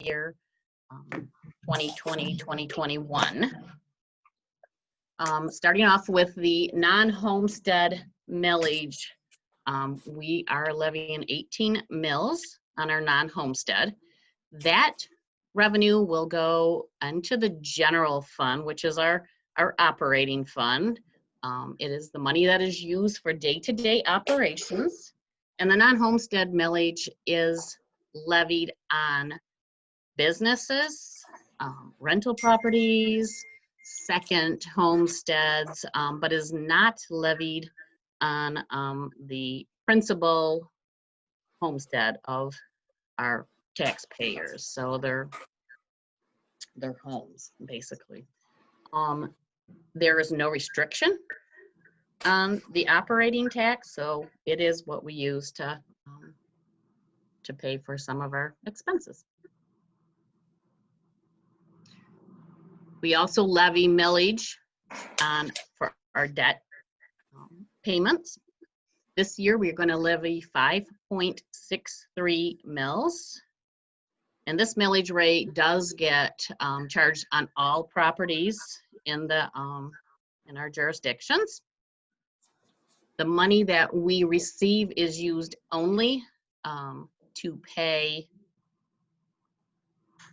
year 2020, 2021. Starting off with the non-homestead millage, we are levying 18 mills on our non-homestead. That revenue will go into the general fund, which is our operating fund. It is the money that is used for day-to-day operations. And the non-homestead millage is levied on businesses, rental properties, second homesteads, but is not levied on the principal homestead of our taxpayers. So they're homes, basically. There is no restriction on the operating tax, so it is what we use to pay for some of our expenses. We also levy millage for our debt payments. This year, we're going to levy 5.63 mills. And this millage rate does get charged on all properties in our jurisdictions. The money that we receive is used only to pay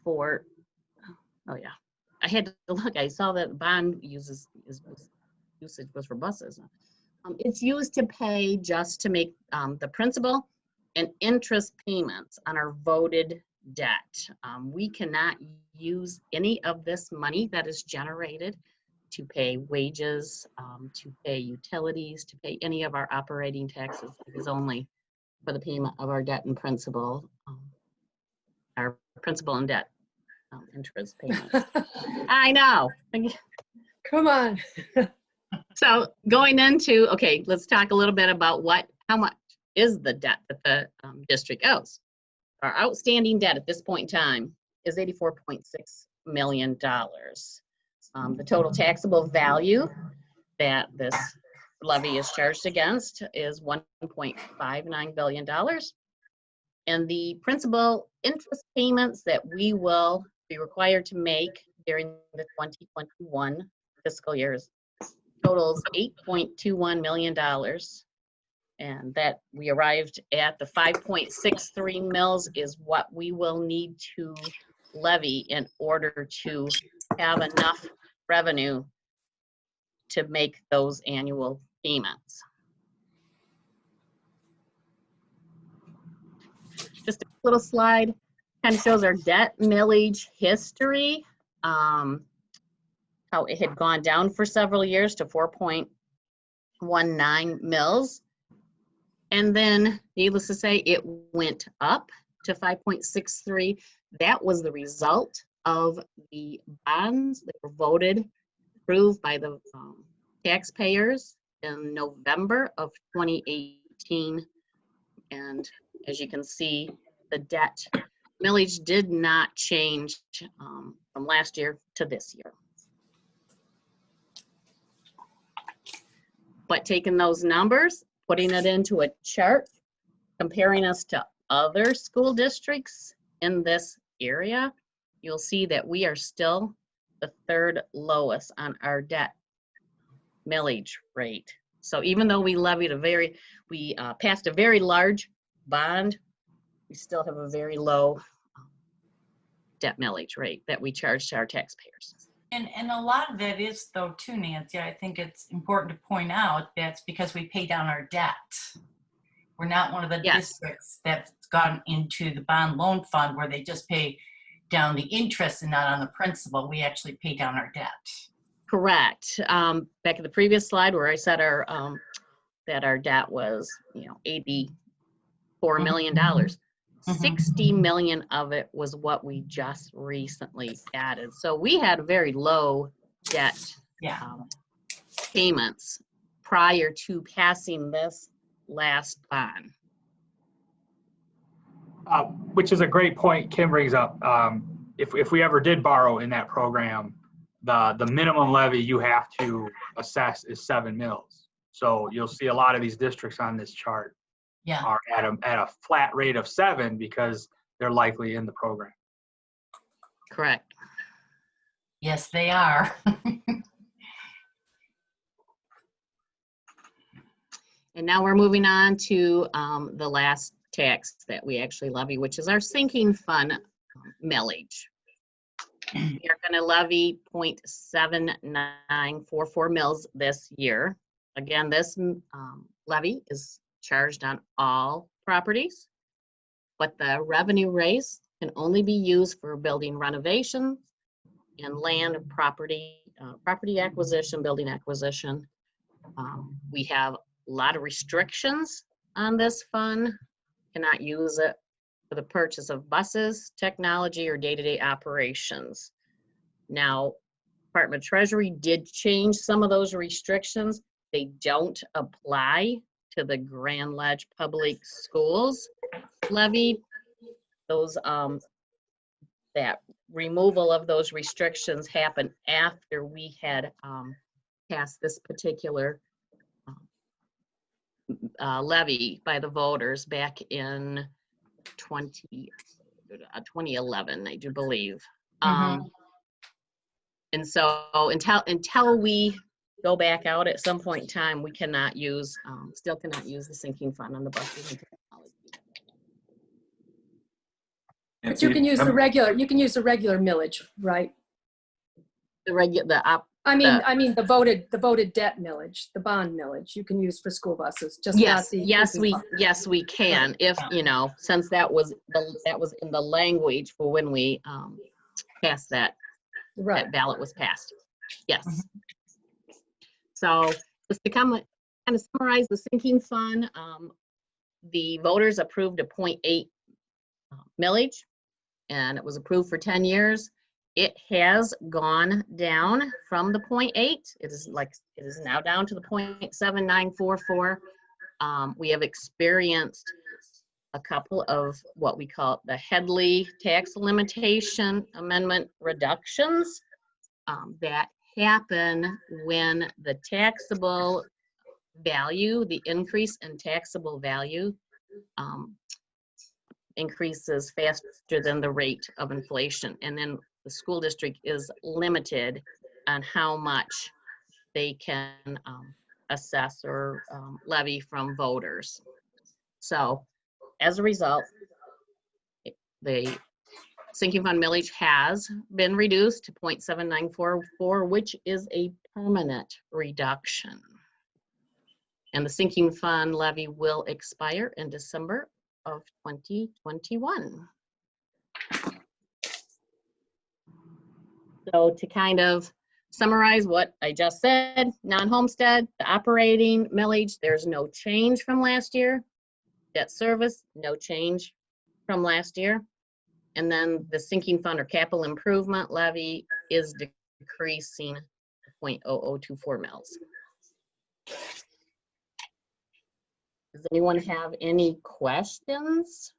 for, oh yeah, I had to look, I saw that bond usage was for buses. It's used to pay just to make the principal and interest payments on our voted debt. We cannot use any of this money that is generated to pay wages, to pay utilities, to pay any of our operating taxes. It is only for the payment of our debt and principal, our principal and debt interest payments. I know. Come on. So going into, okay, let's talk a little bit about how much is the debt that the district owes. Our outstanding debt at this point in time is $84.6 million. The total taxable value that this levy is charged against is $1.59 billion. And the principal interest payments that we will be required to make during the 2021 fiscal years totals $8.21 million. And that we arrived at the 5.63 mills is what we will need to levy in order to have enough revenue to make those annual payments. Just a little slide kind of shows our debt millage history, how it had gone down for several years to 4.19 mills. And then, needless to say, it went up to 5.63. That was the result of the bonds that were approved by the taxpayers in November of 2018. And as you can see, the debt millage did not change from last year to this year. But taking those numbers, putting it into a chart, comparing us to other school districts in this area, you'll see that we are still the third lowest on our debt millage rate. So even though we levied we passed a very large bond, we still have a very low debt millage rate that we charge to our taxpayers. And a lot of that is, though, too, Nancy, I think it's important to point out that's because we pay down our debt. We're not one of the districts that's gone into the bond loan fund where they just pay down the interest and not on the principal. We actually pay down our debt. Correct. Back at the previous slide where I said that our debt was, $84 million. 60 million of it was what we just recently added. So we had very low debt payments prior to passing this last bond. Which is a great point Kim brings up. If we ever did borrow in that program, the minimum levy you have to assess is 7 mills. So you'll see a lot of these districts on this chart are at a flat rate of 7 because they're likely in the program. correct. Yes, they are. And now we're moving on to the last tax that we actually levy, which is our sinking fund millage. We are going to levy 0.7944 mils this year. Again, this levy is charged on all properties, but the revenue raised can only be used for building renovations and land property acquisition, building acquisition. We have a lot of restrictions on this fund. Cannot use it for the purchase of buses, technology, or day-to-day operations. Now, Department of Treasury did change some of those restrictions. They don't apply to the Grand Ledge Public Schools levy. Those that removal of those restrictions happened after we had passed this particular levy by the voters back in 2011, I do believe. Mhm. And so until we go back out at some point in time, we cannot use, still cannot use the sinking fund on the buses and technology. But you can use the regular millage, right? I mean the voted debt millage, the bond millage you can use for school buses, just not the. Yes, we can, Right. if, since that was in the language for when we passed that Right. ballot was passed. Yes. So just to kind of summarize the sinking fund, the voters approved a 0.8 millage, and it was approved for 10 years. It has gone down from the 0.8. It is now down to the 0.7944. We have experienced a couple of what we call the Headley tax limitation amendment reductions that happen when the taxable value, the increase in taxable value increases faster than the rate of inflation. And then the school district is limited on how much they can assess or levy from voters. So as a result, the sinking fund millage has been reduced to 0.7944, which is a permanent reduction. And the sinking fund levy will expire in December of 2021. So to kind of summarize what I just said, non-homestead, the operating millage, there's no change from last year. Debt service, no change from last year. And then the sinking fund or capital improvement levy is decreasing 0.0024 mils. Does anyone have any questions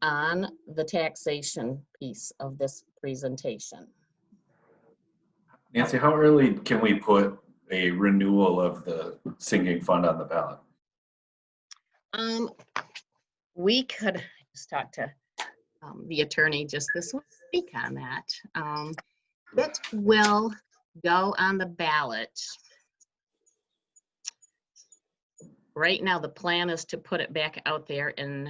on the taxation piece of this presentation? Nancy, how early can we put a renewal of the sinking fund on the ballot? We could just talk to the attorney just this week on that. It will go on the ballot. Right now, the plan is to put it back out there in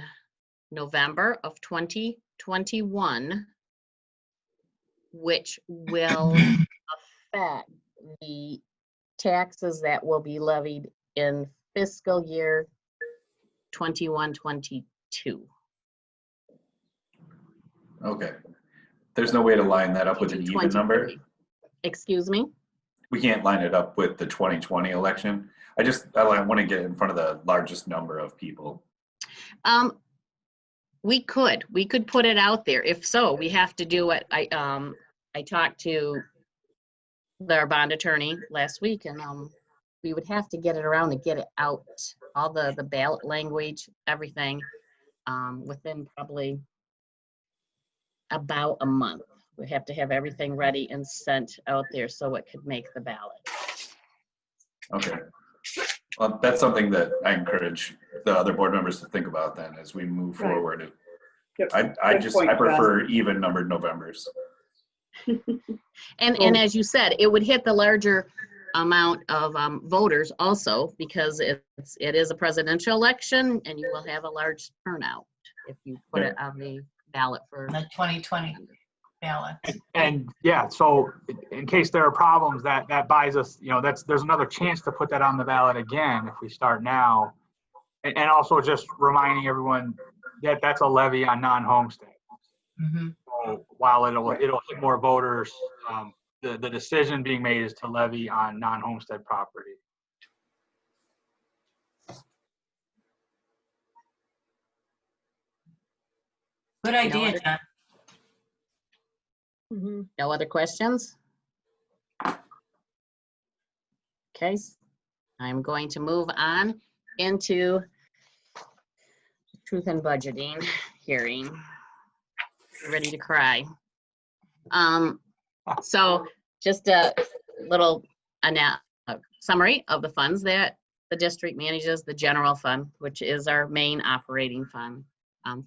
November of 2021, which will affect the taxes that will be levied in fiscal year 21-22. Okay. There's no way to line that up with an even number? Excuse me? We can't line it up with the 2020 election? I want to get in front of the largest number of people. We could put it out there. If so, we have to do it. I talked to their bond attorney last week, and we would have to get it around and get it out, all the ballot language, everything, within probably about a month. We have to have everything ready and sent out there so it could make the ballot. Okay. Well, that's something that I encourage the other board members to think about then as we move Right. forward. Yep. I Good point, prefer even numbered Novembers. And as you said, it would hit the larger amount of voters also, because it is a presidential election and you will have a large turnout if you put it on the ballot for. The 2020 ballot. And yeah, so in case there are problems, that buys us, there's another chance to put that on the ballot again if we start now. And also just reminding everyone that that's a levy on non-homestead. Mm-hmm. So while it'll hit more voters, the decision being made is to levy on non-homestead property. Good idea, John. Mhm. No other questions? Okay, I'm going to move on into truth and budgeting hearing. Ready to cry. So just a little summary of the funds that the district manages: the general fund, which is our main operating fund,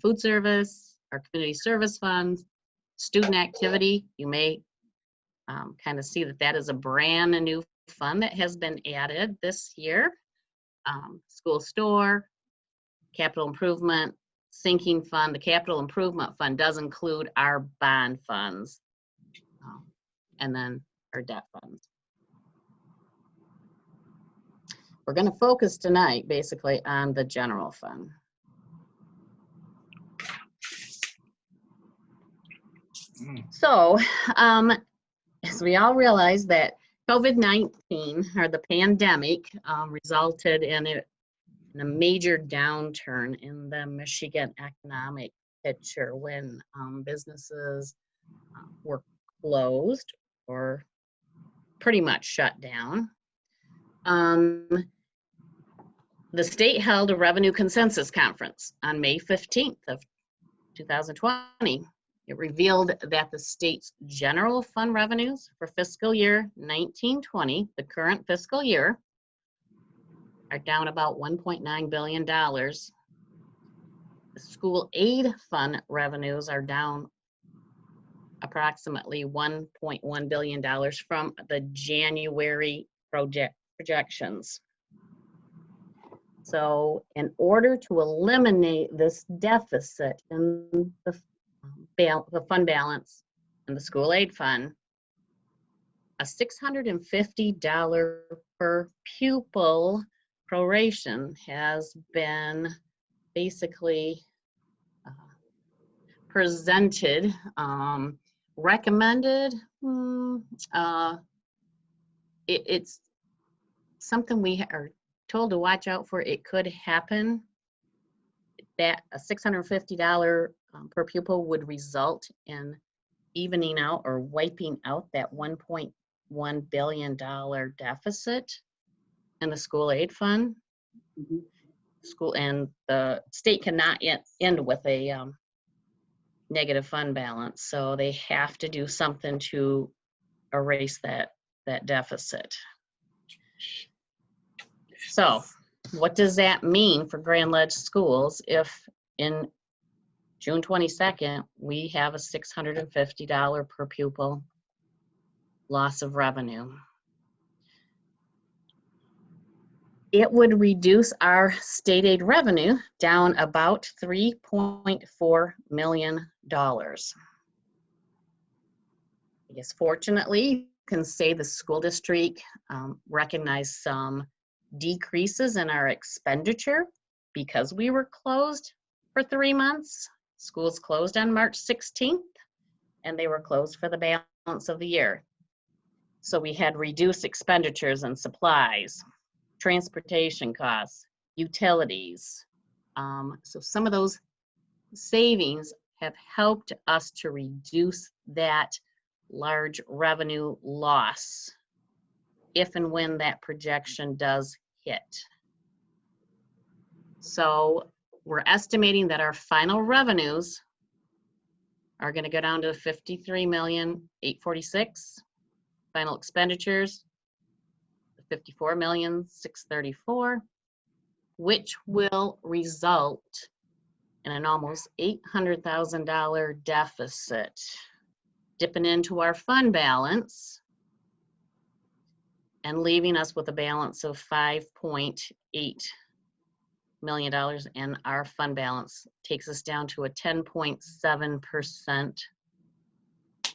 food service, our community service fund, student activity. You may kind of see that is a brand new fund that has been added this year. School store, capital improvement, sinking fund. The capital improvement fund does include our bond funds, and then our debt funds. We're going to focus tonight basically on the general fund. So, as we all realize that COVID-19, or the pandemic, resulted in a major downturn in the Michigan economic picture when businesses were closed or pretty much shut down. The state held a revenue consensus conference on May 15th of 2020. It revealed that the state's general fund revenues for fiscal year 1920, the current fiscal year, are down about $1.9 billion. The school aid fund revenues are down approximately $1.1 billion from the January projections. So in order to eliminate this deficit in the fund balance in the school aid fund, a $650 per pupil proration has been basically presented, recommended. It's something we are told to watch out for. It could happen that a $650 per pupil would result in evening out or wiping out that $1.1 billion deficit in the school aid fund. School and the state cannot end with a negative fund balance, so they have to do something to erase that deficit. So what does that mean for Grand Ledge schools if in June 22nd we have a $650 per pupil loss of revenue? It would reduce our state aid revenue down about $3.4 million. I guess fortunately, you can say the school district recognized some decreases in our expenditure because we were closed for 3 months. Schools closed on March 16th, and they were closed for the balance of the year. So we had reduced expenditures and supplies, transportation costs, utilities. So some of those savings have helped us to reduce that large revenue loss if and when that projection does hit. So we're estimating that our final revenues are going to go down to $53,846,000. Final expenditures, $54,634,000, which will result in an almost $800,000 deficit dipping into our fund balance and leaving us with a balance of $5.8 million, and our fund balance takes us down to a 10.7%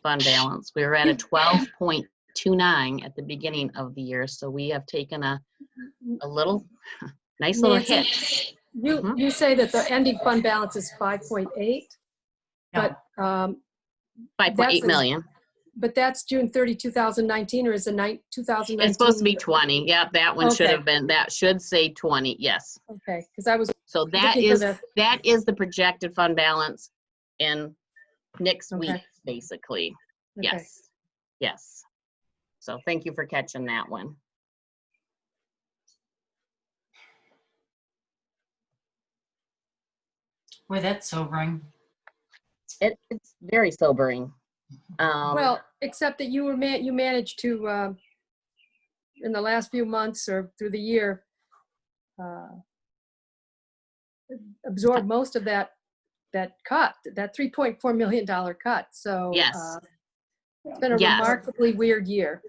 fund balance. We were at a 12.29 at the beginning of the year, so we have taken a little, nice little Nancy, hit. You say that the ending fund balance is 5.8, No. but 5.8 million. but that's June 30, 2019, or is it 2019? It's supposed to be 20. Yep, that one should Okay. have been, that should say 20, yes. Okay, because I was So that looking for is, the, that is the projected fund balance in next week, Okay. basically. okay. Yes, yes. So thank you for catching that one. Boy, that's sobering. It's very sobering. Well, except that you managed to, in the last few months or through the year, absorb most of that cut, that $3.4 million cut. So Yes. it's been a Yes. remarkably weird year.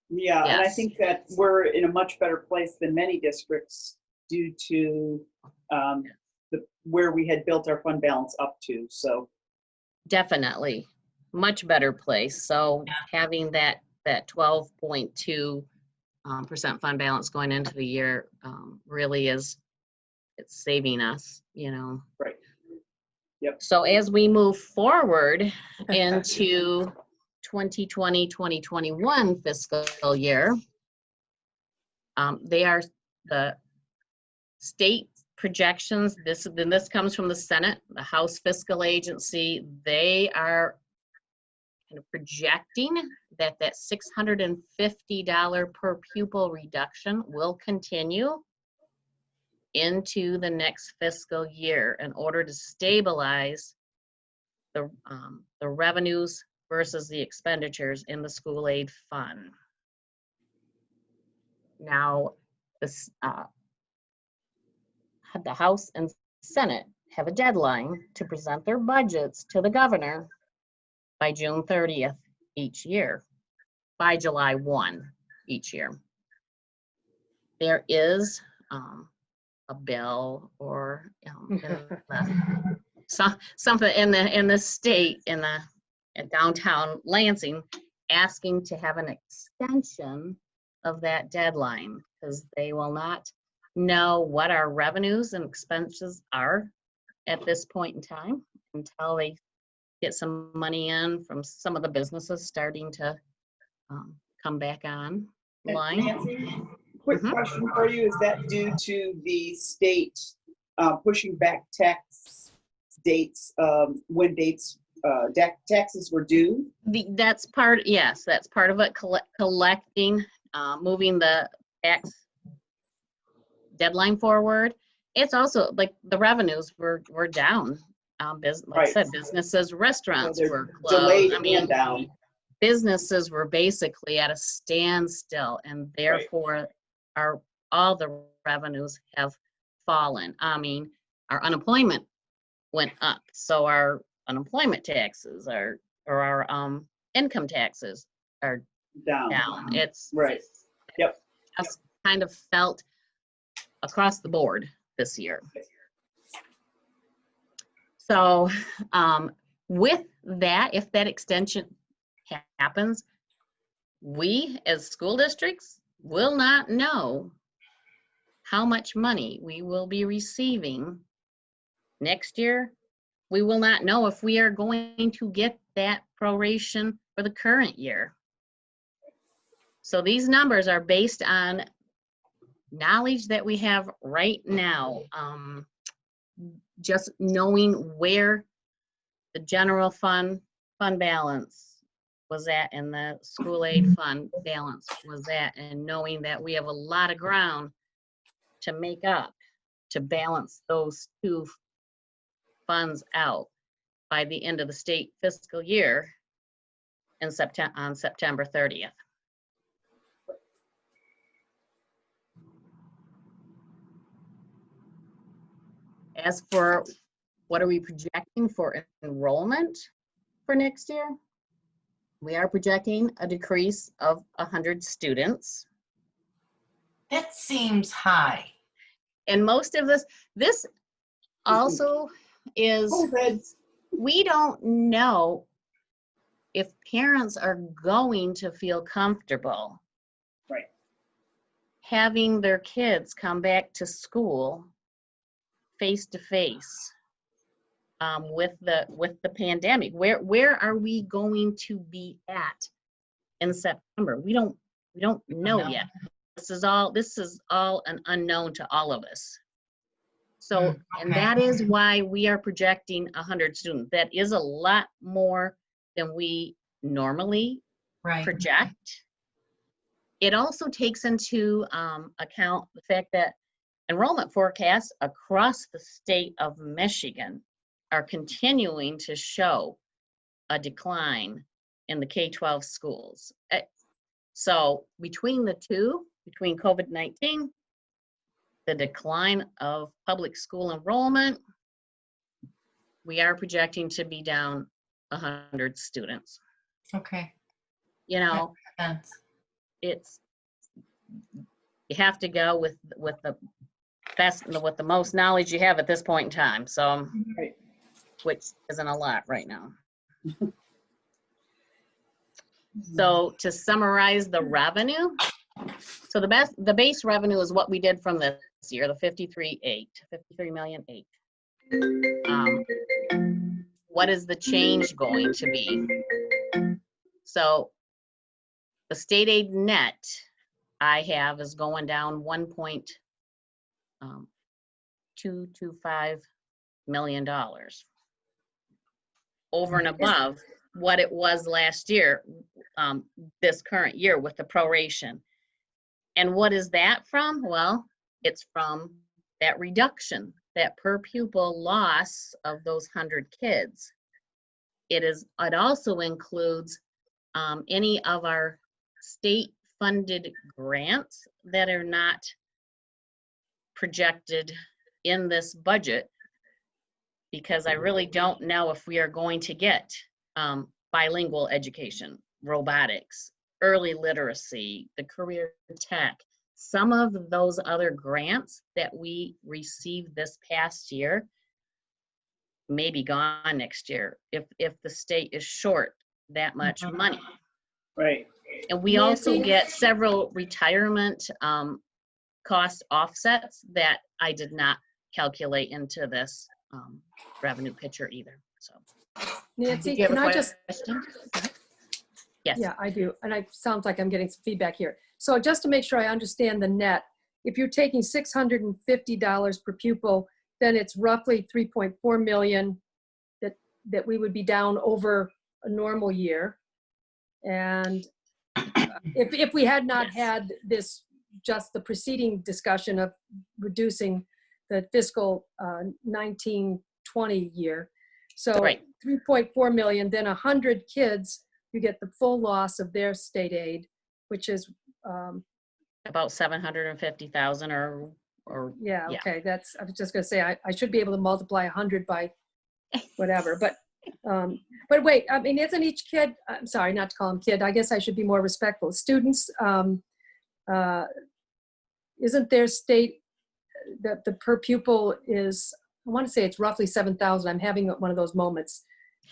Yeah, and I Yes. think that we're in a much better place than many districts due to where we had built our fund balance up to. So Definitely, much better place. So having that 12.2% fund balance going into the year really is, it's saving us, you know. right. Yep. So as we move forward into 2020, 2021 fiscal year, they are the state projections. This comes from the Senate, the House Fiscal Agency. They are kind of projecting that $650 per pupil reduction will continue into the next fiscal year in order to stabilize the revenues versus the expenditures in the school aid fund. Now, the House and Senate have a deadline to present their budgets to the governor by June 30th each year, by July 1 each year. There is a bill or something in the state, in downtown Lansing, asking to have an extension of that deadline because they will not know what our revenues and expenses are at this point in time until they get some money in from some of the businesses starting to come back on And line. Nancy, quick Mhm. question for you. Is that due to the state pushing back tax dates, when taxes were due? That's part, yes, that's part of it, collecting, moving the tax deadline forward. It's also like the revenues were down. Like I said, businesses, restaurants So they're were closed. delayed I mean, and down. businesses were basically at a standstill, and therefore all the revenues have fallen. I mean, our unemployment went up, so our unemployment taxes or our income taxes are down. It's Right. Yep. just kind of felt across the board this year. So with that, if that extension happens, we as school districts will not know how much money we will be receiving next year. We will not know if we are going to get that proration for the current year. So these numbers are based on knowledge that we have right now. Just knowing where the general fund balance was at and the school aid fund balance was at, and knowing that we have a lot of ground to make up to balance those two funds out by the end of the state fiscal year in on September 30th. As for what are we projecting for enrollment for next year? We are projecting a decrease of 100 students. That seems high. And most of this also is, COVID. we don't know if parents are going to feel comfortable Right. having their kids come back to school face to face with the pandemic. Where are we going to be at in September? We don't know yet. This is all an unknown to all of us. So, and Okay. that is why we are projecting 100 students. That is a lot more than we normally Right. project. It also takes into account the fact that enrollment forecasts across the state of Michigan are continuing to show a decline in the K-12 schools. So between the two, between COVID-19, the decline of public school enrollment, we are projecting to be down 100 students. Okay. You know, Thanks. it's, you have to go with the best, with the most knowledge you have at this point in time. So, Right. which isn't a lot right now. So to summarize the revenue, so the base revenue is what we did from this year, the 53.8. What is the change going to be? So the state aid net I have is going down $1.225 million over and above what it was last year, this current year with the proration. And what is that from? Well, it's from that reduction, that per pupil loss of those 100 kids. It also includes any of our state funded grants that are not projected in this budget, because I really don't know if we are going to get bilingual education, robotics, early literacy, the career tech. Some of those other grants that we received this past year may be gone next year if the state is short that much money. Right. And we also Nancy? get several retirement cost offsets that I did not calculate into this revenue picture either. So, Nancy, did you have can a I just, question? Yes. yeah, I do. And it sounds like I'm getting some feedback here. So just to make sure I understand the net, if you're taking $650 per pupil, then it's roughly 3.4 million that we would be down over a normal year. And if we had not Yes. had this, just the preceding discussion of reducing the fiscal 19-20 year. So Right. 3.4 million, then 100 kids, you get the full loss of their state aid, which is, About 750,000 or yeah, Yeah. okay, that's, I was just gonna say, I should be able to multiply 100 by whatever, but wait, I mean, isn't each kid, I'm sorry, not to call them kid, I guess I should be more respectful. Students, isn't their state, that the per pupil is, I want to say it's roughly 7,000. I'm having one of those moments.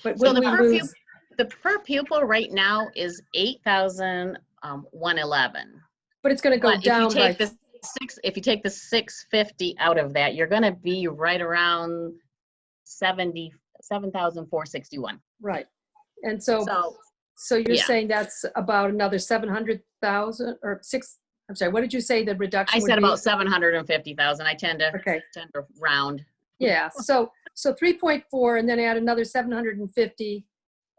But So when we lose, the per pupil right now is 8,111. but it's going to go But down by, if you take the 650 out of that, you're going to be right around 7,461. right. And so you're yeah. saying that's about another 700,000 or I'm sorry, what did you say the reduction I would said be? about 750,000. I tend to Okay, round. yeah, so 3.4 and then add another 750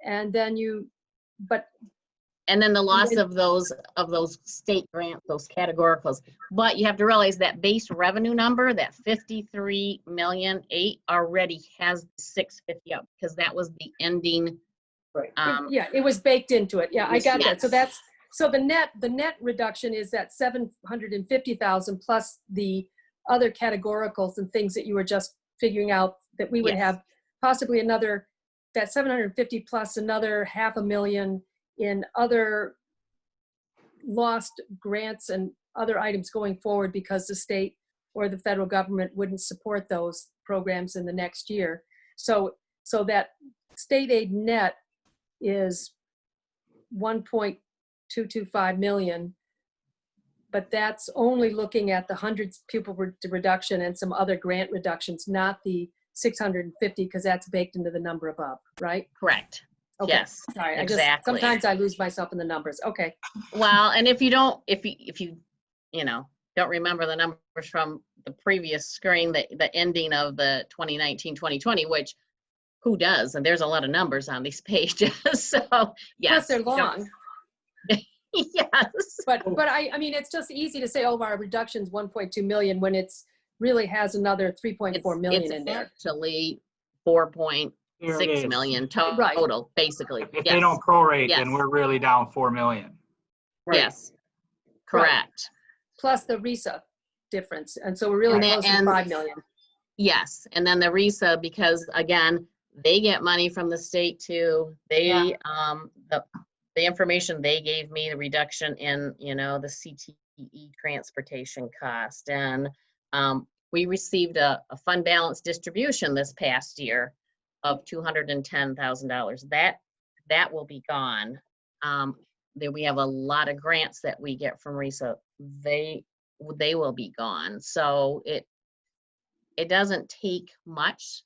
and then And then the loss then- of those state grants, those categoricals. But you have to realize that base revenue number, that 53,000,008 already has 650 up because that was the ending. Right. yeah, it was baked into it. Yeah, I got that. So Yes. the net reduction is that 750,000 plus the other categoricals and things that you were just figuring out that we would Yes. have possibly that 750 plus another 500,000 in other lost grants and other items going forward because the state or the federal government wouldn't support those programs in the next year. So that state aid net is 1.225 million, but that's only looking at the 100 pupil reduction and some other grant reductions, not the 650, because that's baked into the number above, right? Correct. Okay. Yes, Sorry, exactly. sometimes I lose myself in the numbers. Okay. Well, and if you don't remember the numbers from the previous screen, the ending of the 2019-2020, which who does? And there's a lot of numbers on these pages. So yes. Plus they're long. Yes. But I mean, it's just easy to say, oh, our reduction's 1.2 million when it's really has another 3.4 million in there. It's actually 4.6 Here it is. million Right. total, basically. If Yes. they don't prorate, Yes. then we're really down 4 million. Yes. Correct. Plus the RISA difference. And so we're really And close to and- 5 million. Yes, and then the RISA, because again, they get money from the state too. They, the information they gave me, the reduction in, the CTE transportation cost. And we received a fund balance distribution this past year of $210,000. That will be gone. Then we have a lot of grants that we get from RISA. They will be gone. So it doesn't take much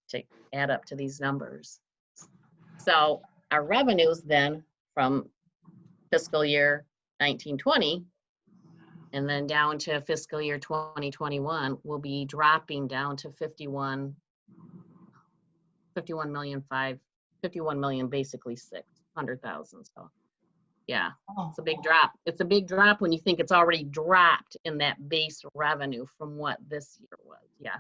to add up to these numbers. So our revenues then from fiscal year 1920 and then down to fiscal year 2021 will be dropping down to 51 million, basically 600,000. So yeah, it's a big drop. It's a big drop when you think it's already dropped in that base revenue from what this year was. Yes.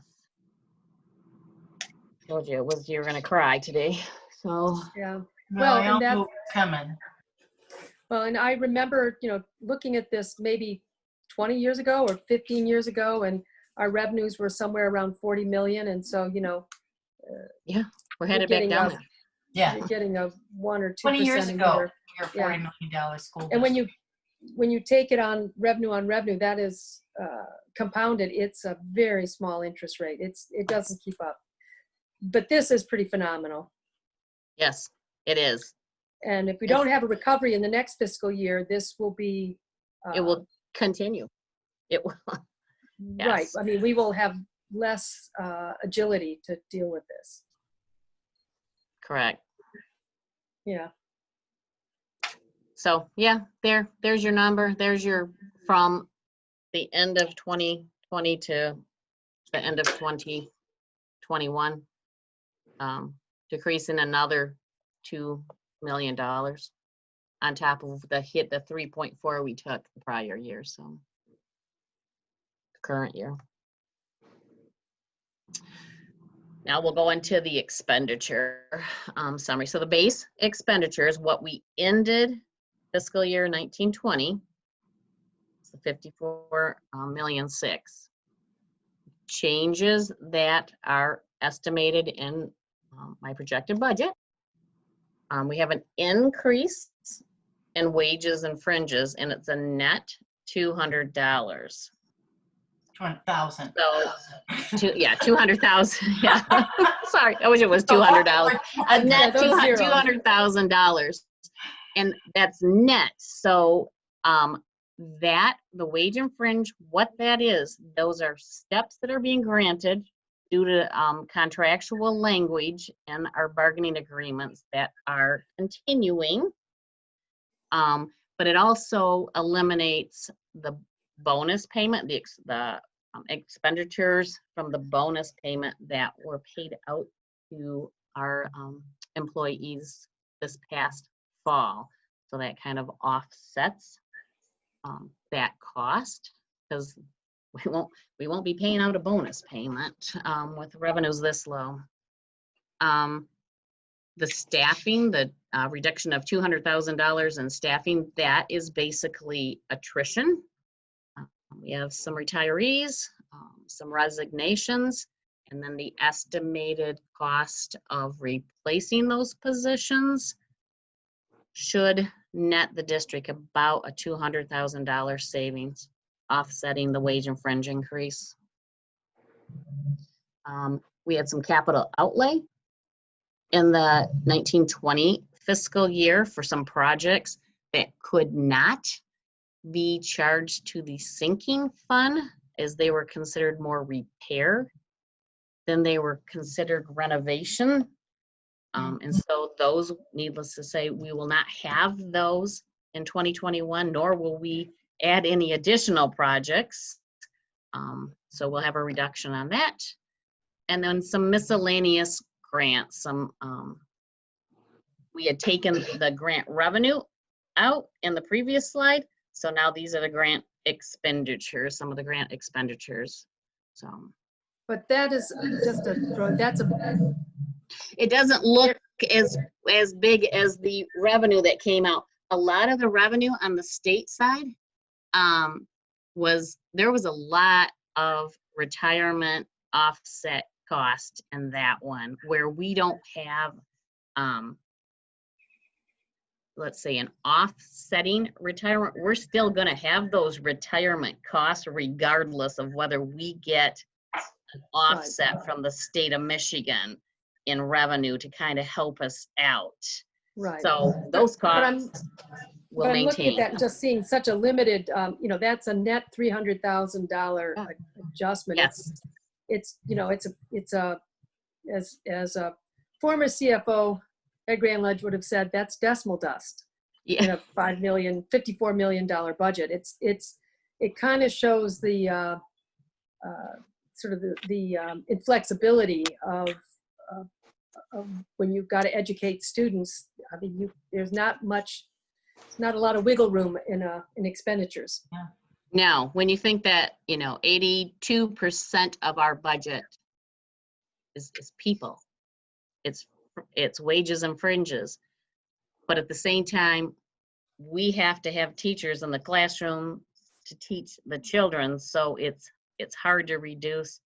Told you you were gonna cry today. So Yeah. Well, and I that- know it's coming. Well, and I remember, looking at this maybe 20 years ago or 15 years ago, and our revenues were somewhere around 40 million. And so, we're headed back getting down a- there. Yeah, you're getting a 1 or 2% 20 years a ago, year. your Yeah. $40 million school. And district. when you take it on revenue, that is compounded. It's a very small interest rate. It doesn't keep up. But this is pretty phenomenal. Yes, it is. And if we Yes. don't have a recovery in the next fiscal year, this will be. It will continue. It will. Right. yes. I mean, we will have less agility to deal with this. Correct. Yeah. So yeah, there's your number. There's your from the end of 2020 to the end of 2021. Decreasing another $2 million on top of the 3.4 we took the prior year. So current year. Now we'll go into the expenditure summary. So the base expenditure is what we ended fiscal year 1920. It's the 54,000,006. Changes that are estimated in my projected budget. We have an increase in wages and fringes, and it's a net $200. 20,000. So, yeah, 200,000. Yeah, sorry, I wish it was $200. A net those zeros. $200,000, and that's net. So, that the wage and fringe, what that is, those are steps that are being granted due to contractual language and our bargaining agreements that are continuing. But it also eliminates the bonus payment, the expenditures from the bonus payment that were paid out to our employees this past fall. So that kind of offsets that cost, because we won't be paying out a bonus payment with revenues this low. The staffing, the reduction of $200,000 in staffing, that is basically attrition. We have some retirees, some resignations, and then the estimated cost of replacing those positions should net the district about a $200,000 savings, offsetting the wage and fringe increase. We had some capital outlay in the 1920 fiscal year for some projects that could not be charged to the sinking fund, as they were considered more repair than they were considered renovation. And so those, needless to say, we will not have those in 2021, nor will we add any additional projects. So we'll have a reduction on that. And then some miscellaneous grants. We had taken the grant revenue out in the previous slide. So now these are the grant expenditures, some of the grant expenditures. So But that is just it doesn't look as big as the revenue that came out. A lot of the revenue on the state side there was a lot of retirement offset cost in that one, where we don't have let's say an offsetting retirement. We're still going to have those retirement costs regardless of whether we get an offset from the state of Michigan in revenue to kind of help us out. right. So those costs will But I'm looking at maintain. that and just seeing such a limited, that's a net $300,000 adjustment. Yes. It's as a former CFO, Ed Granledge would have said, that's decimal dust in Yeah. a $54 million budget. It kind of shows the sort of the inflexibility of when you've got to educate students. I mean, there's not a lot of wiggle room in expenditures. Now, when you think that, 82% of our budget is people, it's wages and fringes. But at the same time, we have to have teachers in the classroom to teach the children. So it's hard to reduce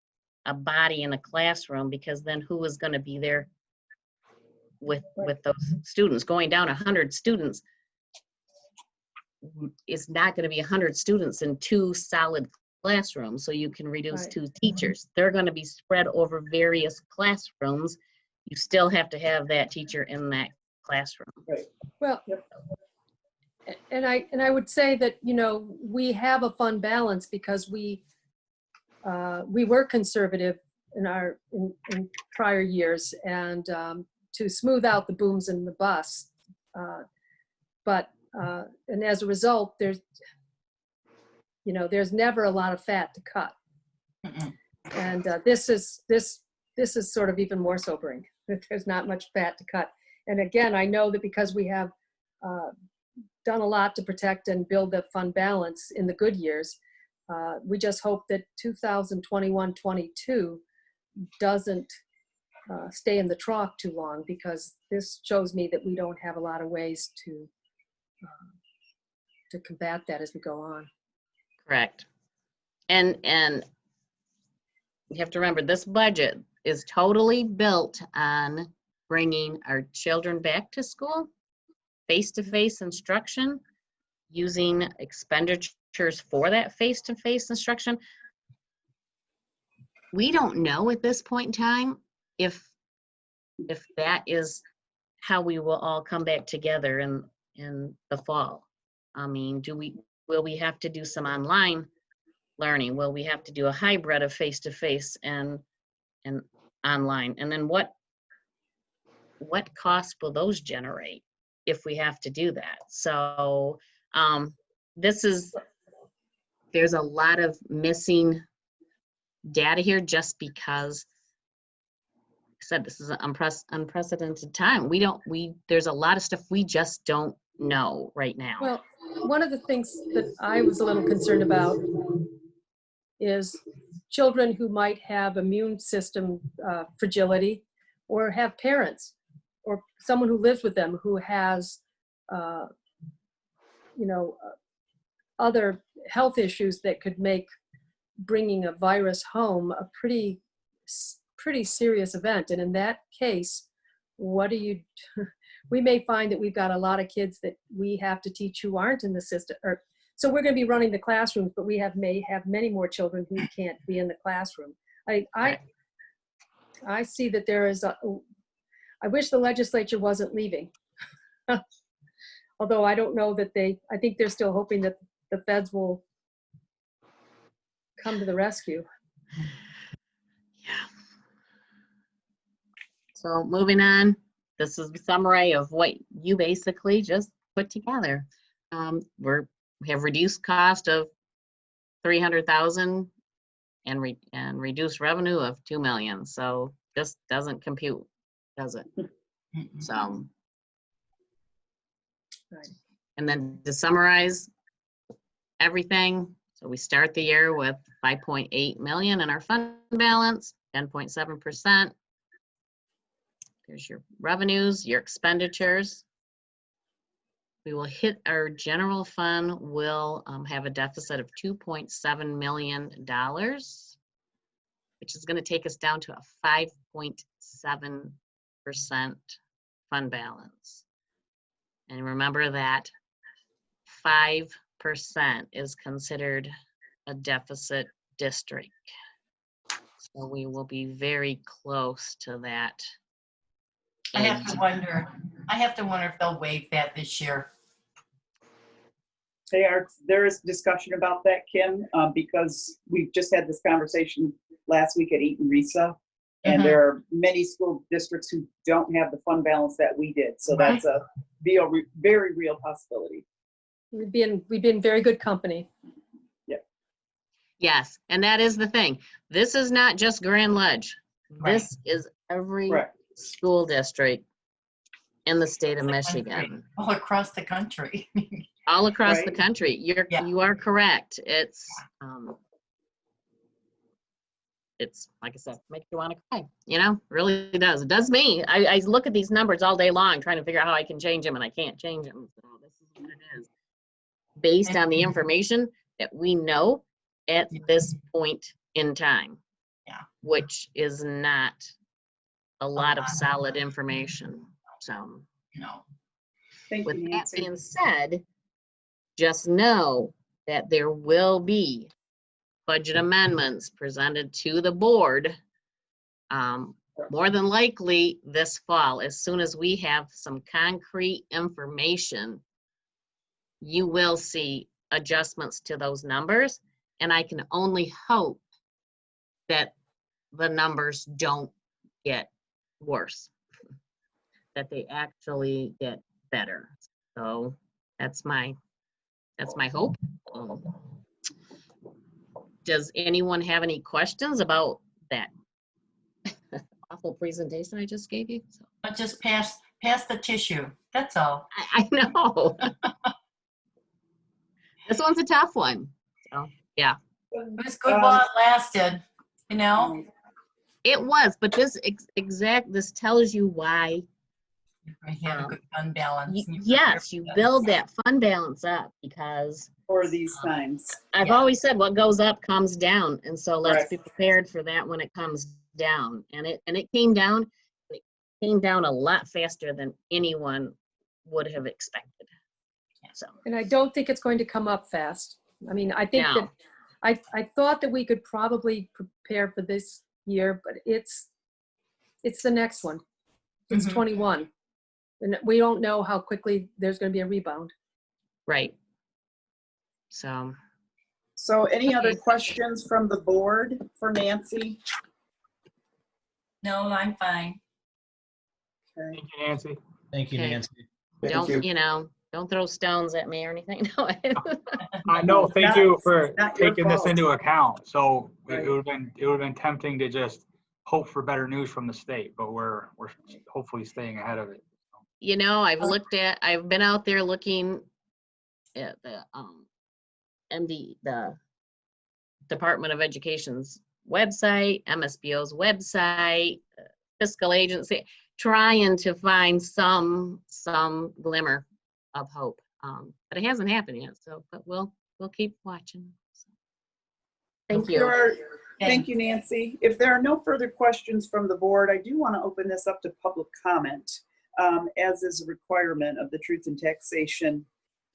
a body in a classroom, because then who is going to be there with those students? Going down 100 students, it's not going to be 100 students in 2 solid classrooms, so you can reduce Right. 2 teachers. They're going to be spread over various classrooms. You still have to have that teacher in that classroom. Well, and I would say that, we have a fund balance because we were conservative in prior years, and to smooth out the booms and the busts. And as a result, there's never a lot of fat to cut. Mm-mm. And this is sort of even more sobering, that there's not much fat to cut. And again, I know that because we have done a lot to protect and build the fund balance in the good years, we just hope that 2021-22 doesn't stay in the trough too long, because this shows me that we don't have a lot of ways to combat that as we go on. Correct. And you have to remember, this budget is totally built on bringing our children back to school, face-to-face instruction, using expenditures for that face-to-face instruction. We don't know at this point in time if that is how we will all come back together in the fall. I mean, will we have to do some online learning? Will we have to do a hybrid of face-to-face and online? And then what costs will those generate if we have to do that? So there's a lot of missing data here, just because, like I said, this is an unprecedented time. There's a lot of stuff we just don't know right now. Well, one of the things that I was a little concerned about is children who might have immune system fragility, or have parents or someone who lives with them who has, other health issues that could make bringing a virus home a pretty serious event. And in that case, what do we may find that we've got a lot of kids that we have to teach who aren't in the system. Or, so we're going to be running the classrooms, but may have many more children who can't be in the classroom. I see that there is I wish the legislature wasn't leaving. Although I don't know that I think they're still hoping that the feds will come to the rescue. Yeah. So moving on, this is the summary of what you basically just put together. We have reduced cost of 300,000 and reduced revenue of 2 million. So this doesn't compute, does it? So, Right. and then to summarize everything, so we start the year with 5.8 million in our fund balance, 10.7%. There's your revenues, your expenditures. We will hit our general fund, will have a deficit of $2.7 million, which is going to take us down to a 5.7% fund balance. And remember that 5% is considered a deficit district. So we will be very close to that. I have to wonder if they'll waive that this year. There is discussion about that, Kim, because we've just had this conversation last week at Eaton Risa, and there are many school districts who don't have the fund balance that we did. So that's a very real possibility. We've been very good company. Yes, and that is the thing. This is not just Grand Ledge. This is every school district in the state of Michigan. All across the country. All across the country. You are correct. It's like I said, makes you want to cry. You know, really does. It does me. I look at these numbers all day long trying to figure out how I can change them, and I can't change them. So this is what it is. Based on the information that we know at this point in time. Yeah. Which is not a lot of solid information. So, No. with that being said, just know that there will be budget amendments presented to the board more than likely this fall. As soon as we have some concrete information, you will see adjustments to those numbers. And I can only hope that the numbers don't get worse, that they actually get better. So that's my hope. Does anyone have any questions about that awful presentation I just gave you? So, But just pass the tissue. That's all. I know. This one's a tough one. So yeah. It was good while it lasted, you know? It was, but this tells you why. We had a good fund balance. Yes, you build that fund balance up because For these times. I've always said what goes up comes down, and so let's be prepared for that when it comes down. And it came down. It came down a lot faster than anyone would have expected. So. And I don't think it's going to come up fast. I mean, I think that I thought that we could probably prepare for this year, but it's the next one. It's 21. And we don't know how quickly there's going to be a rebound. Right. So Any other questions from the board for Nancy? No, I'm fine. Okay. Thank you, Nancy. Thank you, Okay. Nancy. Don't throw stones at me or anything. No. I know. Thank you for not your taking this fault. into account. So Right. it would have been tempting to just hope for better news from the state, but we're hopefully staying ahead of it. You know, I've been out there looking at the the Department of Education's website, MSBO's website, fiscal agency, trying to find some glimmer of hope. But it hasn't happened yet. So, but we'll keep watching. So, thank you. Thank you, Nancy. If there are no further questions from the board, I do want to open this up to public comment. as is a requirement of the Truth in Taxation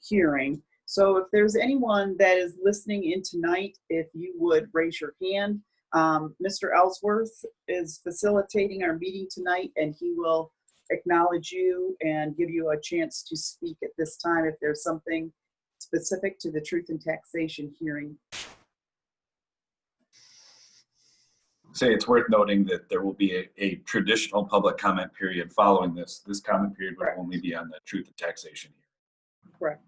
hearing. So if there's anyone that is listening in tonight, if you would raise your hand. Mr. Ellsworth is facilitating our meeting tonight, and he will acknowledge you and give you a chance to speak at this time if there's something specific to the Truth in Taxation hearing. Say it's worth noting that there will be a traditional public comment period following this. This comment period will only be on the Truth in Taxation hearing. Correct.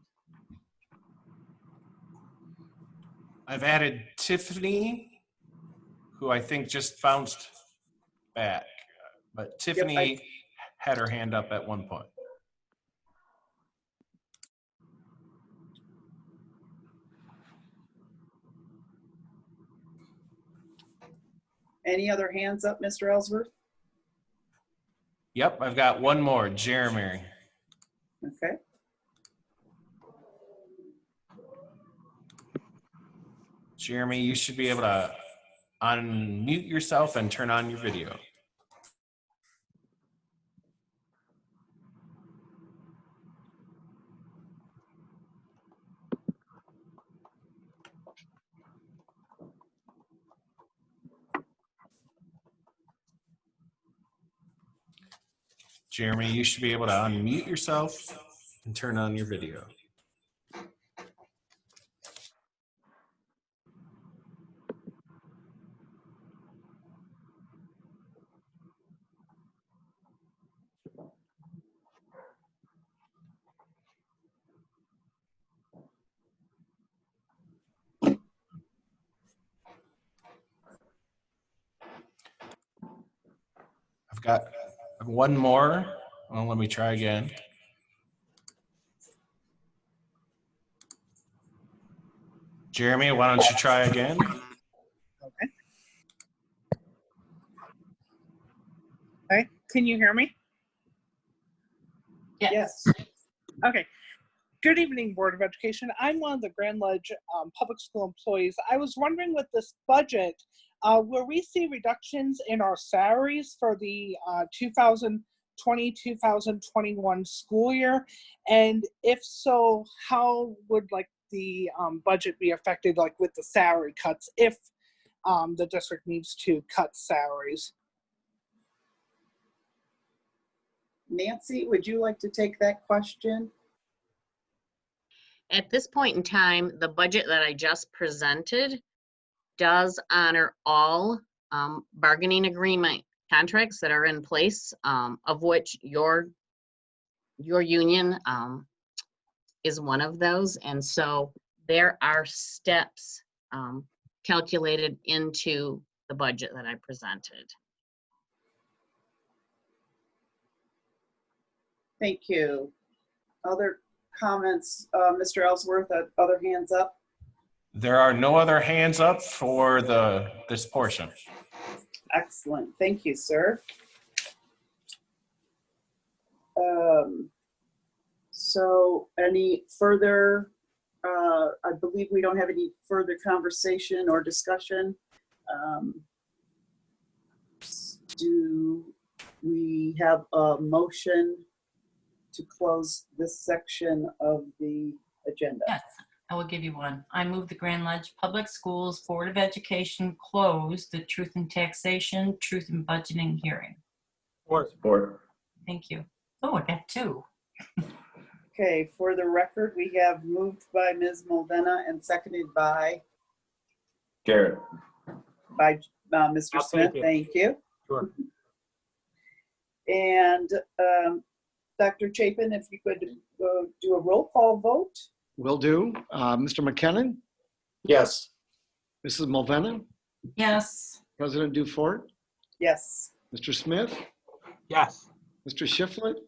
I've added Tiffany, who I think just bounced back. But Tiffany had her hand up at one point. Any other hands up, Mr. Ellsworth? Yep, I've got one more, Jeremy. Okay. Jeremy, you should be able to unmute yourself and turn on your video. Jeremy, you should be able to unmute yourself and turn on your video. I've got one more. Well, let me try again. Jeremy, why don't you try again? Okay. Okay, can you hear me? Yes. Okay. Good evening, Board of Education. I'm one of the Grand Ledge public school employees. I was wondering with this budget, will we see reductions in our salaries for the 2020-2021 school year? And if so, how would like the budget be affected, like with the salary cuts, if the district needs to cut salaries? Nancy, would you like to take that question? At this point in time, the budget that I just presented does honor all bargaining agreement contracts that are in place, of which your union is one of those. And so there are steps calculated into the budget that I presented. Thank you. Other comments, Mr. Ellsworth, other hands up? There are no other hands up for this portion. Excellent. Thank you, sir. So any further, I believe we don't have any further conversation or discussion. Do we have a motion to close this section of the agenda? Yes, I will give you one. I move the Grand Ledge Public Schools Board of Education close the Truth in Taxation, Truth in Budgeting hearing. Support. Thank you. Oh, I got two. Okay, for the record, we have moved by Ms. Mulvena and seconded by Garrett. Mr. I'll Smith. take it. Thank you. Sure. And Dr. Chapin, if you could do a roll call vote. Will do. Mr. McKinnon, Yes. Mrs. Mulvena, Yes. President Dufort, Yes. Mr. Smith, Yes. Mr. Shiflett,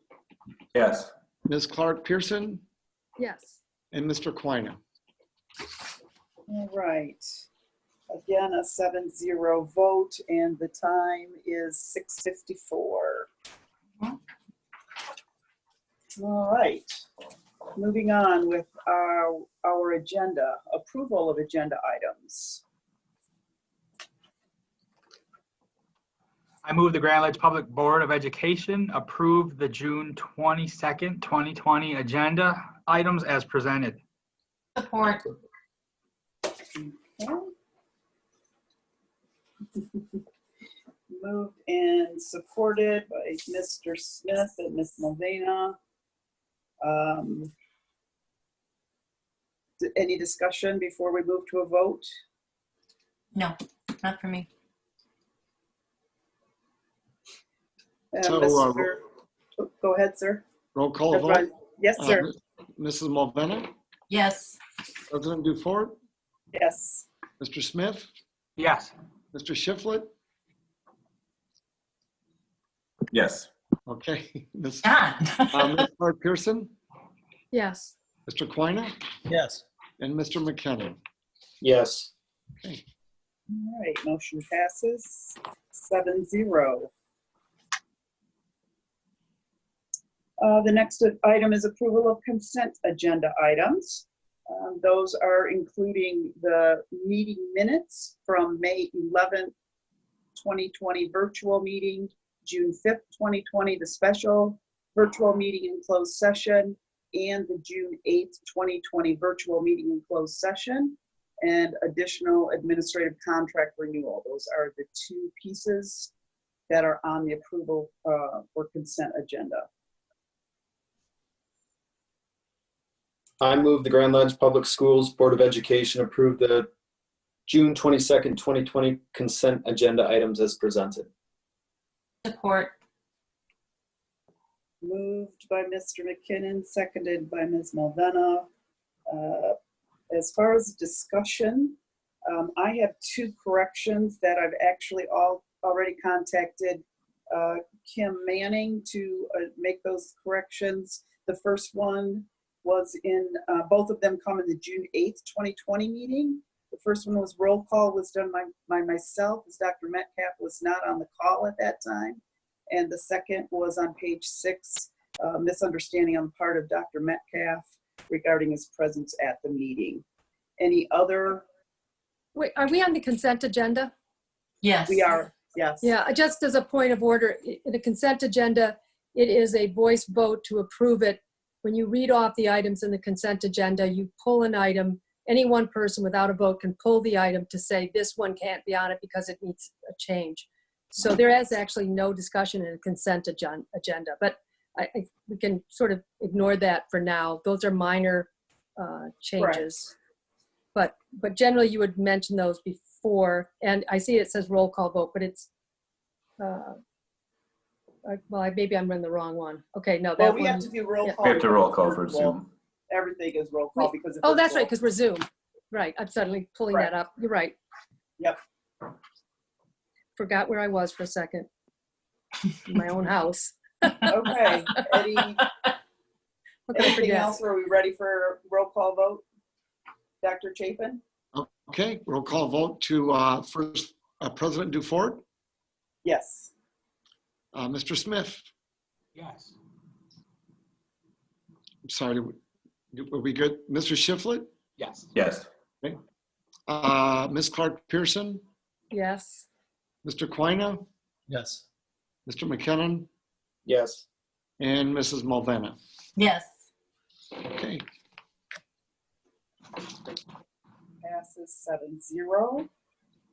Yes. Ms. Clark Pearson, Yes. and Mr. Quina. All right. Again, a 7-0 vote, and the time is 6:54. All right. Moving on with our agenda, approval of agenda items. I move the Grand Ledge Public Board of Education approve the June 22nd, 2020 agenda items as presented. Support. Moved and supported by Mr. Smith and Ms. Mulvena. Any discussion before we move to a vote? No, not for me. So, Go ahead, sir. Roll call That's vote. right. Yes, sir. Mrs. Mulvena, Yes. President Dufort, Yes. Mr. Smith, Yes. Mr. Shiflett. Yes. Okay. Ms. Done. Ms. Clark Pearson, Yes. Mr. Quina, Yes. and Mr. McKinnon. Yes. All right, motion passes 7-0. The next item is approval of consent agenda items. Those are including the meeting minutes from May 11th, 2020 virtual meeting, June 5th, 2020, the special virtual meeting in closed session, and the June 8th, 2020 virtual meeting in closed session, and additional administrative contract renewal. Those are the two pieces that are on the approval for consent agenda. I move the Grand Ledge Public Schools Board of Education approve the June 22nd, 2020 consent agenda items as presented. Support. Moved by Mr. McKinnon, seconded by Ms. Mulvena. As far as discussion, I have two corrections that I've actually already contacted Kim Manning to make those corrections. The first one was in, both of them come in the June 8th, 2020 meeting. The first one was roll call was done by myself, as Dr. Metcalf was not on the call at that time. And the second was on page 6, misunderstanding on the part of Dr. Metcalf regarding his presence at the meeting. Any other? Wait, are we on the consent agenda? Yes. We are, yes. Yeah, just as a point of order, in the consent agenda, it is a voice vote to approve it. When you read off the items in the consent agenda, you pull an item. Any one person without a vote can pull the item to say this one can't be on it because it needs a change. So there is actually no discussion in a consent agenda, but we can sort of ignore that for now. Those are minor changes. But generally you would mention those before, and I see it says roll call vote, but it's, well, maybe I'm in the wrong one. Okay, no, that Well, one. we have to do roll call. We have to roll call for Zoom. Everything is roll call because of Oh, that's virtual. right, because we're Zoom. Right, I'm suddenly pulling that up. You're right. Yep. Forgot where I was for a second. In my own house. Okay, anything Okay, else? Are we ready for roll call vote? Dr. Chapin? Okay, roll call vote to first President Dufort, Yes. Mr. Smith. Yes. I'm sorry, were we good? Mr. Shiflett, Yes. Yes. Ms. Clark Pearson, Yes. Mr. Quina, Yes. Mr. McKinnon, Yes. and Mrs. Mulvena. Yes. Okay, Passes 7-0.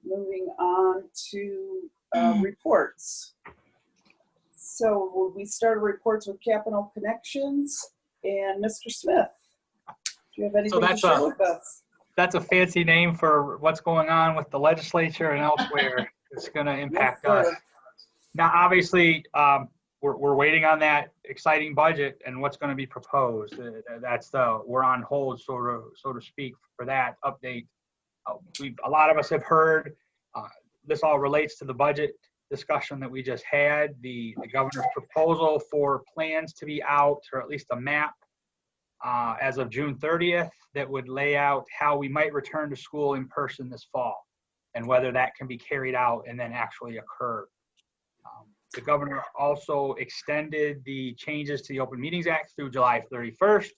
Moving on to reports. So will we start reports with Capital Connections? And Mr. Smith, do you have anything to that's share with us? That's a fancy name for what's going on with the legislature and elsewhere. It's going to impact Yes, us. sir. Now, obviously, we're waiting on that exciting budget and what's going to be proposed. We're on hold, so to speak, for that update. A lot of us have heard this all relates to the budget discussion that we just had. The governor's proposal for plans to be out, or at least a map, as of June 30th, that would lay out how we might return to school in person this fall, and whether that can be carried out and then actually occur. The governor also extended the changes to the Open Meetings Act through July 31st,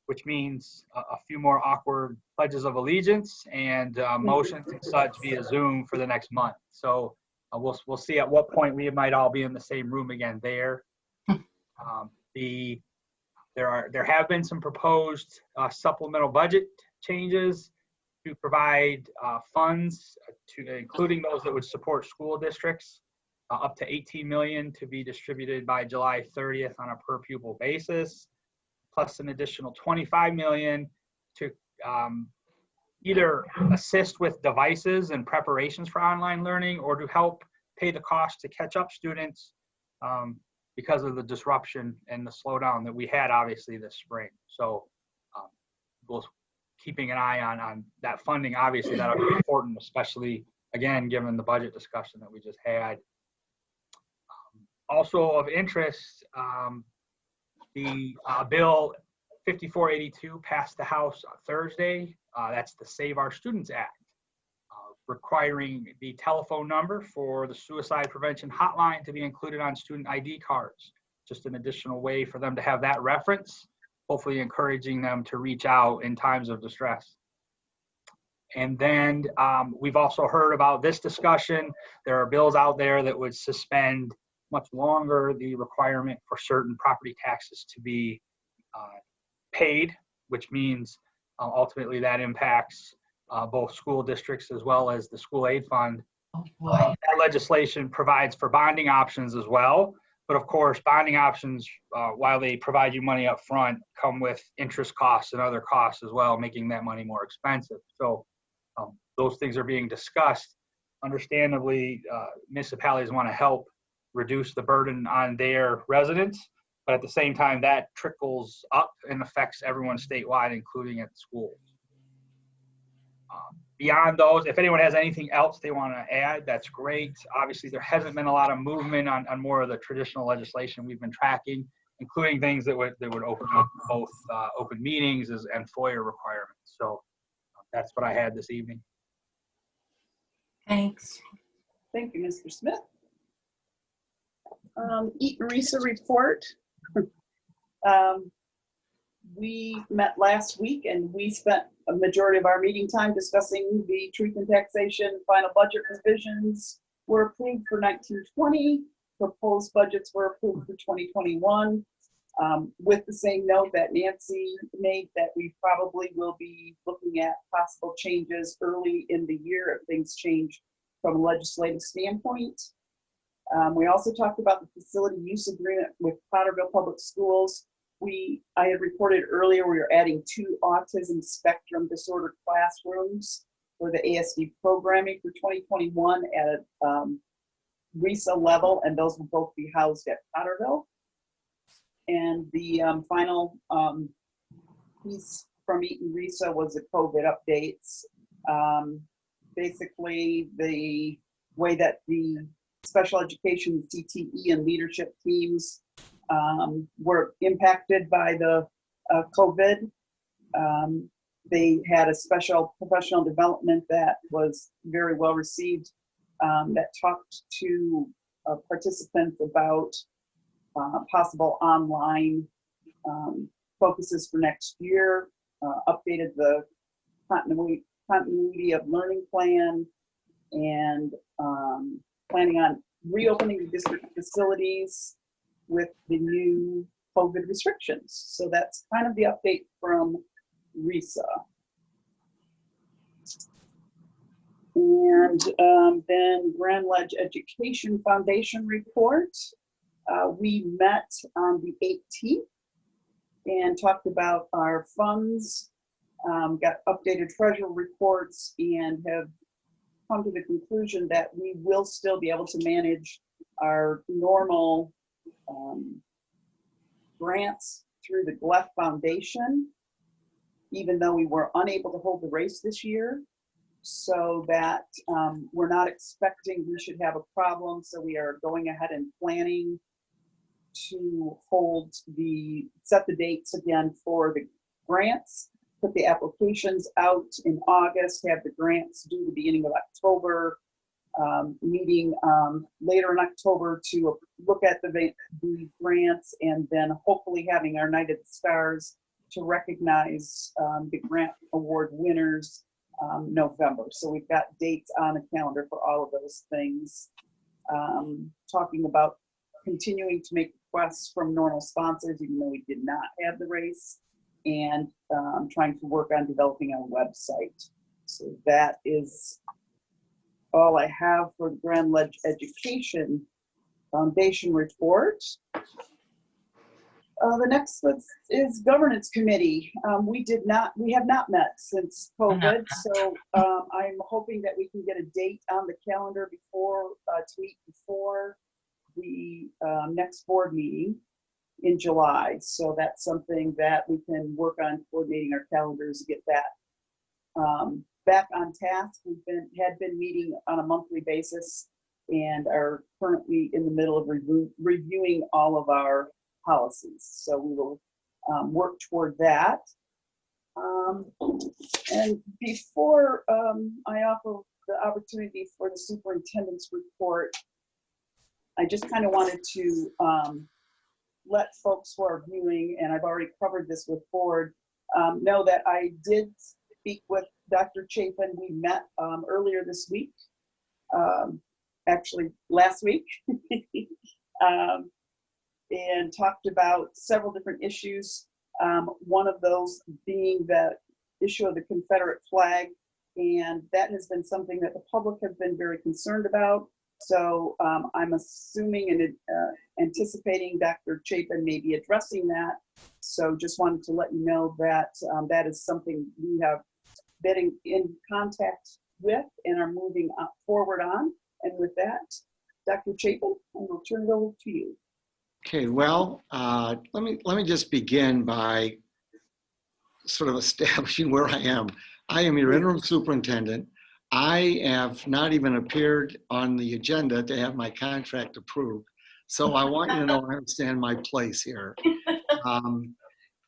which means a few more awkward pledges of allegiance and motions and such via Zoom for the next month. So We'll see at what point we might all be in the same room again there. There have been some proposed supplemental budget changes to provide funds including those that would support school districts, up to 18 million to be distributed by July 30th on a per pupil basis, plus an additional 25 million to either assist with devices and preparations for online learning, or to help pay the cost to catch up students because of the disruption and the slowdown that we had obviously this spring. So we'll keeping an eye on that funding. Obviously that'll be important, especially again, given the budget discussion that we just had. Also of interest, the bill 5482 passed the House on Thursday. That's the Save Our Students Act, requiring the telephone number for the suicide prevention hotline to be included on student ID cards. Just an additional way for them to have that reference, hopefully encouraging them to reach out in times of distress. And then we've also heard about this discussion. There are bills out there that would suspend much longer the requirement for certain property taxes to be paid, which means ultimately that impacts both school districts as well as the school aid fund. That legislation provides for bonding options as well. But of course, bonding options, while they provide you money up front, come with interest costs and other costs as well, making that money more expensive. So those things are being discussed. Understandably, municipalities want to help reduce the burden on their residents, but at the same time, that trickles up and affects everyone statewide, including at the schools. Beyond those, if anyone has anything else they want to add, that's great. Obviously, there hasn't been a lot of movement on more of the traditional legislation we've been tracking, including things that would open up both open meetings and FOIA requirements. So that's what I had this evening. Thanks. Thank you, Mr. Smith. Eaton Risa report. We met last week and we spent a majority of our meeting time discussing the truth in taxation. Final budget revisions were approved for 1920. Proposed budgets were approved for 2021. With the same note that Nancy made, that we probably will be looking at possible changes early in the year if things change from a legislative standpoint. We also talked about the facility use agreement with Potterville Public Schools. I had reported earlier we are adding 2 autism spectrum disorder classrooms for the ASD programming for 2021 at a RISA level, and those will both be housed at Potterville. And the final piece from Eaton RISA was the COVID updates. Basically, the way that the special education, CTE, and leadership teams were impacted by the COVID. They had a special professional development that was very well received, that talked to participants about possible online focuses for next year, updated the continuity of learning plan, and planning on reopening the district facilities with the new COVID restrictions. So that's kind of the update from RISA. And then Grand Ledge Education Foundation report. We met on the 18th and talked about our funds, got updated treasury reports, and have come to the conclusion that we will still be able to manage our normal grants through the GLEF Foundation, even though we were unable to hold the race this year. So that we're not expecting we should have a problem. So we are going ahead and planning to set the dates again for the grants, put the applications out in August, have the grants due the beginning of October, meeting later in October to look at the grants, and then hopefully having our Night of the Stars to recognize the grant award winners November. So we've got dates on the calendar for all of those things. talking about continuing to make requests from normal sponsors, even though we did not have the race, and trying to work on developing our website. So that is all I have for the Grand Ledge Education Foundation report. The next is Governance Committee. We have not met since COVID, so I'm hoping that we can get a date on the calendar before the next board meeting in July. So that's something that we can work on coordinating our calendars to get that back on task. We had been meeting on a monthly basis and are currently in the middle of reviewing all of our policies. So we will work toward that. And before I offer the opportunity for the superintendent's report, I just kind of wanted to let folks who are viewing, and I've already covered this with board, know that I did speak with Dr. Chapin. We met earlier this week, actually last week, and talked about several different issues. One of those being the issue of the Confederate flag, and that has been something that the public have been very concerned about. So I'm assuming and anticipating Dr. Chapin may be addressing that. So just wanted to let you know that that is something we have been in contact with and are moving forward on. And with that, Dr. Chapin, I will turn it over to you. Okay, well, let me just begin by sort of establishing where I am. I am your interim superintendent. I have not even appeared on the agenda to have my contract approved. So I want you to know I understand my place here.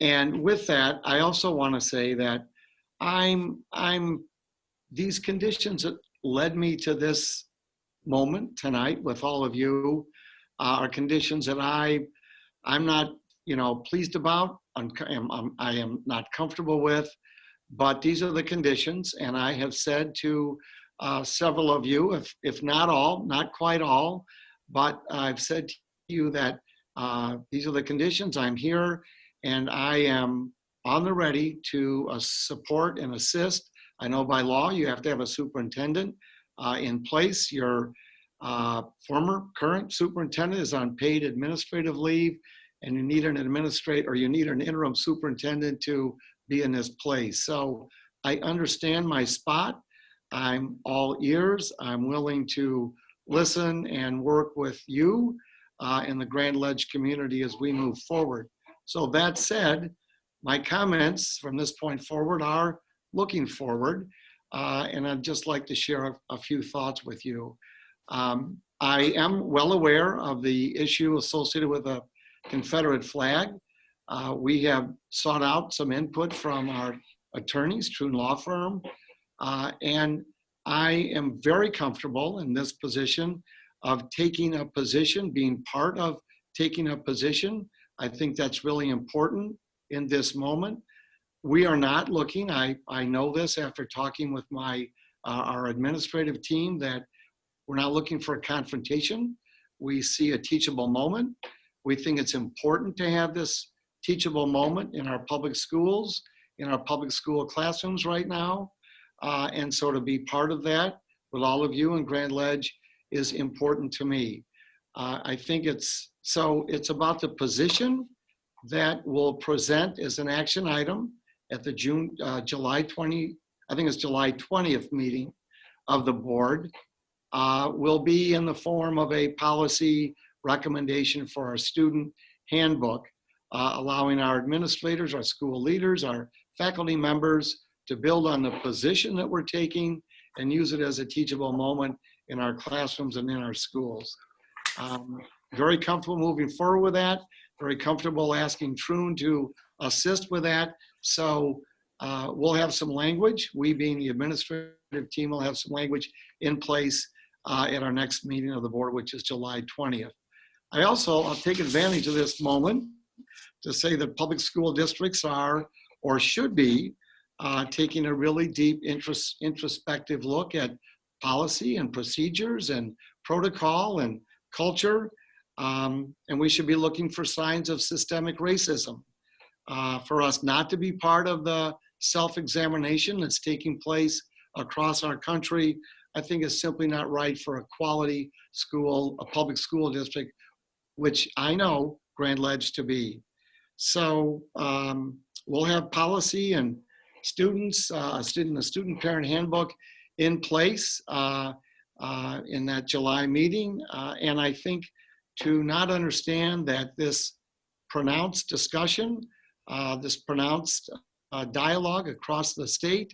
And with that, I also want to say that these conditions that led me to this moment tonight with all of you are conditions that I'm not, pleased about. I am not comfortable with. But these are the conditions, and I have said to several of you, if not all, not quite all, but I've said to you that these are the conditions. I'm here, and I am on the ready to support and assist. I know by law you have to have a superintendent in place. Your current superintendent is on paid administrative leave, and you need an interim superintendent to be in this place. So I understand my spot. I'm all ears. I'm willing to listen and work with you in the Grand Ledge community as we move forward. So that said, my comments from this point forward are looking forward, and I'd just like to share a few thoughts with you. I am well aware of the issue associated with a Confederate flag. We have sought out some input from our attorneys, Troon Law Firm, and I am very comfortable in this position of taking a position, being part of taking a position. I think that's really important in this moment. We are not looking, I know this after talking with our administrative team, that we're not looking for a confrontation. We see a teachable moment. We think it's important to have this teachable moment in our public schools, in our public school classrooms right now. And so to be part of that with all of you in Grand Ledge is important to me. I think it's about the position that we'll present as an action item at the July 20th meeting of the board. Will be in the form of a policy recommendation for our student handbook, allowing our administrators, our school leaders, our faculty members to build on the position that we're taking and use it as a teachable moment in our classrooms and in our schools. Very comfortable moving forward with that, very comfortable asking Troon to assist with that. So we'll have some language, we being the administrative team will have some language in place at our next meeting of the board, which is July 20th. I'll take advantage of this moment to say that public school districts are, or should be, taking a really deep introspective look at policy and procedures and protocol and culture. And we should be looking for signs of systemic racism. For us not to be part of the self-examination that's taking place across our country, I think is simply not right for a quality school, a public school district, which I know Grand Ledge to be. So we'll have policy and students, a student parent handbook in place in that July meeting. And I think to not understand that this pronounced discussion, this pronounced dialogue across the state,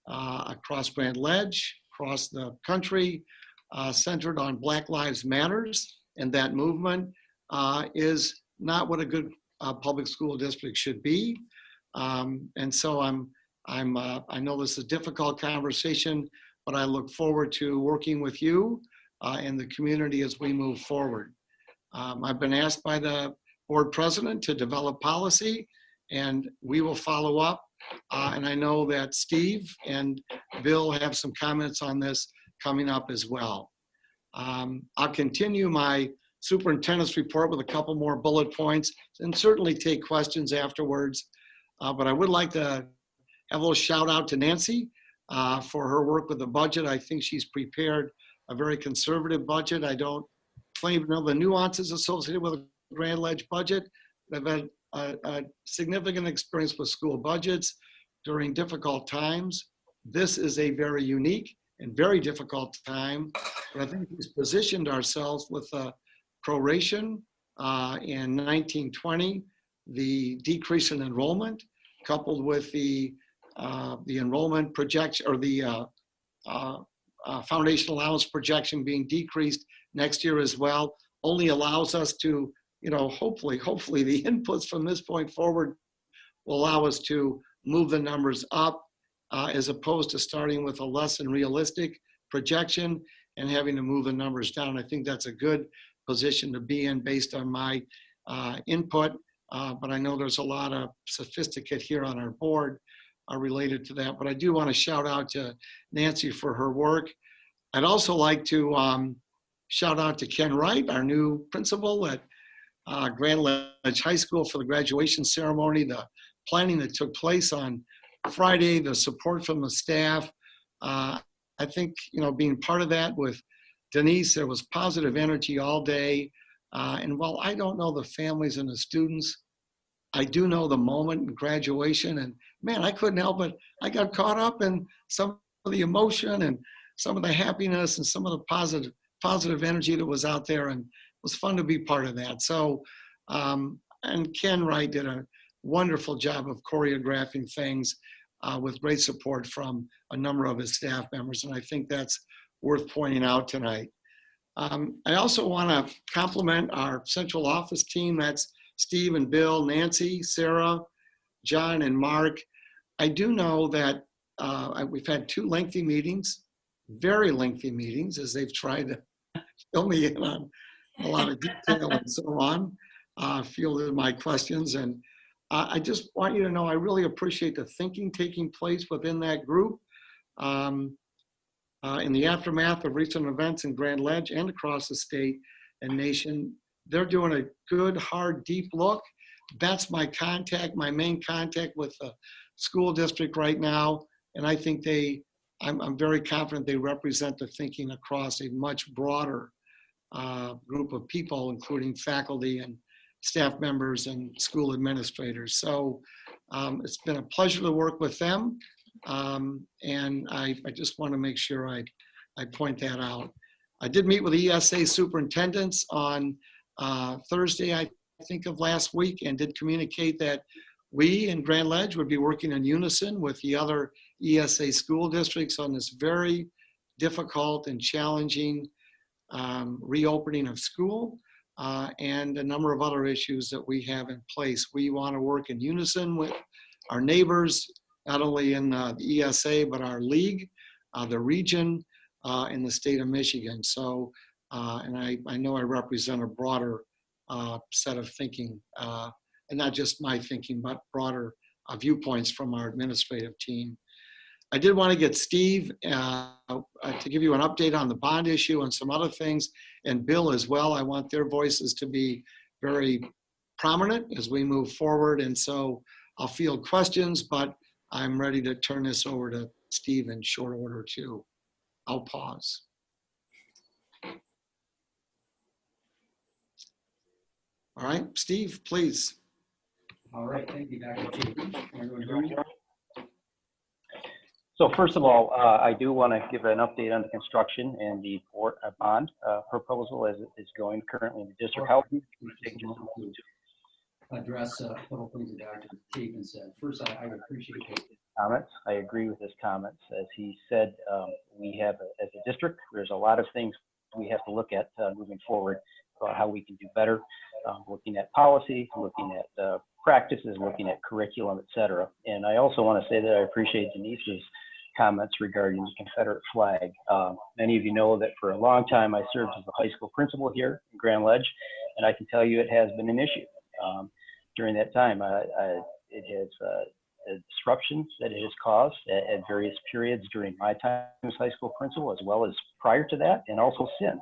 across Grand Ledge, across the country, centered on Black Lives Matters, and that movement is not what a good public school district should be. And so I know this is a difficult conversation, but I look forward to working with you and the community as we move forward. I've been asked by the board president to develop policy, and we will follow up. And I know that Steve and Bill have some comments on this coming up as well. I'll continue my superintendent's report with a couple more bullet points and certainly take questions afterwards. But I would like to have a little shout out to Nancy for her work with the budget. I think she's prepared a very conservative budget. I don't claim to know the nuances associated with a Grand Ledge budget. I've had a significant experience with school budgets during difficult times. This is a very unique and very difficult time, but I think we've positioned ourselves with a proration in 1920, the decrease in enrollment, coupled with the enrollment projection, or the foundation allowance projection being decreased next year as well, only allows us to, hopefully the inputs from this point forward will allow us to move the numbers up as opposed to starting with a less than realistic projection and having to move the numbers down. I think that's a good position to be in based on my input, but I know there's a lot of sophisticate here on our board related to that. But I do want to shout out to Nancy for her work. I'd also like to shout out to Ken Wright, our new principal at Grand Ledge High School, for the graduation ceremony, the planning that took place on Friday, the support from the staff. I think, being part of that with Denise, there was positive energy all day. And while I don't know the families and the students, I do know the moment in graduation, and man, I couldn't help it. I got caught up in some of the emotion and some of the happiness and some of the positive energy that was out there, and it was fun to be part of that. So, and Ken Wright did a wonderful job of choreographing things with great support from a number of his staff members, and I think that's worth pointing out tonight. I also want to compliment our central office team. That's Steve and Bill, Nancy, Sarah, John, and Mark. I do know that we've had 2 lengthy meetings, very lengthy meetings, as they've tried to fill me in on a lot of detail and so on, fielded my questions. And I just want you to know I really appreciate the thinking taking place within that group. In the aftermath of recent events in Grand Ledge and across the state and nation, they're doing a good, hard, deep look. That's my contact, my main contact with the school district right now. And I think I'm very confident they represent the thinking across a much broader group of people, including faculty and staff members and school administrators. So it's been a pleasure to work with them. And I just want to make sure I point that out. I did meet with the ESA superintendents on Thursday, I think, of last week, and did communicate that we in Grand Ledge would be working in unison with the other ESA school districts on this very difficult and challenging reopening of school and a number of other issues that we have in place. We want to work in unison with our neighbors, not only in the ESA, but our league, the region, in the state of Michigan. So, and I know I represent a broader set of thinking, and not just my thinking, but broader viewpoints from our administrative team. I did want to get Steve to give you an update on the bond issue and some other things, and Bill as well. I want their voices to be very prominent as we move forward. And so I'll field questions, but I'm ready to turn this over to Steve in short order too. I'll pause. All right, Steve, please. All right, thank you, Dr. Chapin. Everyone hear me? So first of all, I do want to give an update on the construction and the bond proposal as it is going currently in the district health. Address a couple things that Dr. Chapin said. First, I appreciate his comments. I agree with his comments. As he said, we have, as a district, there's a lot of things we have to look at moving forward about how we can do better, looking at policy, looking at practices, looking at curriculum, et cetera. And I also want to say that I appreciate Denise's comments regarding the Confederate flag. Many of you know that for a long time I served as the high school principal here in Grand Ledge, and I can tell you it has been an issue. During that time, it has disruptions that it has caused at various periods during my time as high school principal, as well as prior to that, and also since.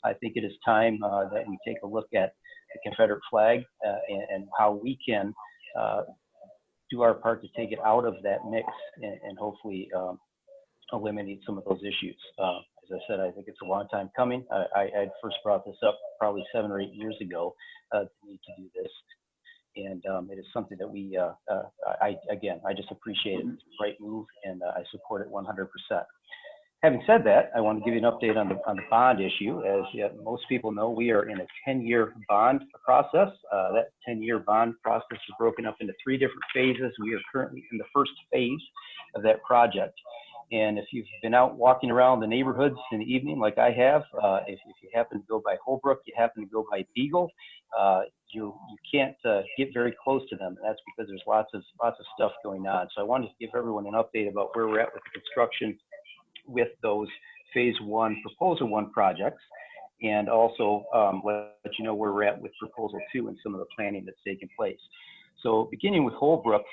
I think it is time that we take a look at the Confederate flag and how we can do our part to take it out of that mix and hopefully eliminate some of those issues. As I said, I think it's a long time coming. I first brought this up probably 7 or 8 years ago, the need to do this. And it is something that we, I just appreciate it. It's the right move, and I support it 100%. Having said that, I want to give you an update on the bond issue. As most people know, we are in a 10-year bond process. That 10-year bond process is broken up into 3 different phases. We are currently in the first phase of that project. And if you've been out walking around the neighborhoods in the evening like I have, if you happen to go by Holbrook, you happen to go by Beagle, you can't get very close to them. And that's because there's lots of stuff going on. So I wanted to give everyone an update about where we're at with the construction with those phase 1, proposal 1 projects, and also let you know where we're at with proposal 2 and some of the planning that's taken place. So beginning with Holbrook,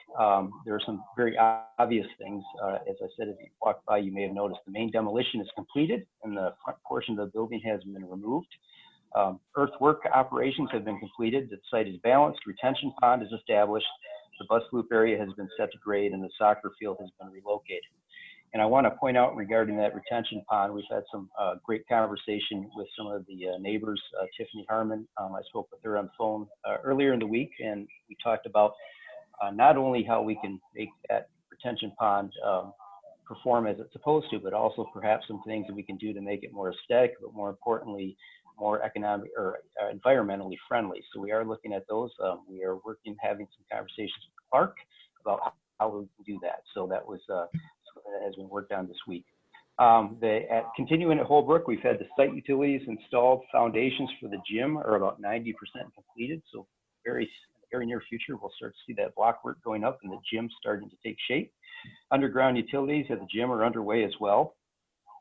there are some very obvious things. As I said, if you walked by, you may have noticed the main demolition is completed and the front portion of the building has been removed. Earthwork operations have been completed. The site is balanced. Retention pond is established. The bus loop area has been set to grade and the soccer field has been relocated. And I want to point out regarding that retention pond, we've had some great conversation with some of the neighbors. Tiffany Harmon, I spoke with her on the phone earlier in the week, and we talked about not only how we can make that retention pond perform as it's supposed to, but also perhaps some things that we can do to make it more aesthetic, but more importantly, more economic or environmentally friendly. So we are looking at those. We are having some conversations with Clark about how we can do that. So that was that has been worked on this week. Continuing at Holbrook, we've had the site utilities installed. Foundations for the gym are about 90% completed. So very near future, we'll start to see that block work going up and the gym starting to take shape. Underground utilities at the gym are underway as well.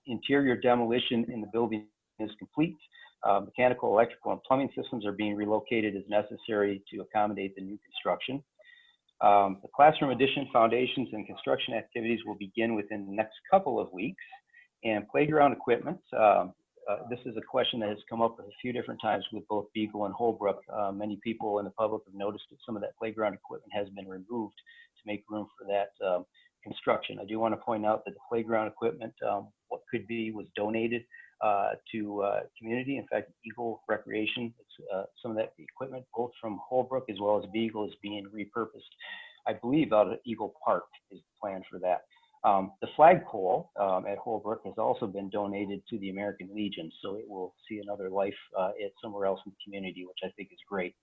Interior demolition in the building is complete. Mechanical, electrical, and plumbing systems are being relocated as necessary to accommodate the new construction. The classroom addition, foundations, and construction activities will begin within the next couple of weeks. And playground equipment, this is a question that has come up a few different times with both Beagle and Holbrook. Many people in the public have noticed that some of that playground equipment has been removed to make room for that construction. I do want to point out that the playground equipment, what could be, was donated to community. In fact, Eagle Recreation, some of that equipment, both from Holbrook as well as Beagle, is being repurposed. I believe out at Eagle Park is the plan for that. The flagpole at Holbrook has also been donated to the American Legion, so it will see another life at somewhere else in the community, which I think is great.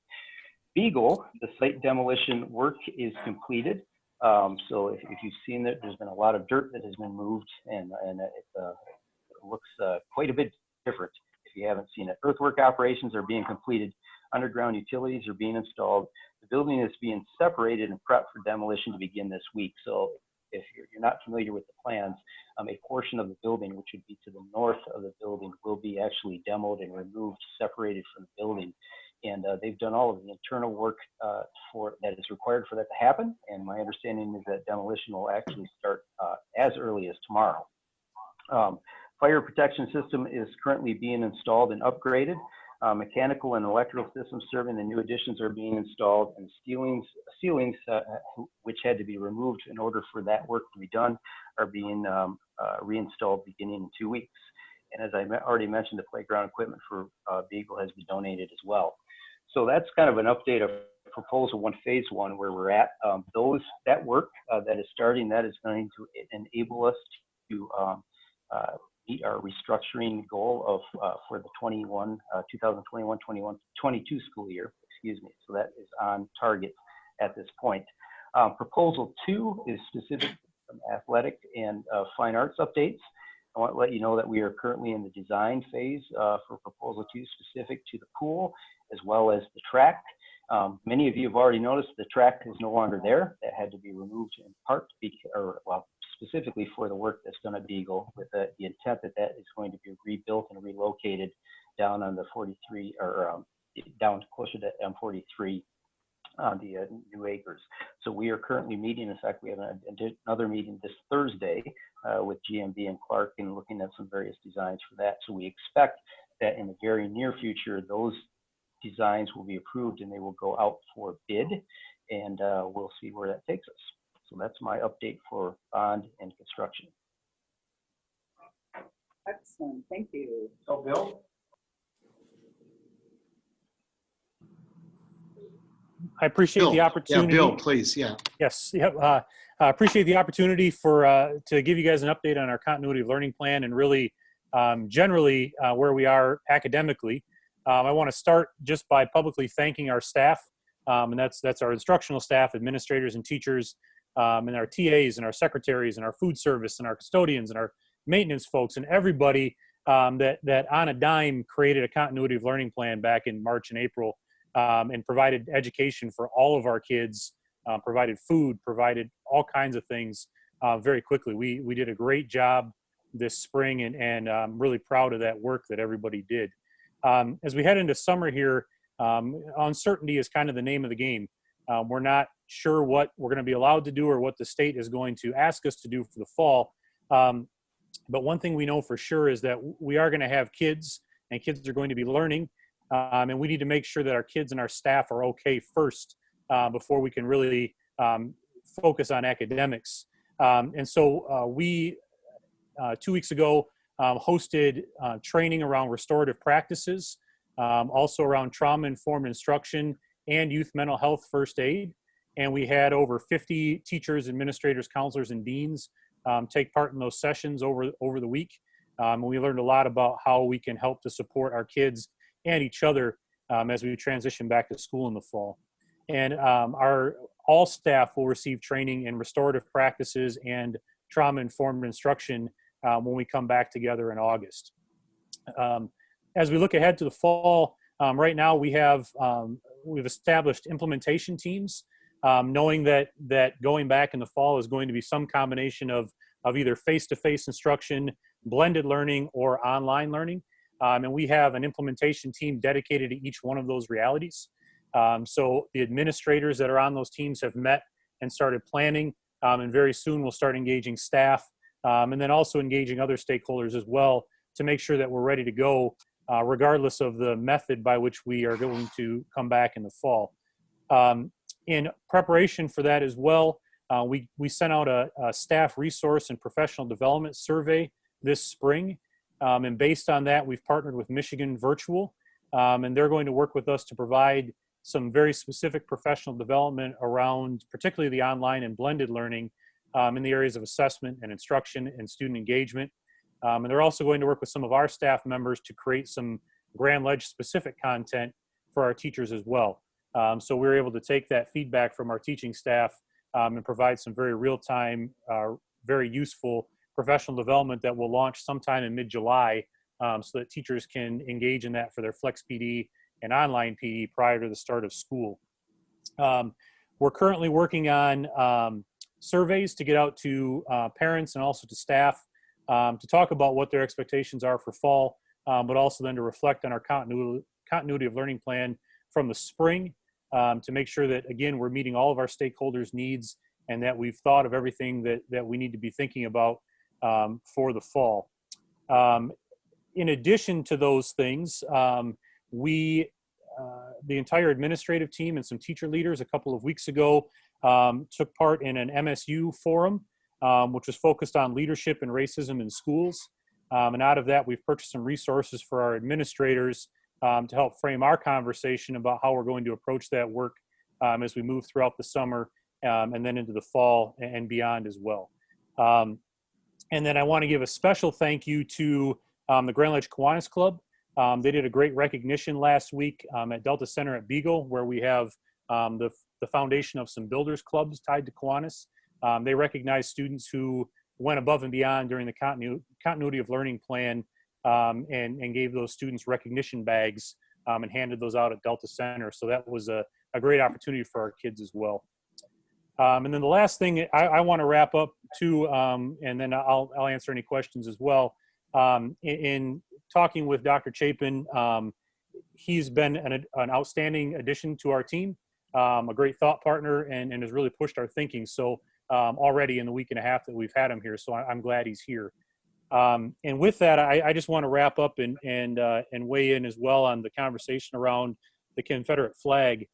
Beagle, the site demolition work is completed. So if you've seen it, there's been a lot of dirt that has been moved, and it looks quite a bit different if you haven't seen it. Earthwork operations are being completed. Underground utilities are being installed. The building is being separated and prepped for demolition to begin this week. So if you're not familiar with the plans, a portion of the building, which would be to the north of the building, will be actually demoed and removed, separated from the building. And they've done all of the internal work that is required for that to happen. And my understanding is that demolition will actually start as early as tomorrow. Fire protection system is currently being installed and upgraded. Mechanical and electrical systems serving the new additions are being installed, and ceilings which had to be removed in order for that work to be done are being reinstalled beginning in 2 weeks. And as I already mentioned, the playground equipment for Beagle has been donated as well. So that's kind of an update of proposal 1, phase 1, where we're at. That work that is starting, that is going to enable us to meet our restructuring goal of for the 2021-22 school year, excuse me. So that is on target at this point. Proposal 2 is specific to athletic and fine arts updates. I want to let you know that we are currently in the design phase for proposal 2, specific to the pool as well as the track. Many of you have already noticed the track is no longer there. That had to be removed in part, specifically for the work that's done at Beagle, with the intent that that is going to be rebuilt and relocated down on the 43, or down closer to M43 on the New Acres. So we are currently meeting. In fact, we have another meeting this Thursday with GMB and Clark, and looking at some various designs for that. So we expect that in the very near future, those designs will be approved and they will go out for bid, and we'll see where that takes us. So that's my update for bond and construction. Excellent, thank you. So Bill? I appreciate the opportunity. Yeah, Bill, please, yeah. Yes, I appreciate the opportunity to give you guys an update on our continuity of learning plan and really generally where we are academically. I want to start just by publicly thanking our staff, and that's our instructional staff, administrators and teachers, and our TAs and our secretaries and our food service and our custodians and our maintenance folks and everybody that on a dime created a continuity of learning plan back in March and April, and provided education for all of our kids, provided food, provided all kinds of things very quickly. We did a great job this spring, and I'm really proud of that work that everybody did. As we head into summer here, uncertainty is kind of the name of the game. We're not sure what we're going to be allowed to do or what the state is going to ask us to do for the fall. But one thing we know for sure is that we are going to have kids, and kids are going to be learning. And we need to make sure that our kids and our staff are okay first before we can really focus on academics. And so we, 2 weeks ago, hosted training around restorative practices, also around trauma-informed instruction and youth mental health first aid. And we had over 50 teachers, administrators, counselors, and deans take part in those sessions over the week. And we learned a lot about how we can help to support our kids and each other as we transition back to school in the fall. And all staff will receive training in restorative practices and trauma-informed instruction when we come back together in August. As we look ahead to the fall, right now we've established implementation teams, knowing that going back in the fall is going to be some combination of either face-to-face instruction, blended learning, or online learning. And we have an implementation team dedicated to each one of those realities. So the administrators that are on those teams have met and started planning, and very soon we'll start engaging staff, and then also engaging other stakeholders as well to make sure that we're ready to go, regardless of the method by which we are going to come back in the fall. In preparation for that as well, we sent out a staff resource and professional development survey this spring. And based on that, we've partnered with Michigan Virtual, and they're going to work with us to provide some very specific professional development around particularly the online and blended learning in the areas of assessment and instruction and student engagement. And they're also going to work with some of our staff members to create some Grand Ledge specific content for our teachers as well. So we're able to take that feedback from our teaching staff and provide some very real-time, very useful professional development that will launch sometime in mid-July, so that teachers can engage in that for their flex PD and online PD prior to the start of school. We're currently working on surveys to get out to parents and also to staff to talk about what their expectations are for fall, but also then to reflect on our continuity of learning plan from the spring to make sure that, again, we're meeting all of our stakeholders' needs and that we've thought of everything that we need to be thinking about for the fall. In addition to those things, the entire administrative team and some teacher leaders a couple of weeks ago took part in an MSU forum, which was focused on leadership and racism in schools. And out of that, we've purchased some resources for our administrators to help frame our conversation about how we're going to approach that work as we move throughout the summer and then into the fall and beyond as well. And then I want to give a special thank you to the Grand Ledge Kiwanis Club. They did a great recognition last week at Delta Center at Beagle, where we have the foundation of some builders clubs tied to Kiwanis. They recognized students who went above and beyond during the continuity of learning plan and gave those students recognition bags and handed those out at Delta Center. So that was a great opportunity for our kids as well. And then the last thing I want to wrap up too, and then I'll answer any questions as well. In talking with Dr. Chapin, he's been an outstanding addition to our team, a great thought partner, and has really pushed our thinking. So already in the week and a half that we've had him here, so I'm glad he's here. And with that, I just want to wrap up and weigh in as well on the conversation around the Confederate flag,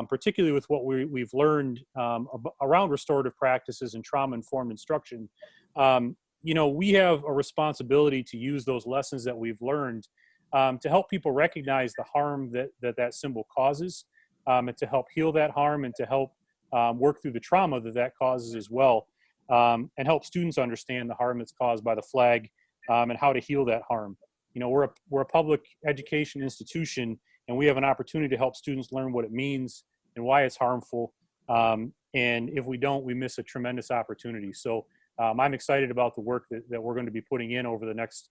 particularly with what we've learned around restorative practices and trauma-informed instruction. You know, we have a responsibility to use those lessons that we've learned to help people recognize the harm that symbol causes, and to help heal that harm and to help work through the trauma that causes as well, and help students understand the harm that's caused by the flag and how to heal that harm. You know, we're a public education institution, and we have an opportunity to help students learn what it means and why it's harmful. And if we don't, we miss a tremendous opportunity. So I'm excited about the work that we're going to be putting in over the next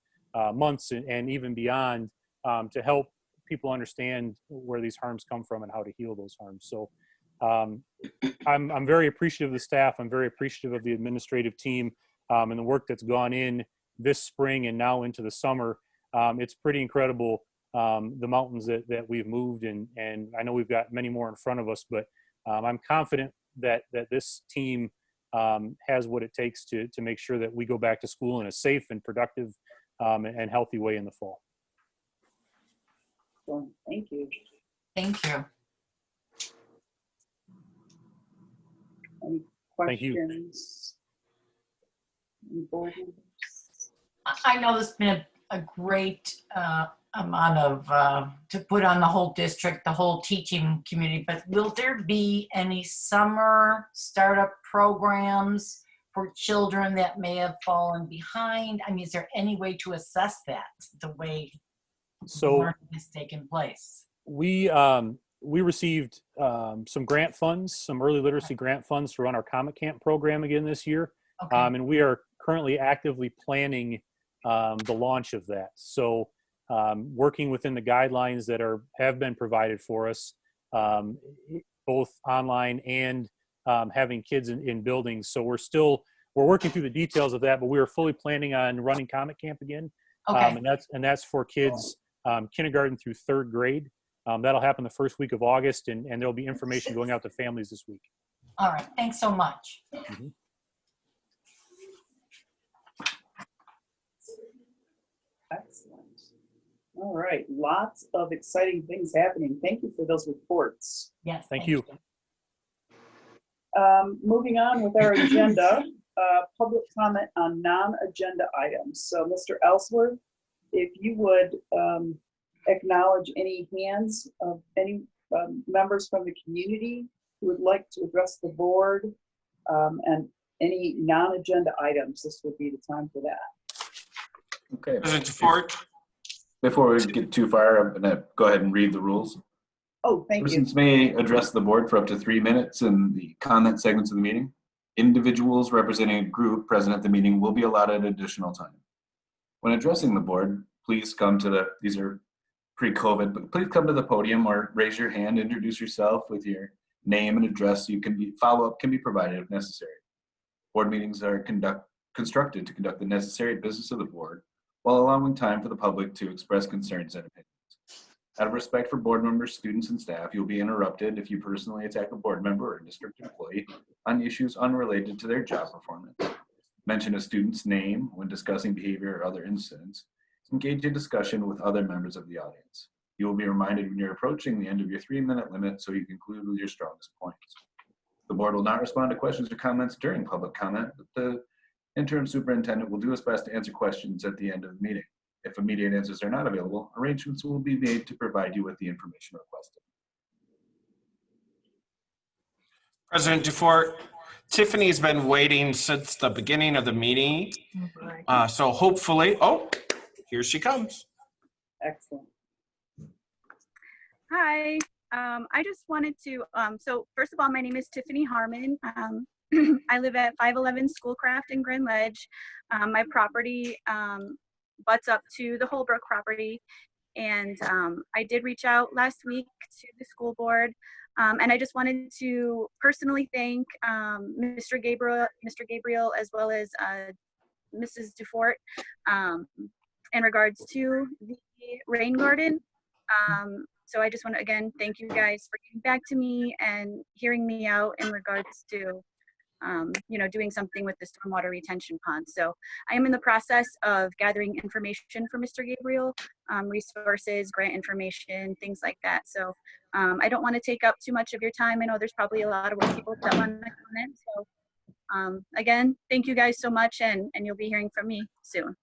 months and even beyond to help people understand where these harms come from and how to heal those harms. So I'm very appreciative of the staff. I'm very appreciative of the administrative team and the work that's gone in this spring and now into the summer. It's pretty incredible, the mountains that we've moved, and I know we've got many more in front of us, but I'm confident that this team has what it takes to make sure that we go back to school in a safe and productive and healthy way in the fall. Well, thank you. Thank you. Any Thank you. questions? Any board members? I know there's been a great amount of to put on the whole district, the whole teaching community, but will there be any summer startup programs for children that may have fallen behind? I mean, is there any way to assess that, the way learning has taken place? We received some grant funds, some early literacy grant funds to run our Comic Camp program again this year. Okay. And we are currently actively planning the launch of that. So working within the guidelines that have been provided for us, both online and having kids in buildings. So we're working through the details of that, but we are fully planning on running Comic Camp again. Okay. And that's for kids kindergarten through third grade. That'll happen the first week of August, and there'll be information going out to families this week. All right. Thanks so much. Mm-hmm. Excellent. All right, lots of exciting things happening. Thank you for those reports. Yes. Thank you. Moving on with our agenda, public comment on non-agenda items. So Mr. Ellsworth, if you would acknowledge any hands of any members from the community who would like to address the board and any non-agenda items, this would be the time for that. Okay. President Ford. Before we get too far, I'm going to go ahead and read the rules. Oh, thank you. Persons may address the board for up to 3 minutes in the comment segments of the meeting. Individuals representing a group present at the meeting will be allotted additional time. When addressing the board, please come to these are pre-COVID, but please come to the podium or raise your hand, introduce yourself with your name and address. Follow-up can be provided if necessary. Board meetings are constructed to conduct the necessary business of the board while allowing time for the public to express concerns and opinions. Out of respect for board members, students, and staff, you'll be interrupted if you personally attack a board member or district employee on issues unrelated to their job performance. Mention a student's name when discussing behavior or other incidents. Engage in discussion with other members of the audience. You will be reminded when you're approaching the end of your 3-minute limit so you conclude with your strongest points. The board will not respond to questions or comments during public comment, but the interim superintendent will do his best to answer questions at the end of the meeting. If immediate answers are not available, arrangements will be made to provide you with the information requested. President Dufort, Tiffany's been waiting since the beginning of the meeting. So hopefully, oh, here she comes. Excellent. Hi, I just wanted to, so first of all, my name is Tiffany Harmon. I live at 511 Schoolcraft in Grand Ledge. My property butts up to the Holbrook property. And I did reach out last week to the school board. And I just wanted to personally thank Mr. Gabriel, as well as Mrs. Dufort in regards to the rain garden. So I just want to, again, thank you guys for getting back to me and hearing me out in regards to, you know, doing something with the stormwater retention pond. So I am in the process of gathering information for Mr. Gabriel, resources, grant information, things like that. So I don't want to take up too much of your time. I know there's probably a lot of people that want to comment. So again, thank you guys so much, and you'll be hearing from me soon.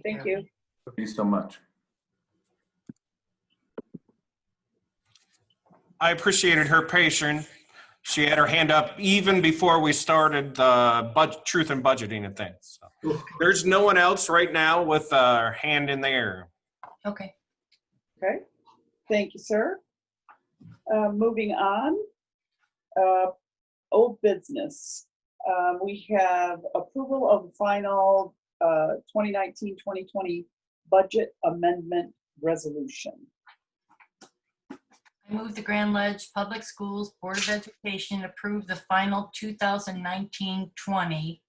Thank you. Thank you so much. I appreciated her patience. She had her hand up even before we started the truth and budgeting and things. So there's no one else right now with a hand in the air. Okay. Okay. Thank you, sir. Moving on. Old business. We have approval of the final 2019-2020 budget amendment resolution. I move the Grand Ledge Public Schools Board of Education approve the final 2019-20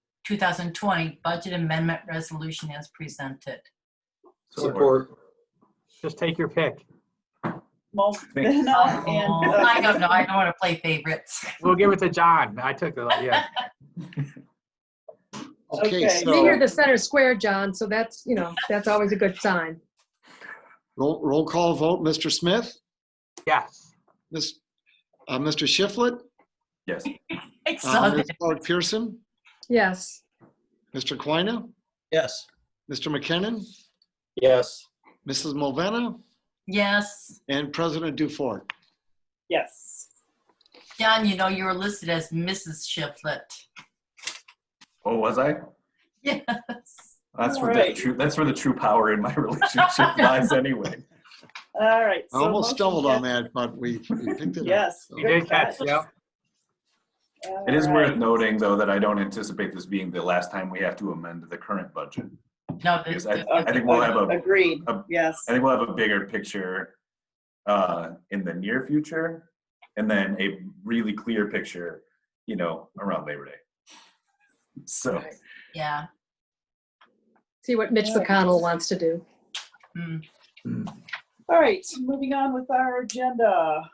budget amendment resolution as presented. Support. Just take your pick. Mulvena and I don't know. I don't want to play favorites. We'll give it to John. I took it, yeah. Okay, Okay. Be here so the center square, John, so that's, you know, that's always a good sign. roll call vote, Mr. Smith, Yes. Mr. Shiflett, Yes. Ms. Clark Pearson, Yes. Mr. Quina, Yes. Mr. McKinnon, Yes. Mrs. Mulvena, Yes. and President Dufort. yes. John, you know, you were listed as Mrs. Shiflett. Oh, was I? Yes. That's All where right. that's where the true power in my relationship lies anyway. All right. I almost motion stumbled on passed. that, but we picked it up. Yes. so. You did catch, yeah. All It is right. worth noting, though, that I don't anticipate this being the last time we have to amend the current budget. No, Because I think we'll have Agreed. a- Yes. I think we'll have a bigger picture in the near future, and then a really clear picture, you know, around Labor Day. So, yeah. See what Mitch McConnell wants to do. All right, moving on with our agenda.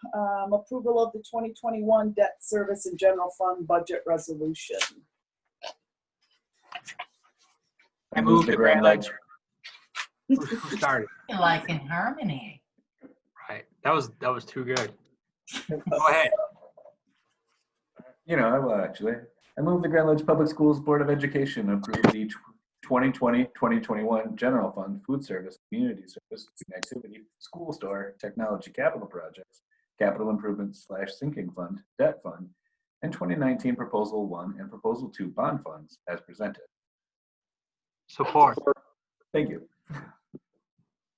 Approval of the 2021 debt service and general fund budget resolution. I moved the Grand Ledge. Who started? Like in harmony. Right. That was too good. Go ahead. you know, I will actually. I move the Grand Ledge Public Schools Board of Education approve the 2020-2021 General Fund, Food Service, Community Service, Activity, School Store, Technology Capital Projects, Capital Improvements / Sinking Fund, Debt Fund, and 2019 Proposal 1 and Proposal 2 Bond Funds as presented. Support. Thank you.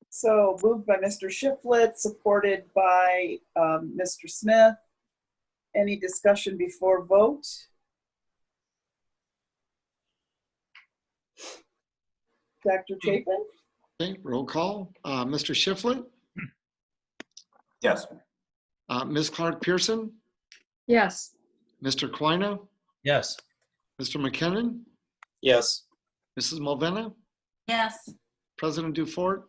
So moved by Mr. Shiflett, supported by Mr. Smith. Any discussion before vote? Dr. Chapin? Okay, roll call. Mr. Shiflett, Yes. Ms. Clark Pearson, Yes. Mr. Quina, Yes. Mr. McKinnon, Yes. Mrs. Mulvena, Yes. President Dufort,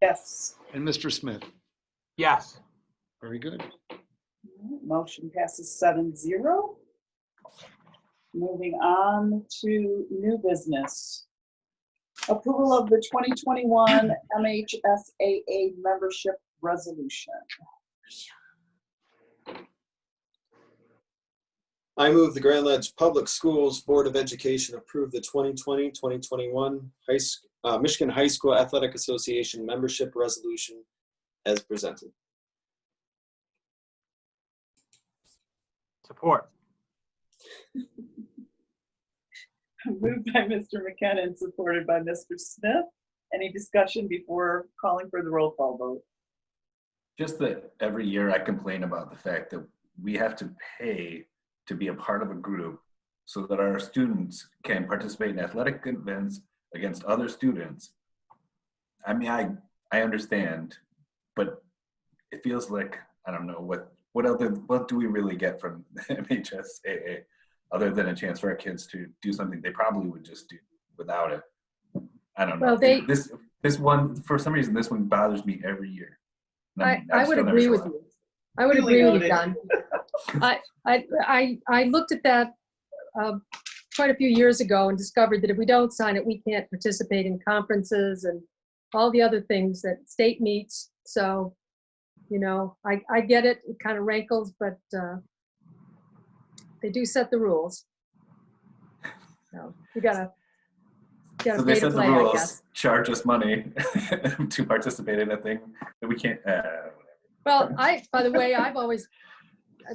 Yes. And Mr. Smith. Yes. Very good. Motion passes 7-0. Moving on to new business. Approval of the 2021 MHSAA membership resolution. I move the Grand Ledge Public Schools Board of Education approve the 2020-2021 Michigan High School Athletic Association membership resolution as presented. Support. Moved by Mr. McKinnon, supported by Mr. Smith. Any discussion before calling for the roll call vote? Just that every year I complain about the fact that we have to pay to be a part of a group so that our students can participate in athletic events against other students. I mean, I understand, but it feels like, I don't know, what do we really get from MHSAA other than a chance for our kids to do something they probably would just do without it? I don't know. Well, This one, for some reason, this one bothers me every year. I would agree with you. I would agree with you, Don. I looked at that quite a few years ago and discovered that if we don't sign it, we can't participate in conferences and all the other things that state meets. So, you know, I get it. It kind of rankles, but they do set the rules. So we gotta So they pay to set the play, I rules, guess. charge us money to participate in a thing that we can't. Well, by the way, I've always,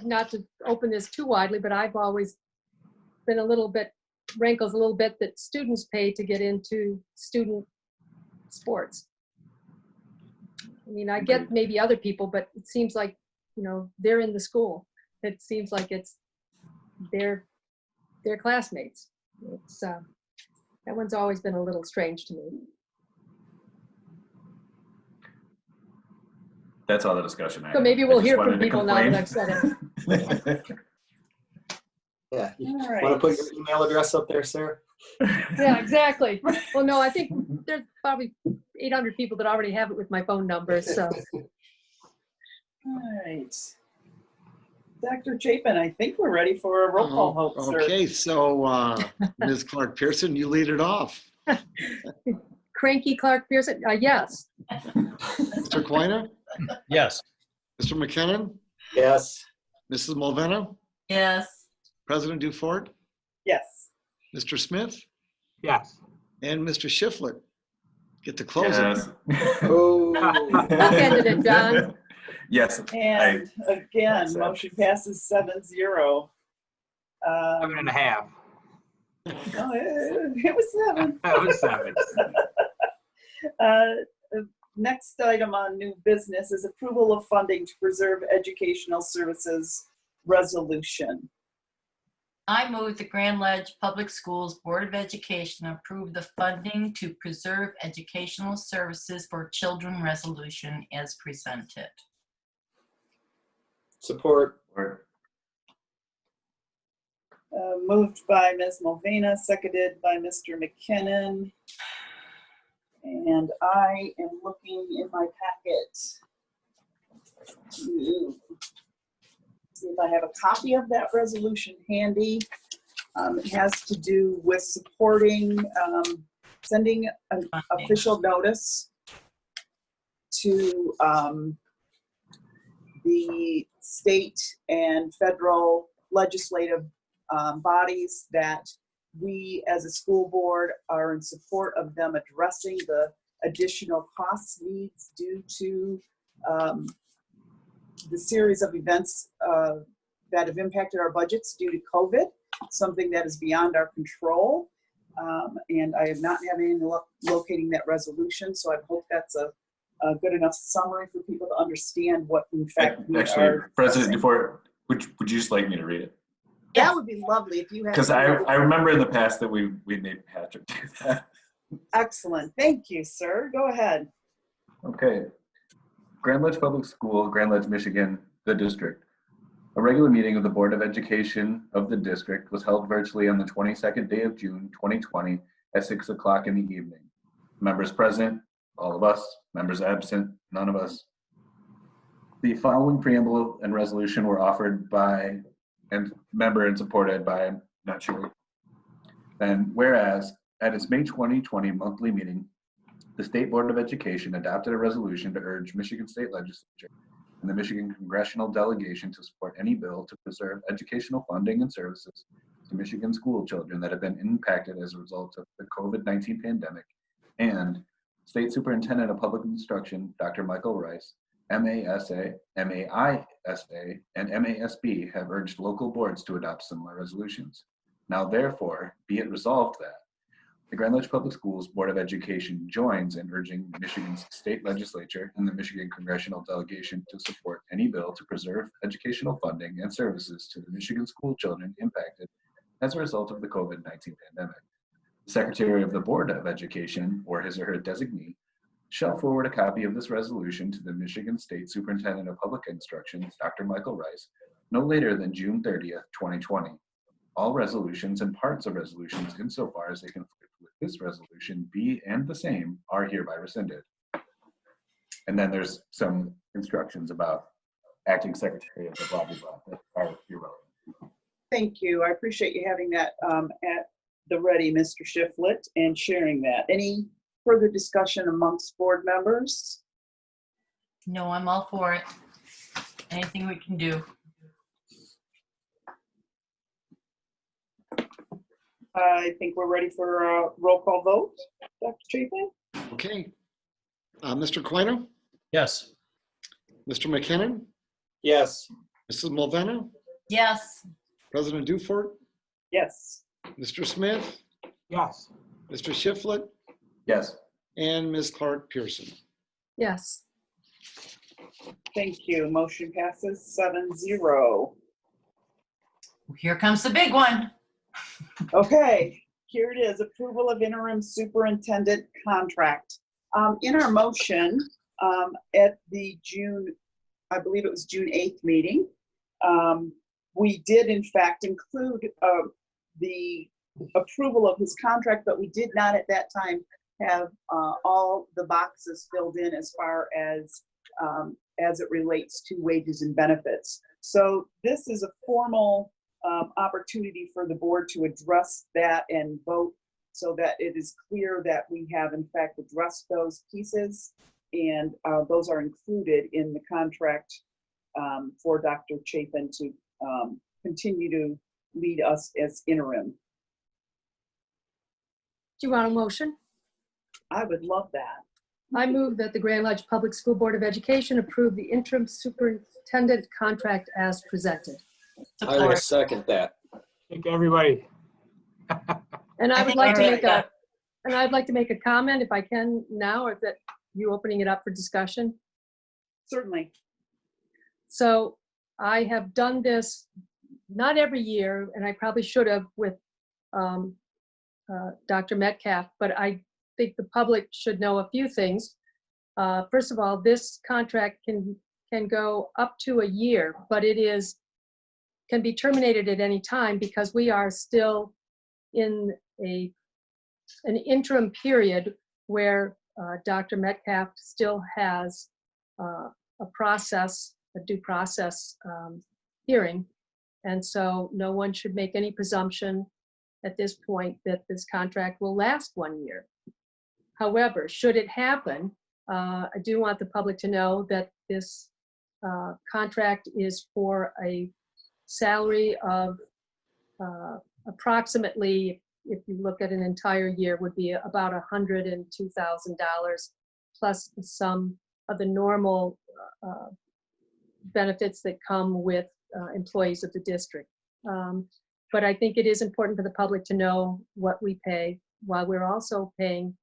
not to open this too widely, but I've always been rankles a little bit that students pay to get into student sports. I mean, I get maybe other people, but it seems like, you know, they're in the school. It seems like it's their classmates. It's that one's always been a little strange to me. That's all the discussion I So had. maybe I we'll just hear wanted from to people now that complain. I've said it. Yeah. You All right. want to put your email address up there, Sarah? Yeah, exactly. Well, no, I think there's probably 800 people that already have it with my phone number, so. All right. Dr. Chapin, I think we're ready for a roll call vote, sir. Okay, so Ms. Clark Pearson, you lead it off. Cranky Clark Pearson, yes. Mr. Quiner, Yes. Mr. McKinnon, Yes. Mrs. Mulvena, Yes. President Dufort, Yes. Mr. Smith, Yes. and Mr. Shiflett. Get to close it. Yes. Oh. Ended it, John. Yes. And again, Sad. motion passes 7-0. 7.5. Oh, it was 7. That was 7. Next item on new business is approval of funding to preserve educational services resolution. I move the Grand Ledge Public Schools Board of Education approve the funding to preserve educational services for children resolution as presented. Support. Moved by Ms. Mulvena, seconded by Mr. McKinnon. And I am looking in my packet to see if I have a copy of that resolution handy. It has to do with supporting, sending an official notice to the state and federal legislative bodies that we as a school board are in support of them addressing the additional cost needs due to the series of events that have impacted our budgets due to COVID, something that is beyond our control. And I have not had any luck locating that resolution, so I hope that's a good enough summary for people to understand what in fact we Actually, are President discussing. Dufort, would you just like me to read it? That would be lovely if you had. Because I remember in the past that we made Patrick do that. Excellent. Thank you, sir. Go ahead. Okay. Grand Ledge Public School, Grand Ledge, Michigan, the district. A regular meeting of the Board of Education of the district was held virtually on the 22nd day of June, 2020 at 6 o'clock in the evening. Members present All of us. Members absent, none of us. The following preamble and resolution were offered by and member and supported by, I'm not sure. And whereas at its May 2020 monthly meeting, the State Board of Education adopted a resolution to urge Michigan State Legislature and the Michigan Congressional Delegation to support any bill to preserve educational funding and services to Michigan school children that have been impacted as a result of the COVID-19 pandemic. And State Superintendent of Public Instruction, Dr. Michael Rice, MASA, MAISA, and MASB have urged local boards to adopt similar resolutions. Now therefore, be it resolved that the Grand Ledge Public Schools Board of Education joins in urging Michigan's state legislature and the Michigan Congressional Delegation to support any bill to preserve educational funding and services to the Michigan school children impacted as a result of the COVID-19 pandemic. The Secretary of the Board of Education, or his or her designee, shall forward a copy of this resolution to the Michigan State Superintendent of Public Instruction, Dr. Michael Rice, no later than June 30th, 2020. All resolutions and parts of resolutions insofar as they conflict with this resolution be and the same are hereby rescinded. And then there's some instructions about acting secretary of the blah, blah, blah that are irrelevant. Thank you. I appreciate you having that at the ready, Mr. Shiflett, and sharing that. Any further discussion amongst board members? No, I'm all for it. Anything we can do. I think we're ready for a roll call vote. Dr. Chapin? Okay. Mr. Quino? Yes. Mr. McKinnon? Yes. Mrs. Mulvena? Yes. President Dufort? Yes. Mr. Smith? Yes. Mr. Shiflett? Yes. And Ms. Clark Pearson? Yes. Thank you. Motion passes 7-0. Here comes the big one. Okay, here it is, approval of interim superintendent contract. In our motion at the June, I believe it was June 8th meeting, we did in fact include the approval of his contract, but we did not at that time have all the boxes filled in as far as it relates to wages and benefits. So this is a formal opportunity for the board to address that and vote so that it is clear that we have in fact addressed those pieces, and those are included in the contract for Dr. Chapin to continue to lead us as interim. Do you want a motion? I would love that. I move that the Grand Ledge Public School Board of Education approve the interim superintendent contract as presented. I will second that. Thank everybody. And I would think like to I make read I'd like to make a comment if I can now, or is that you opening it up for discussion? Certainly. So I have done this, not every year, and I probably should have with Dr. Metcalf, but I think the public should know a few things. First of all, this contract can go up to a year, but it can be terminated at any time because we are still in an interim period where Dr. Metcalf still has a due process hearing. And so no one should make any presumption at this point that this contract will last 1 year. However, should it happen, I do want the public to know that this contract is for a salary of approximately, if you look at an entire year, would be about $102,000 plus some of the normal benefits that come with employees of the district. But I think it is important for the public to know what we pay while we're also paying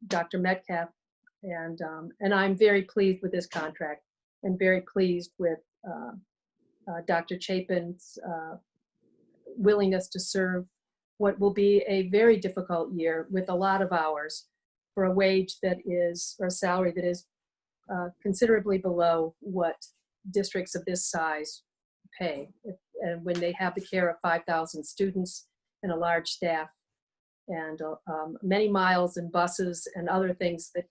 Dr. Metcalf. And I'm very pleased with this contract and very pleased with Dr. Chapin's willingness to serve what will be a very difficult year with a lot of hours for a wage that is, or a salary that is considerably below what districts of this size pay. And when they have the care of 5,000 students and a large staff, and many miles in buses and other things that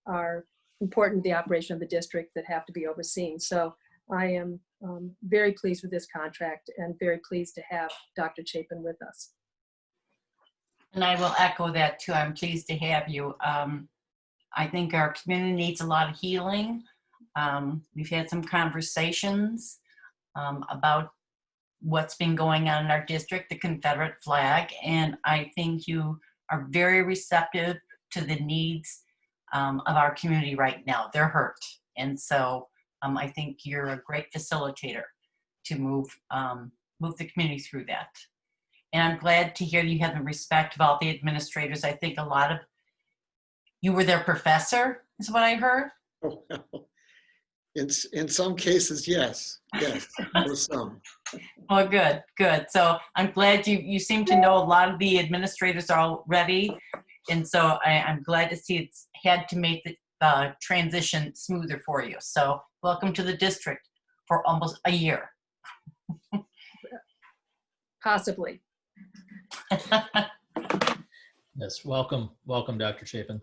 are important to the operation of the district that have to be overseen. So I am very pleased with this contract and very pleased to have Dr. Chapin with us. And I will echo that too. I'm pleased to have you. I think our community needs a lot of healing. We've had some conversations about what's been going on in our district, the Confederate flag, and I think you are very receptive to the needs of our community right now. They're hurt. And so I think you're a great facilitator to move the community through that. And I'm glad to hear you have the respect of all the administrators. I think a lot of you were their professor, is what I heard. Oh, well, in some cases, yes, for some. Well, good, good. So I'm glad you seem to know a lot of the administrators already. And so I'm glad to see it's had to make the transition smoother for you. So welcome to the district for almost a year. Possibly. Yes, welcome, Dr. Chapin.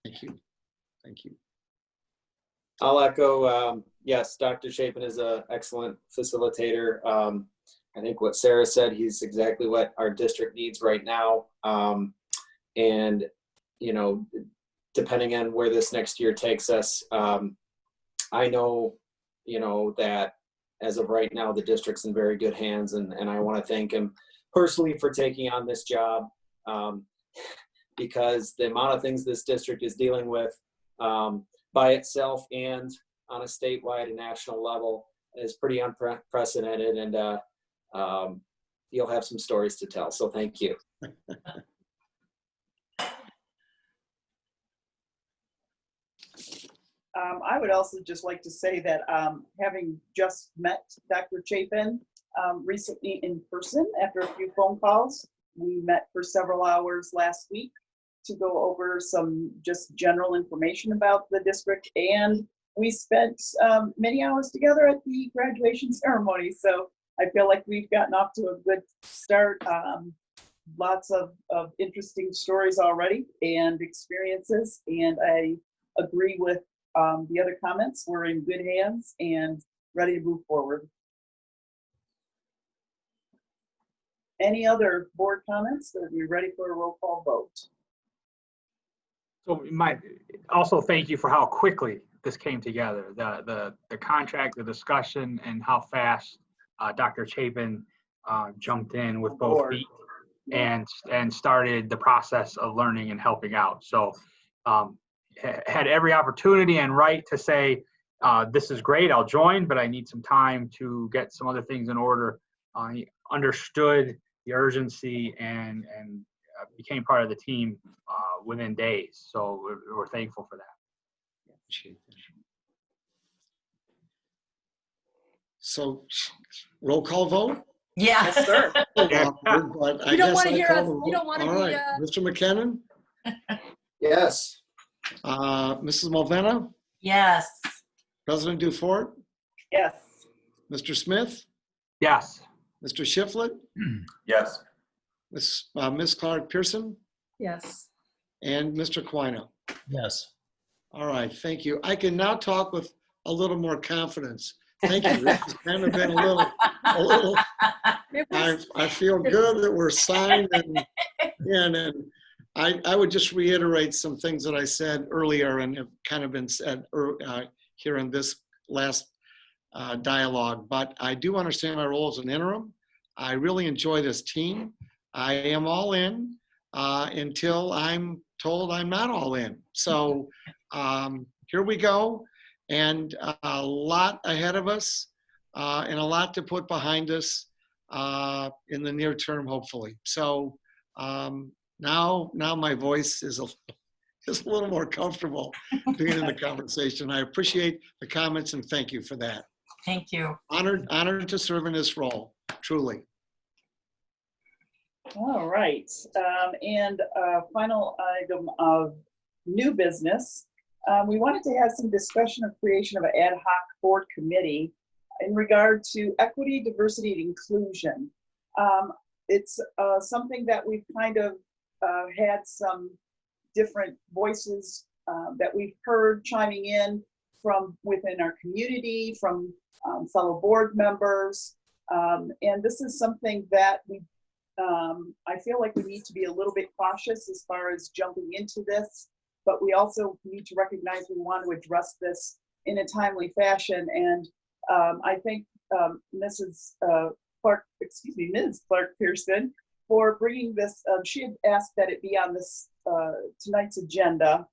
Thank you. Thank you. I'll echo, yes, Dr. Chapin is an excellent facilitator. I think what Sarah said, he's exactly what our district needs right now. And, you know, depending on where this next year takes us, I know, you know, that as of right now, the district's in very good hands, and I want to thank him personally for taking on this job, because the amount of things this district is dealing with by itself and on a statewide and national level is pretty unprecedented, and you'll have some stories to tell, so thank you. I would also just like to say that having just met Dr. Chapin recently in person after a few phone calls, we met for several hours last week to go over some just general information about the district, and we spent many hours together at the graduation ceremony. So I feel like we've gotten off to a good start. Lots of interesting stories already and experiences, and I agree with the other comments. We're in good hands and ready to move forward. Any other board comments? Are we ready for a roll call vote? So also thank you for how quickly this came together. The contract, the discussion, and how fast Dr. Chapin jumped in with both feet and started the process of learning and helping out. So had every opportunity and right to say, this is great, I'll join, but I need some time to get some other things in order. He understood the urgency and became part of the team within days. So we're thankful for that. So roll call vote? Yeah. Yes, sir. You don't want to hear us. You don't want to be. Mr. McKinnon? Yes. Mrs. Mulvena? Yes. President Dufort? Yes. Mr. Smith? Yes. Mr. Shiflett? Yes. Ms. Clark Pearson? Yes. And Mr. Quina? Yes. All right, thank you. I can now talk with a little more confidence. Thank you. This has kind of been a little. I feel good that we're signed, and I would just reiterate some things that I said earlier and have kind of been said here in this last dialogue. But I do understand my role as an interim. I really enjoy this team. I am all in until I'm told I'm not all in. So here we go. And a lot ahead of us and a lot to put behind us in the near term, hopefully. So now my voice is a little more comfortable being in the conversation. I appreciate the comments and thank you for that. Thank you. Honored to serve in this role, truly. All right. And final item of new business. We wanted to have some discussion of creation of an ad hoc board committee in regard to equity, diversity, and inclusion. It's something that we've kind of had some different voices that we've heard chiming in from within our community, from fellow board members. And this is something that I feel like we need to be a little bit cautious as far as jumping into this, but we also need to recognize we want to address this in a timely fashion. And I think Ms. Clark Pearson for bringing this. She had asked that it be on this tonight's agenda.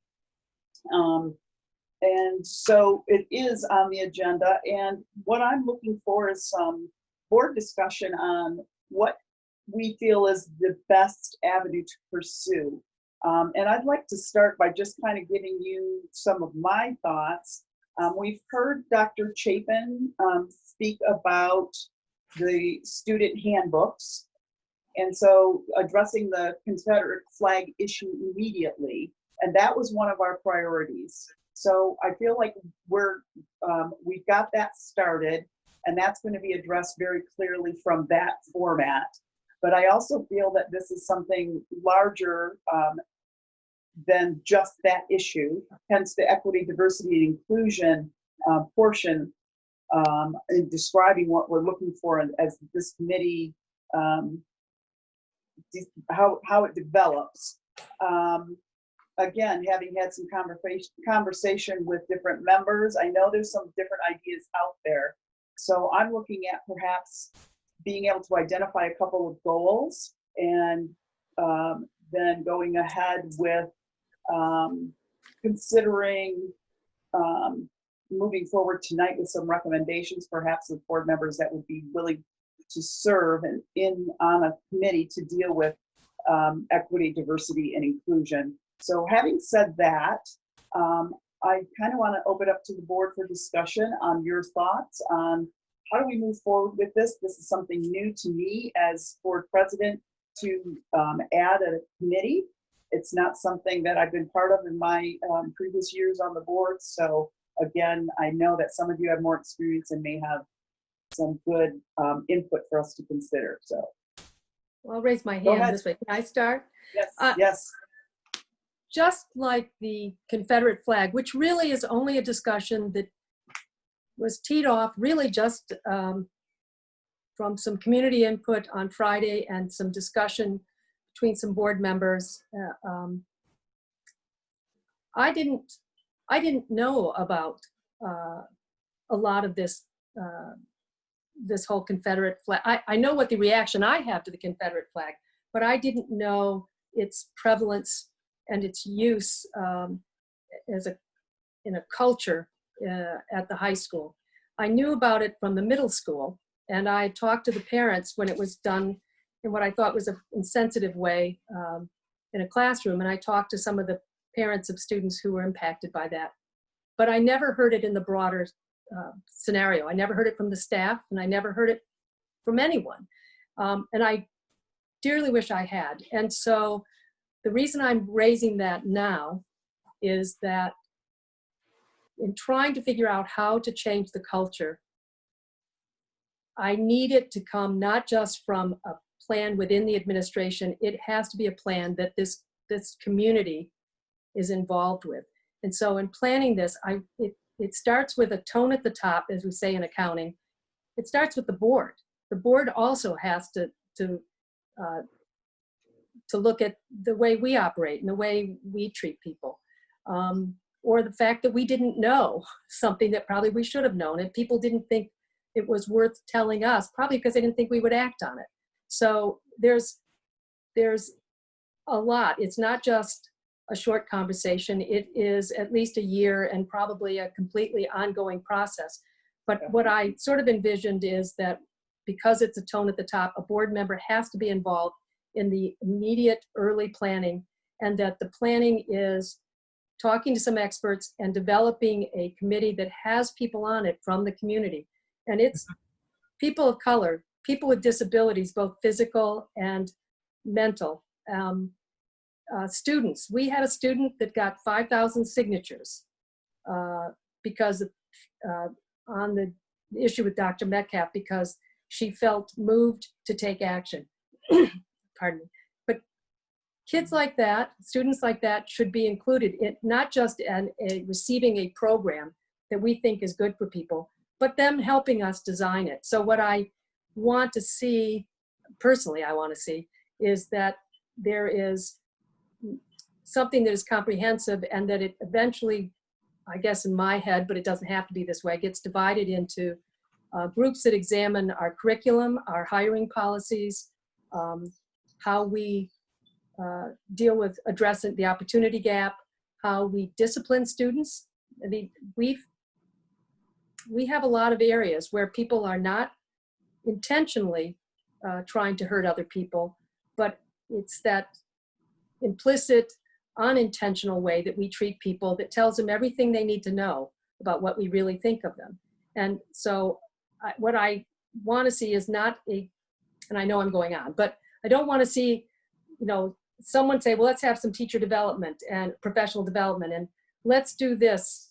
And so it is on the agenda. And what I'm looking for is some board discussion on what we feel is the best avenue to pursue. And I'd like to start by just kind of giving you some of my thoughts. We've heard Dr. Chapin speak about the student handbooks. And so addressing the Confederate flag issue immediately. And that was one of our priorities. So I feel like we've got that started, and that's going to be addressed very clearly from that format. But I also feel that this is something larger than just that issue, hence the equity, diversity, and inclusion portion in describing what we're looking for as this committee, how it develops. Again, having had some conversation with different members, I know there's some different ideas out there. So I'm looking at perhaps being able to identify a couple of goals and then going ahead with considering moving forward tonight with some recommendations, perhaps with board members that would be willing to serve on a committee to deal with equity, diversity, and inclusion. So having said that, I kind of want to open up to the board for discussion on your thoughts on how do we move forward with this. This is something new to me as board president to add a committee. It's not something that I've been part of in my previous years on the board. So again, I know that some of you have more experience and may have some good input for us to consider. So I'll raise my hand this way. Can I start? Yes. Yes. Just like the Confederate flag, which really is only a discussion that was teed off really just from some community input on Friday and some discussion between some board members. I didn't know about a lot of this this whole Confederate flag. I know what the reaction I have to the Confederate flag, but I didn't know its prevalence and its use in a culture at the high school. I knew about it from the middle school, and I talked to the parents when it was done in what I thought was an insensitive way in a classroom, and I talked to some of the parents of students who were impacted by that. But I never heard it in the broader scenario. I never heard it from the staff, and I never heard it from anyone. And I dearly wish I had. And so the reason I'm raising that now is that in trying to figure out how to change the culture, I need it to come not just from a plan within the administration, it has to be a plan that this community is involved with. And so in planning this, it starts with a tone at the top, as we say in accounting. It starts with the board. The board also has to look at the way we operate and the way we treat people. Or the fact that we didn't know something that probably we should have known. If people didn't think it was worth telling us, probably because they didn't think we would act on it. So there's a lot. It's not just a short conversation. It is at least a year and probably a completely ongoing process. But what I sort of envisioned is that because it's a tone at the top, a board member has to be involved in the immediate early planning, and that the planning is talking to some experts and developing a committee that has people on it from the community. And it's people of color, people with disabilities, both physical and mental, students. We had a student that got 5,000 signatures because on the issue with Dr. Metcalf, because she felt moved to take action. Pardon me. But kids like that, students like that should be included in not just receiving a program that we think is good for people, but them helping us design it. So what I want to see, personally I want to see, is that there is something that is comprehensive and that it eventually, I guess in my head, but it doesn't have to be this way, gets divided into groups that examine our curriculum, our hiring policies, how we deal with addressing the opportunity gap, how we discipline students. I mean, we have a lot of areas where people are not intentionally trying to hurt other people, but it's that implicit, unintentional way that we treat people that tells them everything they need to know about what we really think of them. And so what I want to see is not and I know I'm going on, but I don't want to see, someone say, well, let's have some teacher development and professional development, and let's do this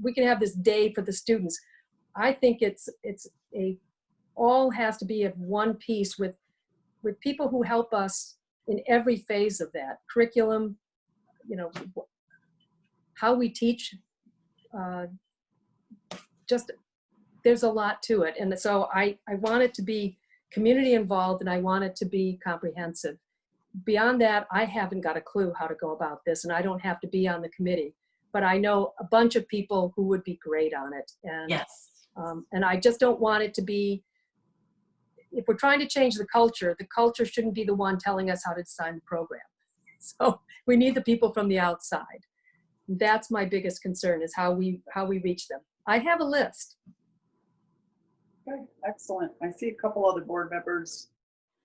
we can have this day for the students. I think it's all has to be of one piece with people who help us in every phase of that curriculum, how we teach, just there's a lot to it. And so I want it to be community involved, and I want it to be comprehensive. Beyond that, I haven't got a clue how to go about this, and I don't have to be on the committee, but I know a bunch of people who would be great on it. And, Yes. And I just don't want it to be, if we're trying to change the culture shouldn't be the one telling us how to design the program. So we need the people from the outside. That's my biggest concern, is how we reach them. I have a list. Okay, excellent. I see a couple other board members.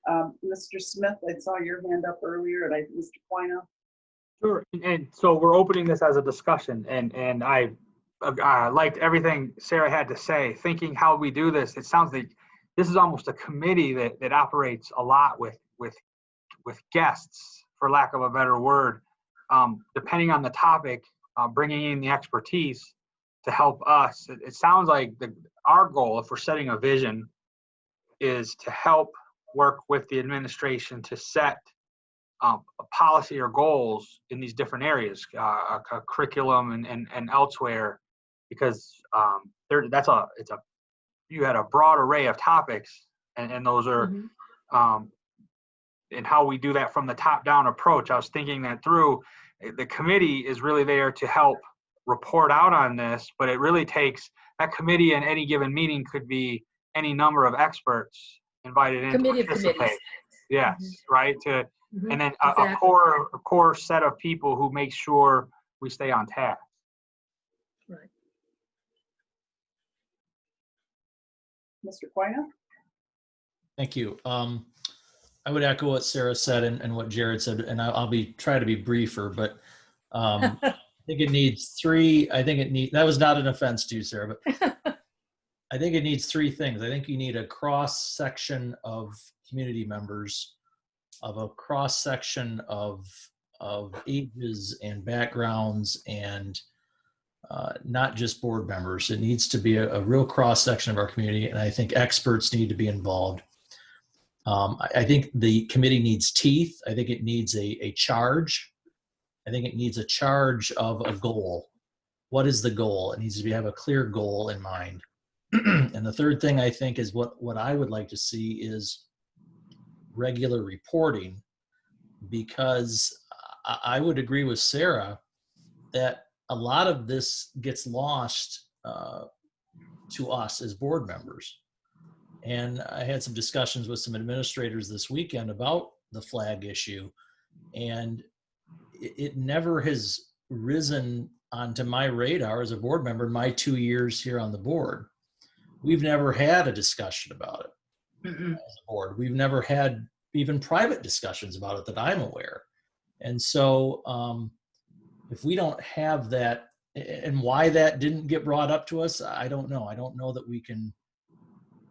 Mr. Smith, I saw your hand up earlier, and Mr. Quina. Sure, and so we're opening this as a discussion, and I liked everything Sarah had to say. Thinking how we do this, it sounds like this is almost a committee that operates a lot with guests, for lack of a better word, depending on the topic, bringing in the expertise to help us. It sounds like our goal, if we're setting a vision, is to help work with the administration to set a policy or goals in these different areas, curriculum and elsewhere, because you had a broad array of topics, and those are, and how we do that from the top down approach. I was thinking that through. The committee is really there to help report out on this, but it really takes, that committee in any given meeting could be any number of experts invited in Committee to of participate. committees. Yes, right. And then exactly. a core set of people who make sure we stay on task. Right. Mr. Quina? Thank you. I would echo what Sarah said and what Jared said, and I'll try to be briefer, but I think it needs three. That was not an offense to you, Sarah, but I think it needs three things. I think you need a cross section of community members, of a cross section of ages and backgrounds, and not just board members. It needs to be a real cross section of our community, and I think experts need to be involved. I think the committee needs teeth. I think it needs a charge. I think it needs a charge of a goal. What is the goal? It needs to have a clear goal in mind. And the third thing I think is what I would like to see is regular reporting, because I would agree with Sarah that a lot of this gets lost to us as board members. And I had some discussions with some administrators this weekend about the flag issue, and it never has risen onto my radar as a board member in my 2 years here on the board. We've never had a discussion about it as a board. We've never had even private discussions about it that I'm aware. And so if we don't have that, and why that didn't get brought up to us, I don't know. I don't know that we can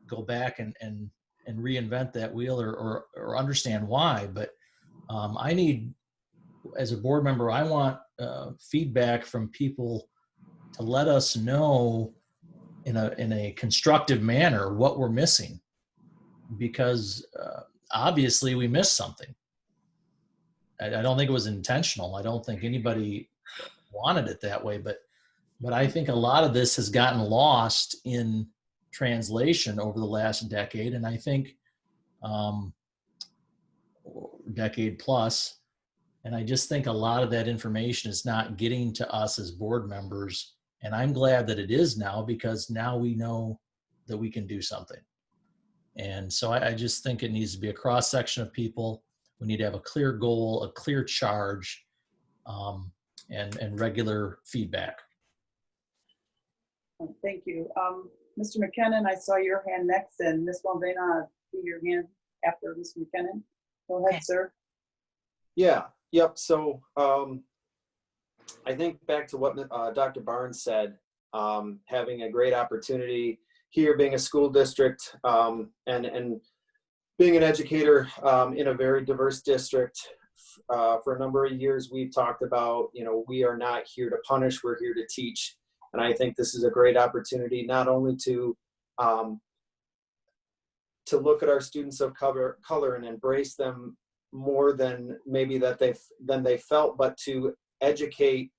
go back and reinvent that wheel or understand why, but I need, as a board member, I want feedback from people to let us know in a constructive manner what we're missing, because obviously we missed something. I don't think it was intentional. I don't think anybody wanted it that way, but I think a lot of this has gotten lost in translation over the last decade, and I think decade plus. And I just think a lot of that information is not getting to us as board members. And I'm glad that it is now, because now we know that we can do something. And so I just think it needs to be a cross section of people. We need to have a clear goal, a clear charge, and regular feedback. Thank you. Mr. McKinnon, I saw your hand next, and Ms. Malvina, I see your hand after Mr. McKinnon. Go ahead, sir. Yeah, yep. So I think back to what Dr. Barnes said, having a great opportunity here, being a school district, and being an educator in a very diverse district. For a number of years, we've talked about, we are not here to punish, we're here to teach. And I think this is a great opportunity, not only to look at our students of color and embrace them more than maybe than they felt, but to educate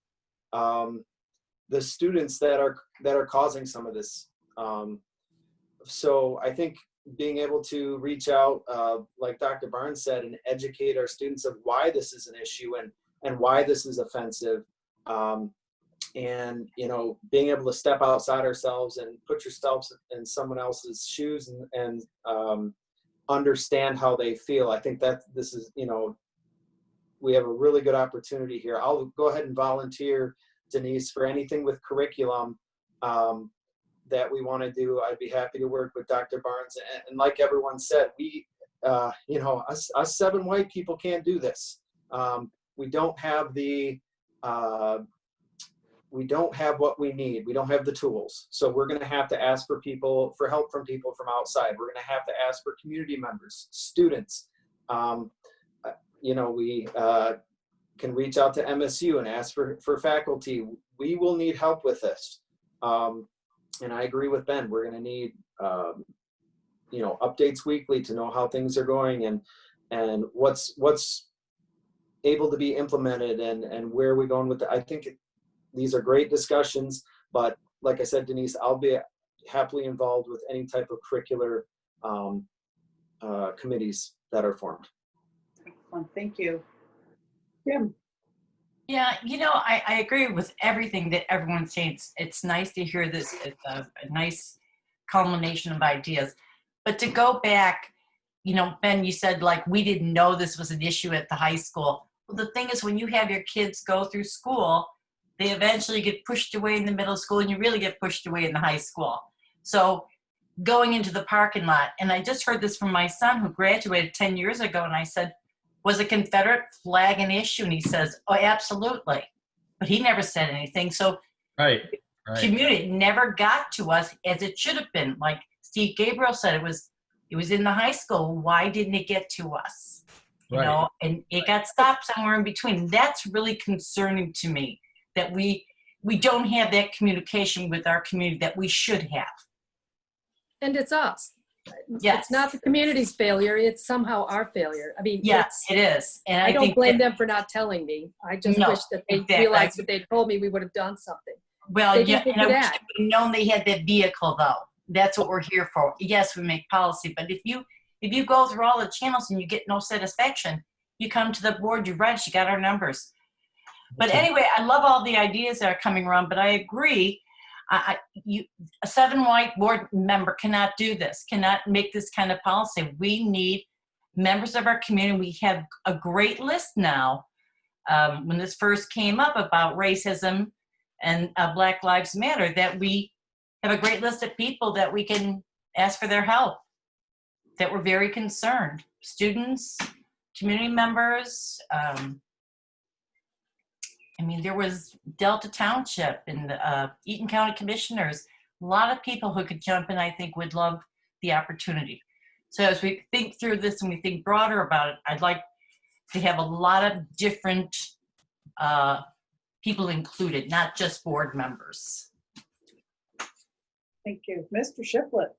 the students that are causing some of this. So I think being able to reach out, like Dr. Barnes said, and educate our students of why this is an issue and why this is offensive. And, being able to step outside ourselves and put yourselves in someone else's shoes and understand how they feel. I think that this is, we have a really good opportunity here. I'll go ahead and volunteer, Denise, for anything with curriculum that we want to do. I'd be happy to work with Dr. Barnes. And like everyone said, we, us 7 white people can't do this. We don't have we don't have what we need. We don't have the tools. So we're going to have to ask for help from people from outside. We're going to have to ask for community members, students. We can reach out to MSU and ask for faculty. We will need help with this. And I agree with Ben. We're going to need, updates weekly to know how things are going and what's able to be implemented and where are we going with it. I think these are great discussions, but like I said, Denise, I'll be happily involved with any type of curricular committees that are formed. Excellent. Thank you. Kim. Yeah, I agree with everything that everyone's saying. It's nice to hear this. It's a nice culmination of ideas. But to go back, Ben, you said we didn't know this was an issue at the high school. Well, the thing is, when you have your kids go through school, they eventually get pushed away in the middle school, and you really get pushed away in the high school. So going into the parking lot, and I just heard this from my son who graduated 10 years ago, and I said, was a Confederate flag an issue? And he says, oh, absolutely. But he never said anything. So right. Community never got to us as it should have been. Like Steve Gabriel said, it was in the high school. Why didn't it get to us? And it got stopped somewhere in between. That's really concerning to me, that we don't have that communication with our community that we should have. And it's us. Yes. It's not the community's failure. It's somehow our failure. I mean, yes, it is. And I don't blame them for not telling me. I just wish that they realized if they'd told me, we would have done something. Well, yeah, and I wish we'd known they had that vehicle, though. That's what we're here for. Yes, we make policy, but if you go through all the channels and you get no satisfaction, you come to the board, you write, you got our numbers. But anyway, I love all the ideas that are coming around, but I agree. A 7 white board member cannot do this, cannot make this kind of policy. We need members of our community. We have a great list now. When this first came up about racism and Black Lives Matter, that we have a great list of people that we can ask for their help, that we're very concerned. Students, community members, there was Delta Township and Eaton County Commissioners, a lot of people who could jump in, I think would love the opportunity. So as we think through this and we think broader about it, I'd like to have a lot of different people included, not just board members. Thank you. Mr. Shiplet.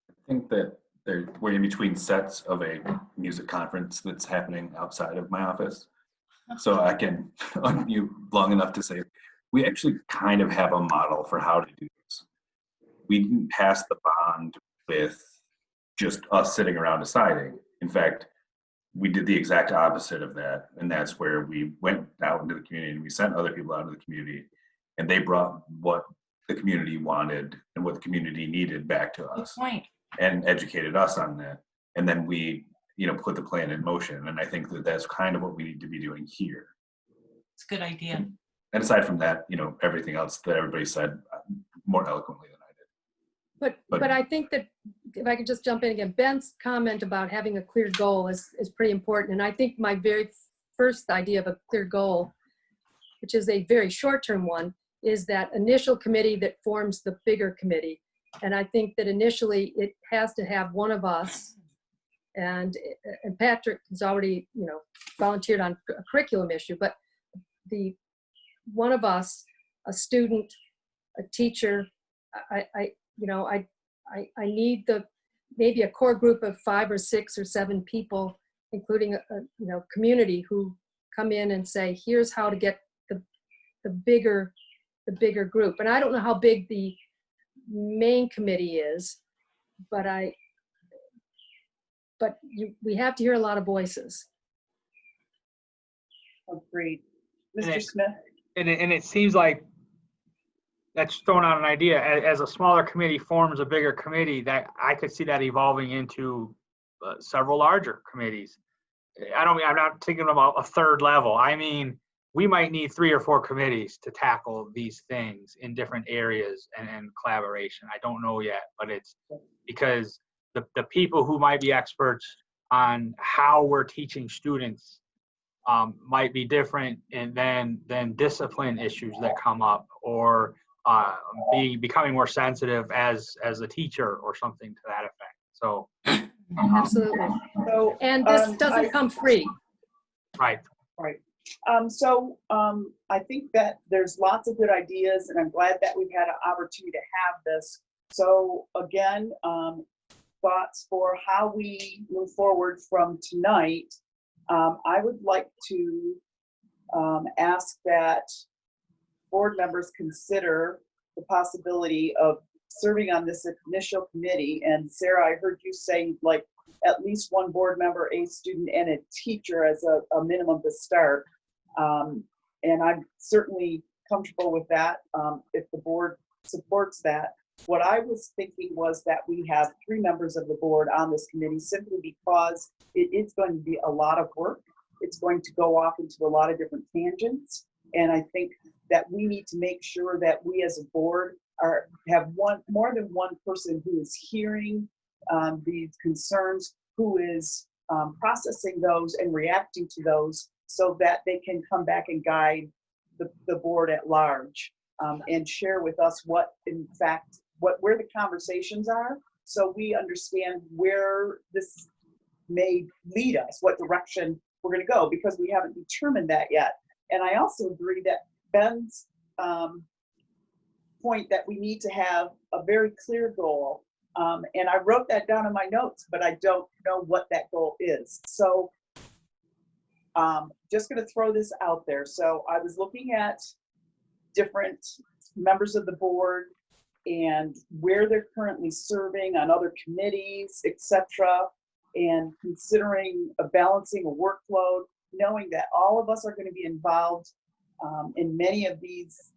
I think that we're in between sets of a music conference that's happening outside of my office. So I can unmute long enough to say, we actually kind of have a model for how to do this. We didn't pass the bond with just us sitting around deciding. In fact, we did the exact opposite of that. And that's where we went out into the community and we sent other people out into the community, and they brought what the community wanted and what the community needed back to Good us point. and educated us on that. And then we, put the plan in motion. And I think that that's kind of what we need to be doing here. It's a good idea. And aside from that, everything else that everybody said more eloquently than I did. But I think that, if I could just jump in again, Ben's comment about having a clear goal is pretty important. And I think my very first idea of a clear goal, which is a very short-term one, is that initial committee that forms the bigger committee. And I think that initially it has to have one of us, and Patrick has already, volunteered on a curriculum issue, but the one of us, a student, a teacher, I need maybe a core group of 5 or 6 or 7 people, including a community, who come in and say, here's how to get the bigger group. And I don't know how big the main committee is, but we have to hear a lot of voices. Agreed. Mr. Smith? And it seems like that's throwing out an idea. As a smaller committee forms a bigger committee, that I could see that evolving into several larger committees. I'm not thinking about a third level. I mean, we might need 3 or 4 committees to tackle these things in different areas and collaboration. I don't know yet, but it's because the people who might be experts on how we're teaching students might be different than discipline issues that come up, or becoming more sensitive as a teacher or something to that effect. So Absolutely. So, and this doesn't come free. Right. Right. I think that there's lots of good ideas, and I'm glad that we've had an opportunity to have this. So again, thoughts for how we move forward from tonight. I would like to ask that board members consider the possibility of serving on this initial committee. And Sarah, I heard you say like at least 1 board member, a student, and a teacher as a minimum to start. And I'm certainly comfortable with that if the board supports that. What I was thinking was that we have 3 members of the board on this committee, simply because it is going to be a lot of work. It's going to go off into a lot of different tangents. And I think that we need to make sure that we as a board have more than one person who is hearing these concerns, who is processing those and reacting to those, so that they can come back and guide the board at large, and share with us what, in fact, where the conversations are, so we understand where this may lead us, what direction we're going to go, because we haven't determined that yet. And I also agree that Ben's point that we need to have a very clear goal. And I wrote that down in my notes, but I don't know what that goal is. So just going to throw this out there. So I was looking at different members of the board and where they're currently serving on other committees, etc., and considering balancing a workload, knowing that all of us are going to be involved in many of these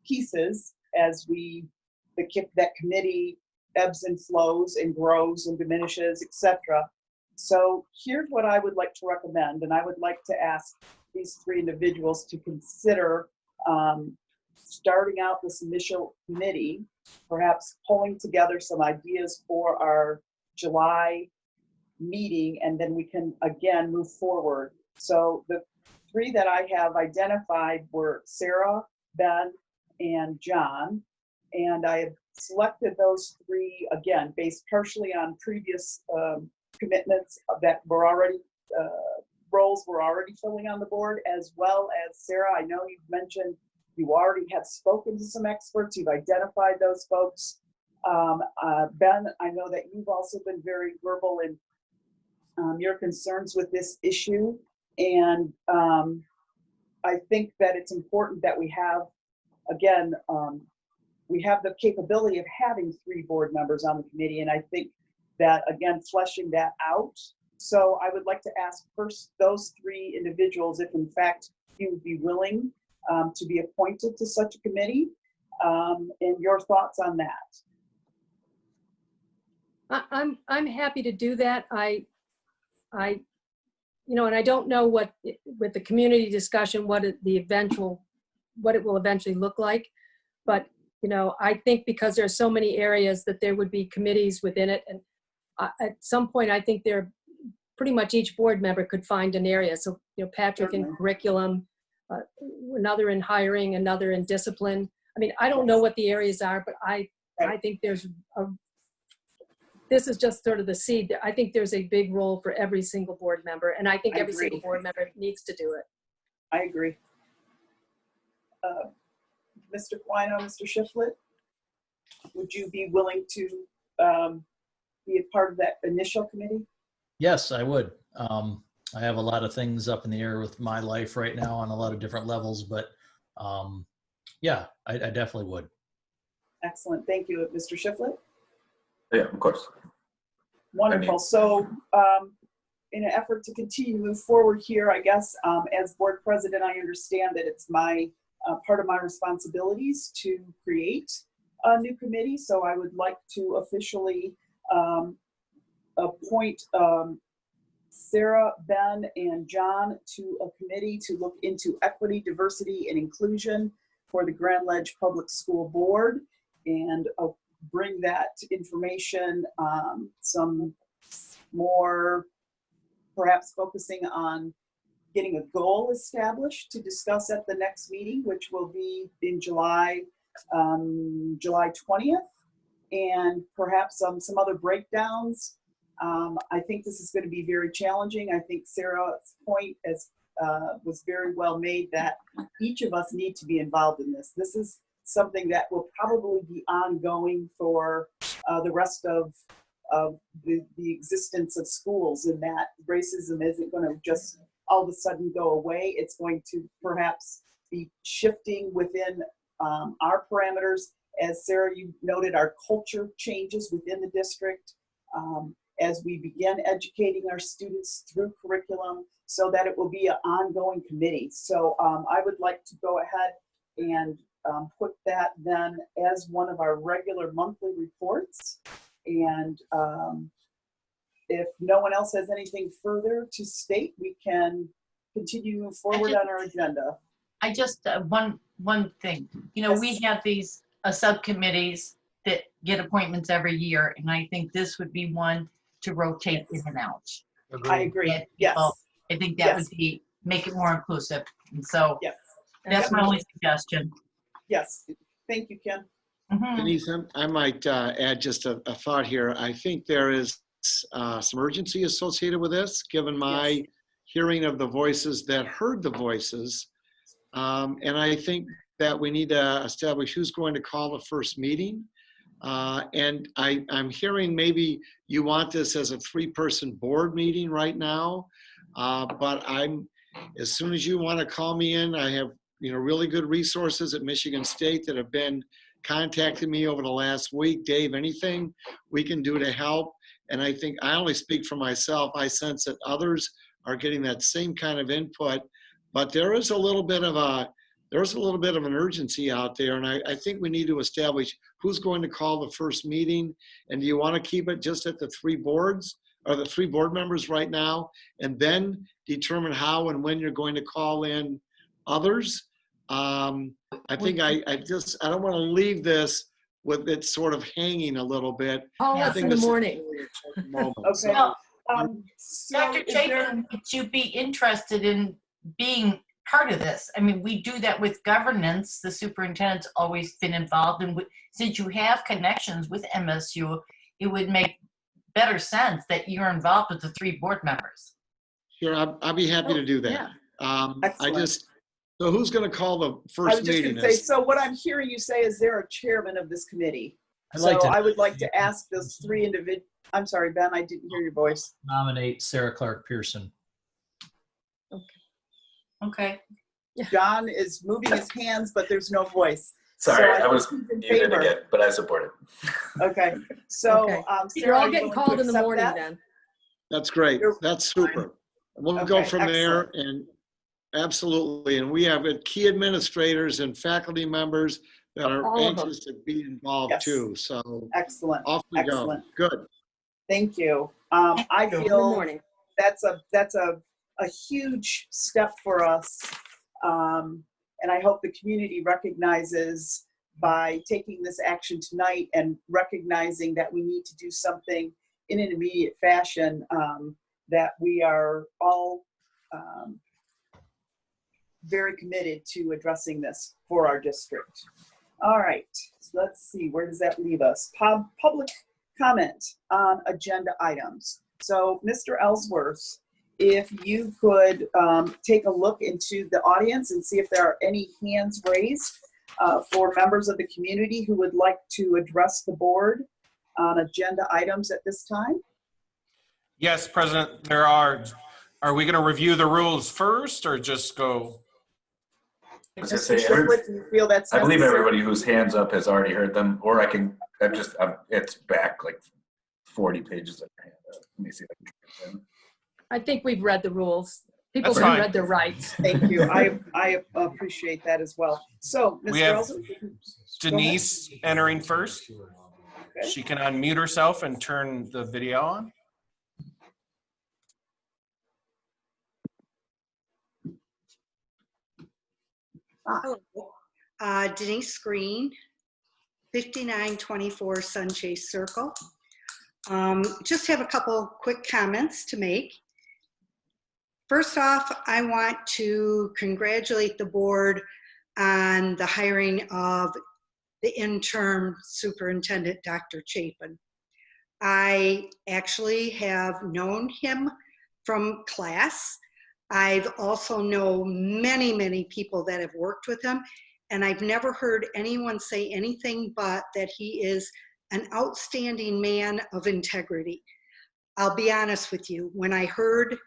pieces as that committee ebbs and flows and grows and diminishes, etc. So here's what I would like to recommend, and I would like to ask these 3 individuals to consider starting out this initial committee, perhaps pulling together some ideas for our July meeting, and then we can again move forward. So the 3 that I have identified were Sarah, Ben, and John, and I have selected those 3 again based partially on previous commitments that were already roles we're already filling on the board, as well as Sarah, I know you've mentioned you already have spoken to some experts, you've identified those folks. Ben, I know that you've also been very verbal in your concerns with this issue. And I think that it's important that we have, again, we have the capability of having 3 board members on the committee. And I think that, again, fleshing that out. So I would like to ask first those 3 individuals if in fact you would be willing to be appointed to such a committee, and your thoughts on that. I'm happy to do that. You know, and I don't know what, with the community discussion, what it will eventually look like. But, you know, I think because there are so many areas that there would be committees within it. And at some point, I think pretty much each board member could find an area. So, you know, Patrick in curriculum, another in hiring, another in discipline. I mean, I don't know what the areas are, but I think this is just sort of the seed. I think there's a big role for every single board member, and I think every single board member needs to do it. I agree. Mr. Quino, Mr. Shiflett, would you be willing to be a part of that initial committee? Yes, I would. I have a lot of things up in the air with my life right now on a lot of different levels, but yeah, I definitely would. Excellent. Thank you, Mr. Shiflett. Yeah, of course. Wonderful. So in an effort to continue to move forward here, I guess as board president, I understand that it's my part of my responsibilities to create a new committee. So I would like to officially appoint Sarah, Ben, and John to a committee to look into equity, diversity, and inclusion for the Grand Ledge Public School Board, and bring that information, some more, perhaps focusing on getting a goal established to discuss at the next meeting, which will be in July 20th, and perhaps some other breakdowns. I think this is going to be very challenging. I think Sarah's point was very well made, that each of us need to be involved in this. This is something that will probably be ongoing for the rest of the existence of schools, in that racism isn't going to just all of a sudden go away. It's going to perhaps be shifting within our parameters. As Sarah, you noted, our culture changes within the district as we begin educating our students through curriculum, so that it will be an ongoing committee. So I would like to go ahead and put that then as one of our regular monthly reports. And if no one else has anything further to state, we can continue to move forward on our agenda. I just, one thing, you know, Yes. we have these subcommittees that get appointments every year, and I think this would be one to rotate in and out. I agree. Yes. Well, I think that would be, make it more inclusive. And so Yes. that's my only suggestion. Yes. Thank you, Kim. Mhm. Denise, I might add just a thought here. I think there is some urgency associated with this, given my hearing of the voices that heard the voices. And I think that we need to establish who's going to call the first meeting. And I'm hearing maybe you want this as a 3-person board meeting right now. But as soon as you want to call me in, I have really good resources at Michigan State that have been contacting me over the last week. Dave, anything we can do to help? And I think I only speak for myself. I sense that others are getting that same kind of input, but there is a little bit of an urgency out there. And I think we need to establish who's going to call the first meeting. And do you want to keep it just at the 3 boards or the 3 board members right now, and then determine how and when you're going to call in others? I think I don't want to leave this with it sort of hanging a little bit. Call us in the morning. Okay. Well, So Dr. is there- Chapin, would you be interested in being part of this? I mean, we do that with governance. The superintendent's always been involved, and since you have connections with MSU, it would make better sense that you're involved with the 3 board members. Sure, I'll be happy to do that. Excellent. So who's going to call the I first was just meeting? going to say, so what I'm hearing you say is there a chairman of this committee? I'd like So to I would like to ask those 3 individuals. I'm sorry, Ben, I didn't hear your voice. nominate Sarah Clark Pearson. Okay. John is moving his hands, but there's no voice. Sorry, So I was think he's in muted favor. again, but I support it. Okay, so, Okay. You're Sarah, are all you getting willing to called in the accept morning that? then. That's great. You're That's super. We'll go Okay, from there and absolutely. And we have key administrators and faculty members that are All of them. anxious to be involved Yes. too. So Excellent, off we go. excellent. Good. Thank you. I In the feel morning. that's a huge step for us. And I hope the community recognizes by taking this action tonight and recognizing that we need to do something in an immediate fashion, that we are all very committed to addressing this for our district. All right, so let's see, where does that leave us? Public comment on agenda items. So Mr. Ellsworth, if you could take a look into the audience and see if there are any hands raised for members of the community who would like to address the board on agenda items at this time. Yes, President, there are. Are we going to review the rules first or just go? I was gonna Mr. say, Triplett, do you feel that's I believe necessary? everybody whose hands up has already heard them, or it's back like 40 pages of your hand up. Let me see if I can try them. I think we've read the rules. People That's have fine. read their rights. Thank you. I appreciate that as well. So, We Mr. have Ellsworth, you can go ahead. Denise entering first. Okay. She can unmute herself and turn the video on. Hello, Denise Green, 5924 Sunchase Circle. Just have a couple quick comments to make. First off, I want to congratulate the board on the hiring of the interim superintendent, Dr. Chapin. I actually have known him from class. I've also known many, many people that have worked with him, and I've never heard anyone say anything but that he is an outstanding man of integrity. I'll be honest with you, when I heard,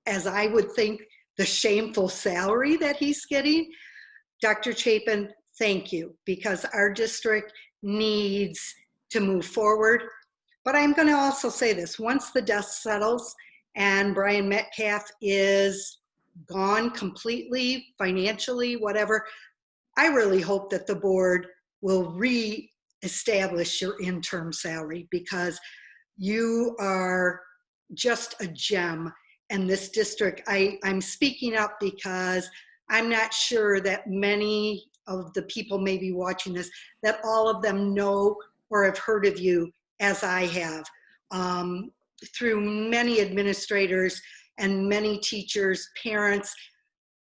as I would think, the shameful salary that he's getting, Dr. Chapin, thank you, because our district needs to move forward. But I'm going to also say this, once the dust settles and Brian Metcalf is gone completely, financially, whatever, I really hope that the board will re-establish your interim salary, because you are just a gem. And this district, I'm speaking up because I'm not sure that many of the people maybe watching this, that all of them know or have heard of you as I have, through many administrators and many teachers, parents,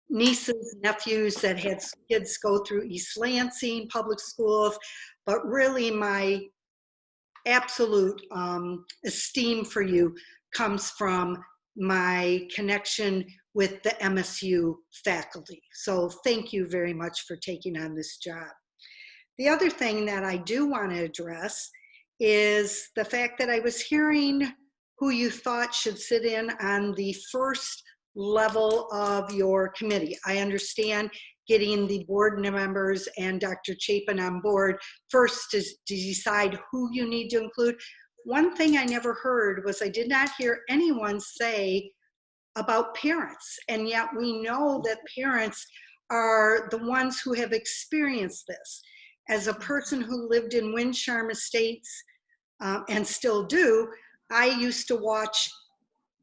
nieces, nephews that had kids go through East Lansing public schools. But really my absolute esteem for you comes from my connection with the MSU faculty. So thank you very much for taking on this job. The other thing that I do want to address is the fact that I was hearing who you thought should sit in on the first level of your committee. I understand getting the board members and Dr. Chapin on board first to decide who you need to include. One thing I never heard was I did not hear anyone say about parents, and yet we know that parents are the ones who have experienced this. As a person who lived in Windcharm Estates and still do, I used to watch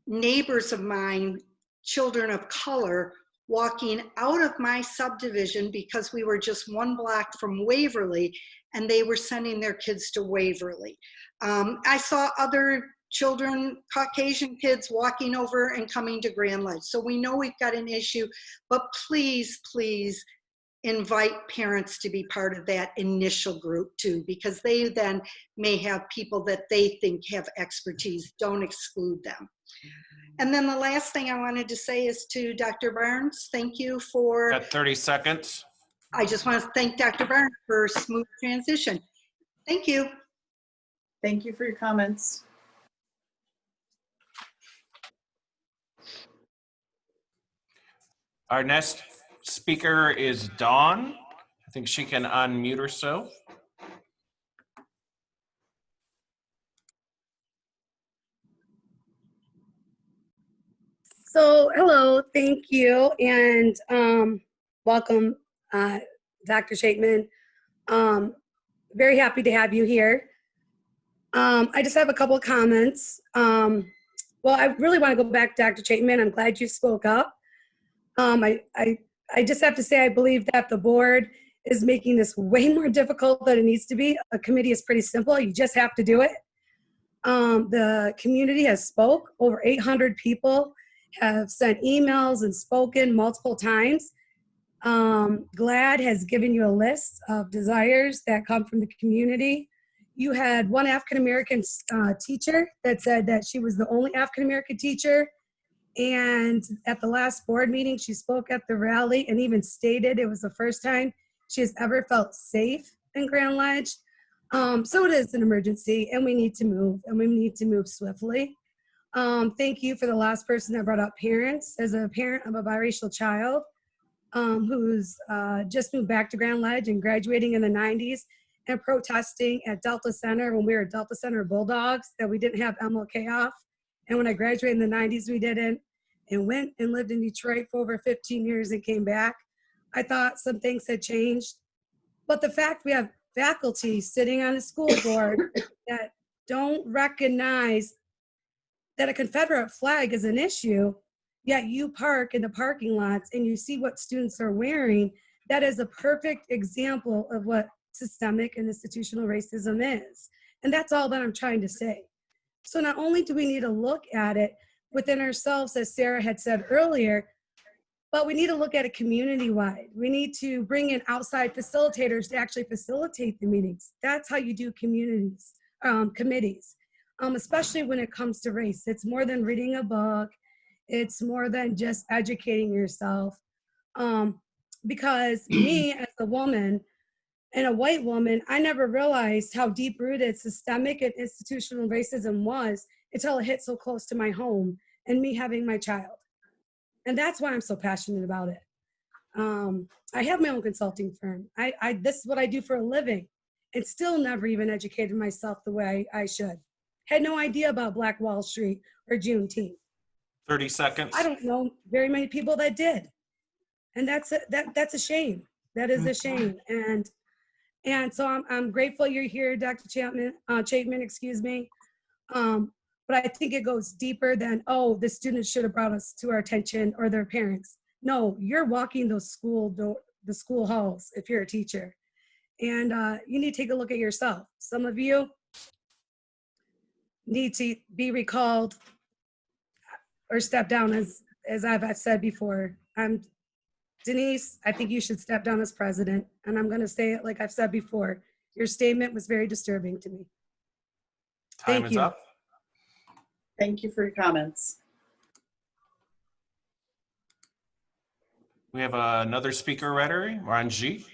neighbors of mine, children of color, walking out of my subdivision because we were just one block from Waverly, and they were sending their kids to Waverly. I saw other children, Caucasian kids, walking over and coming to Grand Ledge. So we know we've got an issue, but please, please invite parents to be part of that initial group too, because they then may have people that they think have expertise. Don't exclude them. And then the last thing I wanted to say is to Dr. Barnes, thank you for— Got 30 seconds. I just want to thank Dr. Barnes for a smooth transition. Thank you. Thank you for your comments. Our next speaker is Dawn. I think she can unmute herself. So, hello, thank you, and welcome, Dr. Shateman. Very happy to have you here. I just have a couple of comments. Well, I really want to go back to Dr. Shateman. I'm glad you spoke up. I just have to say I believe that the board is making this way more difficult than it needs to be. A committee is pretty simple. You just have to do it. The community has spoke. Over 800 people have sent emails and spoken multiple times. GLAD has given you a list of desires that come from the community. You had one African-American teacher that said that she was the only African-American teacher. And at the last board meeting, she spoke at the rally and even stated it was the first time she has ever felt safe in Grand Ledge. So it is an emergency and we need to move, and we need to move swiftly. Thank you for the last person that brought up parents. As a parent of a biracial child who's just moved back to Grand Ledge and graduating in the 90s and protesting at Delta Center when we were Delta Center Bulldogs that we didn't have MLK off. And when I graduated in the 90s, we didn't, and went and lived in Detroit for over 15 years and came back. I thought some things had changed. But the fact we have faculty sitting on the school board that don't recognize that a Confederate flag is an issue, yet you park in the parking lots and you see what students are wearing, that is a perfect example of what systemic and institutional racism is. And that's all that I'm trying to say. So not only do we need to look at it within ourselves, as Sarah had said earlier, but we need to look at it community-wide. We need to bring in outside facilitators to actually facilitate the meetings. That's how you do communities, committees, especially when it comes to race. It's more than reading a book. It's more than just educating yourself. Because me as a woman and a white woman, I never realized how deep-rooted systemic and institutional racism was until it hit so close to my home and me having my child. And that's why I'm so passionate about it. I have my own consulting firm. This is what I do for a living, and still never even educated myself the way I should. Had no idea about Black Wall Street or Juneteenth. 30 seconds. I don't know very many people that did. And that's a shame. That is a shame. And so I'm grateful you're here, Dr. Chapman, excuse me. But I think it goes deeper than, oh, the students should have brought us to our attention or their parents. No, you're walking the school halls if you're a teacher. And you need to take a look at yourself. Some of you need to be recalled or step down, as I've said before. Denise, I think you should step down as president. And I'm going to say it like I've said before. Your statement was very disturbing to me. Time is up. Thank you for your comments. We have another speaker, Ranjit.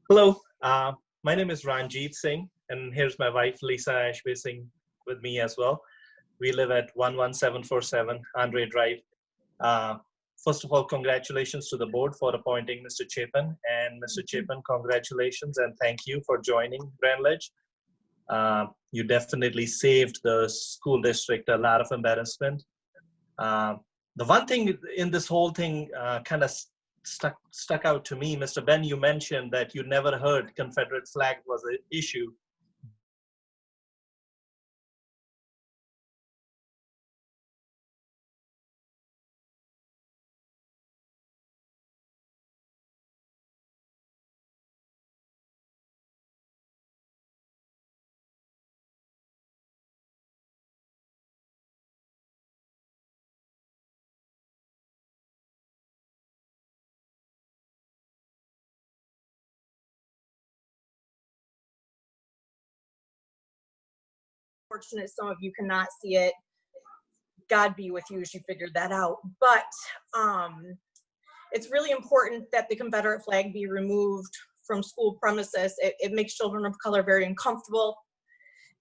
Hello, my name is Ranjit Singh, and here's my wife, Lisa Ashby Singh, with me as well. We live at 11747 Andre Drive. First of all, congratulations to the board for appointing Mr. Chapin. And Mr. Chapin, congratulations and thank you for joining Grand Ledge. You definitely saved the school district a lot of embarrassment. The one thing in this whole thing kind of stuck out to me, Mr. Ben, you mentioned that you never heard Confederate flag was an issue. Fortunate some of you cannot see it. God be with you as you figured that out. But it's really important that the Confederate flag be removed from school premises. It makes children of color very uncomfortable.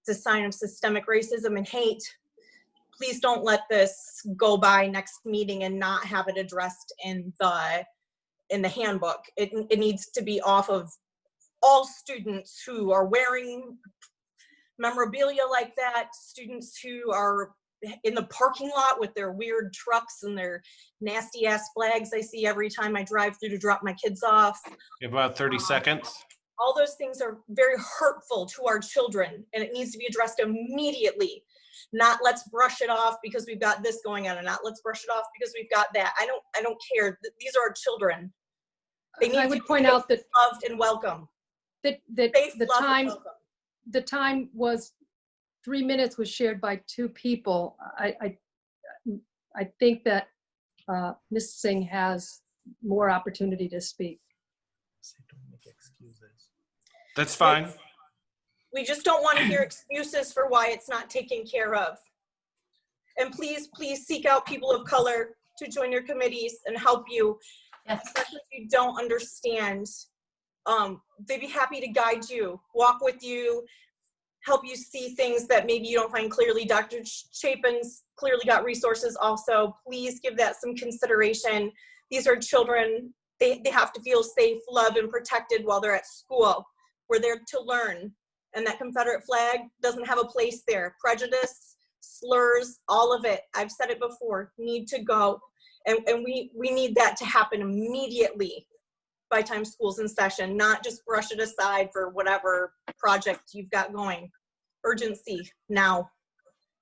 It's a sign of systemic racism and hate. Please don't let this go by next meeting and not have it addressed in the handbook. It needs to be off of all students who are wearing memorabilia like that, students who are in the parking lot with their weird trucks and their nasty ass flags I see every time I drive through to drop my kids off. You have about 30 seconds. All those things are very hurtful to our children, and it needs to be addressed immediately. Not let's brush it off because we've got this going on, and not let's brush it off because we've got that. I don't care. These are our children. They need I would point out that loved and welcome. That Safe, the loved, and time welcome. the time was 3 minutes was shared by 2 people. I think that Ms. Singh has more opportunity to speak. That's fine. We just don't want to hear excuses for why it's not taken care of. And please, please seek out people of color to join your committees and help you, especially if you don't understand. They'd be happy to guide you, walk with you, help you see things that maybe you don't find clearly. Dr. Chapin's clearly got resources also. Please give that some consideration. These are children. They have to feel safe, loved, and protected while they're at school. We're there to learn. And that Confederate flag doesn't have a place there. Prejudice, slurs, all of it. I've said it before, need to go. And we need that to happen immediately by time school's in session, not just brush it aside for whatever project you've got going. Urgency now.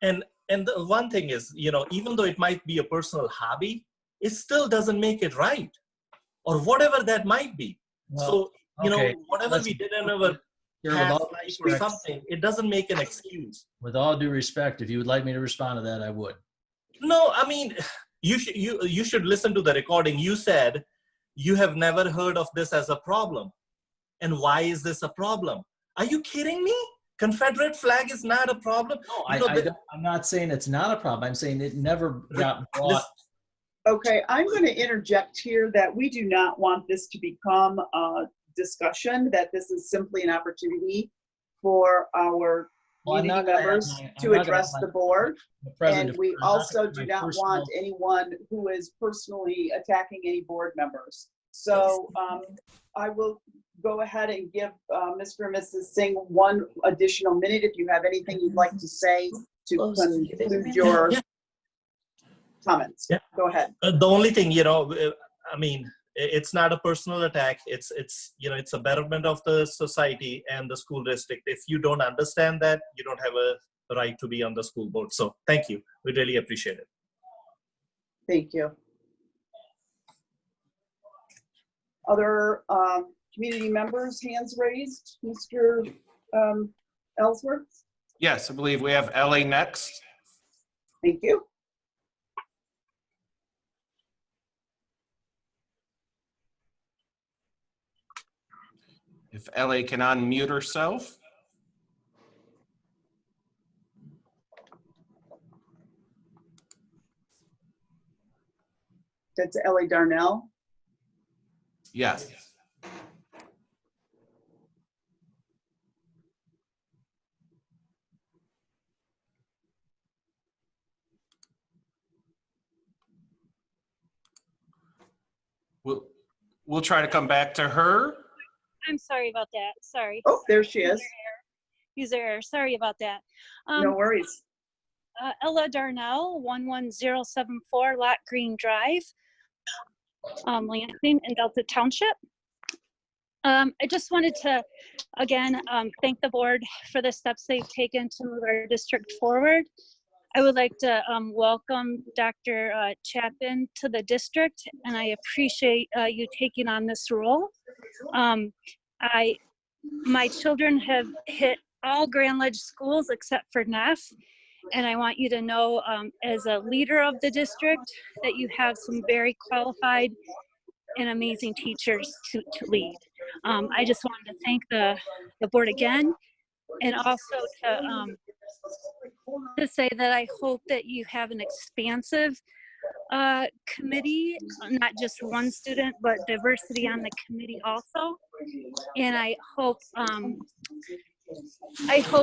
And the one thing is, even though it might be a personal hobby, it still doesn't make it right, or whatever that might be. Well, so, okay. whatever we did in our past life or something, it doesn't make an excuse. With all due respect, if you would like me to respond to that, I would. No, I mean, you should listen to the recording. You said you have never heard of this as a problem. And why is this a problem? Are you kidding me? Confederate flag is not a problem? No, I'm not saying it's not a problem. I'm saying it never got brought. Okay, I'm going to interject here that we do not want this to become a discussion, that this is simply an opportunity for our community members to address the board. And we also do not want anyone who is personally attacking any board members. So I will go ahead and give Mr. and Mrs. Singh one additional minute if you have anything you'd like to say to conclude your comments. Yeah. Go ahead. The only thing, I mean, it's not a personal attack. It's a betterment of the society and the school district. If you don't understand that, you don't have a right to be on the school board. So thank you. We really appreciate it. Thank you. Other community members, hands raised. Mr. Ellsworth? Yes, I believe we have LA next. Thank you. If LA can unmute herself. That's Ellie Darnell. Yes. We'll try to come back to her. I'm sorry about that. Sorry. Oh, there she is. User error. Sorry about that. No worries. Ella Darnell, 11074 Lot Green Drive, Lansing in Delta Township. I just wanted to, again, thank the board for the steps they've taken to move our district forward. I would like to welcome Dr. Chapin to the district, and I appreciate you taking on this role. My children have hit all Grand Ledge schools except for Neff, and I want you to know as a leader of the district that you have some very qualified and amazing teachers to lead. I just wanted to thank the board again, and also to say that I hope that you have an expansive committee, not just one student, but diversity on the committee also. And I hope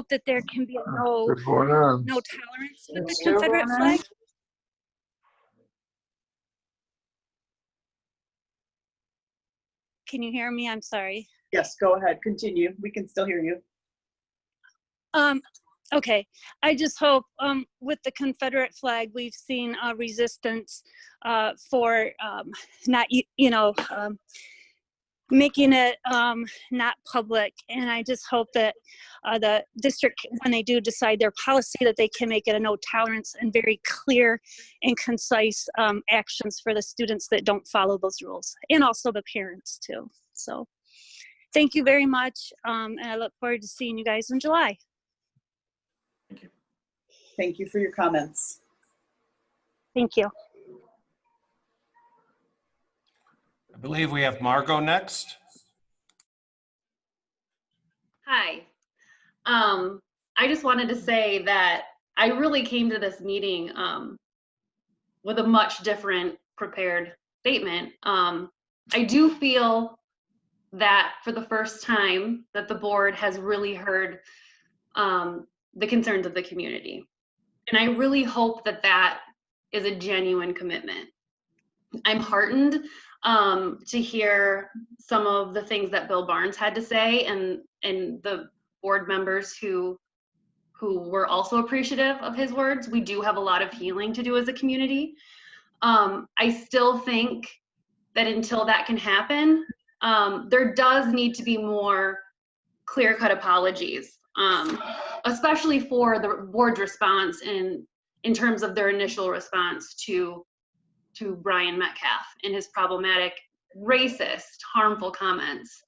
that there can be no tolerance with the Confederate flag. Can you hear me? I'm sorry. Yes, go ahead, continue. We can still hear you. Okay, I just hope with the Confederate flag, we've seen resistance for not, making it not public. And I just hope that the district, when they do decide their policy, that they can make it a no tolerance and very clear and concise actions for the students that don't follow those rules, and also the parents too. So thank you very much. And I look forward to seeing you guys in July. Thank you for your comments. Thank you. I believe we have Margot next. Hi. I just wanted to say that I really came to this meeting with a much different prepared statement. I do feel that for the first time that the board has really heard the concerns of the community. And I really hope that that is a genuine commitment. I'm heartened to hear some of the things that Bill Barnes had to say, and the board members who were also appreciative of his words. We do have a lot of healing to do as a community. I still think that until that can happen, there does need to be more clear-cut apologies, especially for the board's response in terms of their initial response to Brian Metcalf and his problematic, racist, harmful comments.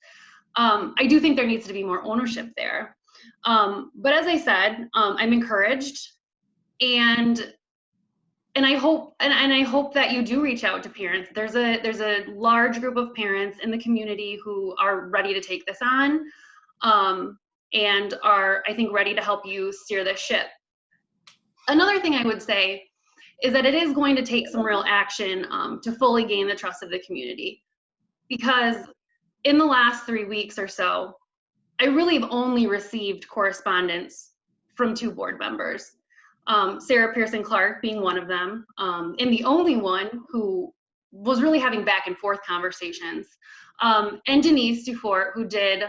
I do think there needs to be more ownership there. But as I said, I'm encouraged, and I hope that you do reach out to parents. There's a large group of parents in the community who are ready to take this on, and are, I think, ready to help you steer this ship. Another thing I would say is that it is going to take some real action to fully gain the trust of the community. Because in the last 3 weeks or so, I really have only received correspondence from 2 board members, Sarah Pearson Clark being one of them, and the only one who was really having back and forth conversations, and Denise Dufort, who did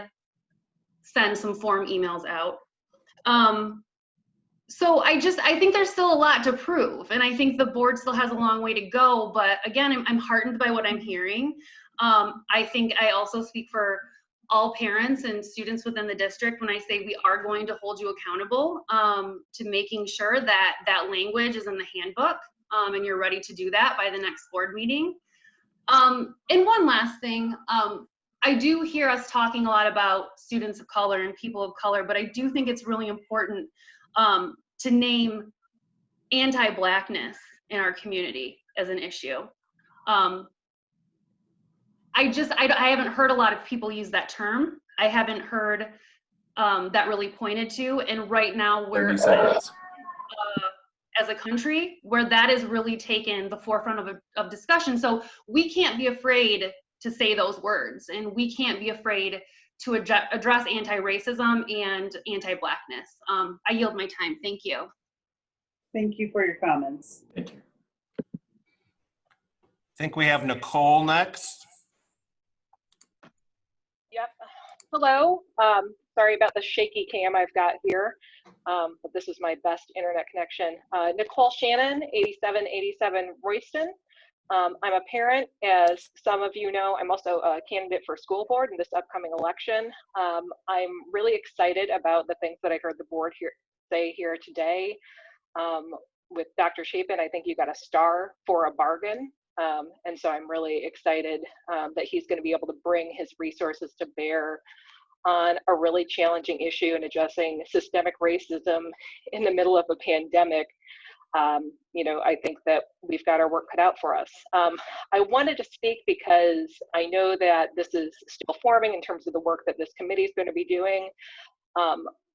send some form emails out. So I think there's still a lot to prove, and I think the board still has a long way to go, but again, I'm heartened by what I'm hearing. I think I also speak for all parents and students within the district when I say we are going to hold you accountable to making sure that that language is in the handbook, and you're ready to do that by the next board meeting. And one last thing, I do hear us talking a lot about students of color and people of color, but I do think it's really important to name anti-Blackness in our community as an issue. I haven't heard a lot of people use that term. I haven't heard that really pointed to, and right now we're as a country where that is really taken the forefront of discussion. So we can't be afraid to say those words, and we can't be afraid to address anti-racism and anti-Blackness. I yield my time. Thank you. Thank you for your comments. Thank you. I think we have Nicole next. Yep. Hello. Sorry about the shaky cam I've got here, but this is my best internet connection. Nicole Shannon, 8787 Royston. I'm a parent, as some of you know. I'm also a candidate for school board in this upcoming election. I'm really excited about the things that I heard the board say here today. With Dr. Chapin, I think you got a star for a bargain. And so I'm really excited that he's going to be able to bring his resources to bear on a really challenging issue in addressing systemic racism in the middle of a pandemic. I think that we've got our work cut out for us. I wanted to speak because I know that this is still forming in terms of the work that this committee is going to be doing.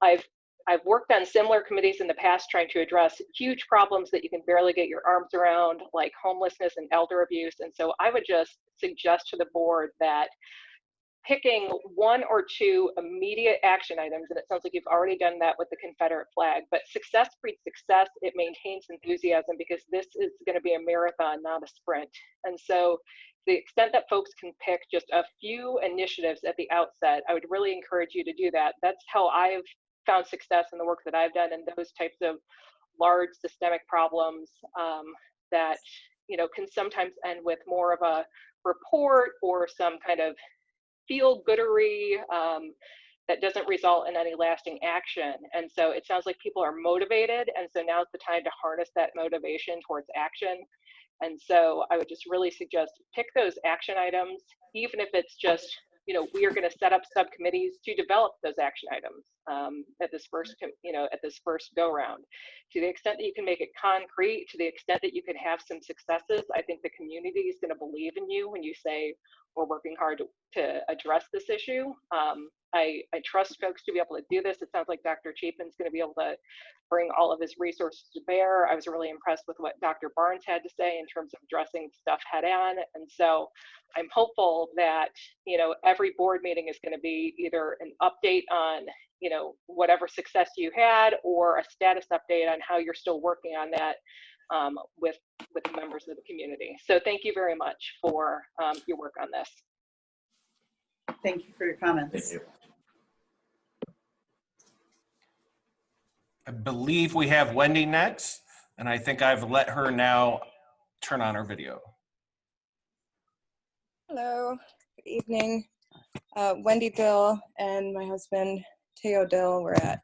I've I've worked on similar committees in the past trying to address huge problems that you can barely get your arms around, like homelessness and elder abuse. And so I would just suggest to the board that picking 1 or 2 immediate action items, and it sounds like you've already done that with the Confederate flag, but success breeds success. It maintains enthusiasm because this is going to be a marathon, not a sprint. And so to the extent that folks can pick just a few initiatives at the outset, I would really encourage you to do that. That's how I've found success in the work that I've done in those types of large systemic problems that, you know, can sometimes end with more of a report or some kind of feel-goodery that doesn't result in any lasting action. And so it sounds like people are motivated, and so now's the time to harness that motivation towards action. And so I would just really suggest pick those action items, even if it's just, you know, we are going to set up subcommittees to develop those action items at this first, at this first go round. To the extent that you can make it concrete, to the extent that you can have some successes, I think the community is going to believe in you when you say, we're working hard to address this issue. I trust folks to be able to do this. It sounds like Dr. Chapin's going to be able to bring all of his resources to bear. I was really impressed with what Dr. Barnes had to say in terms of addressing stuff head on. And so I'm hopeful that, you know, every board meeting is going to be either an update on, you know, whatever success you had, or a status update on how you're still working on that with members of the community. So thank you very much for your work on this. Thank you for your comments. Thank you. I believe we have Wendy next, and I think I've let her now turn on her video. Hello, good evening. Wendy Dill and my husband, Teo Dill, we're at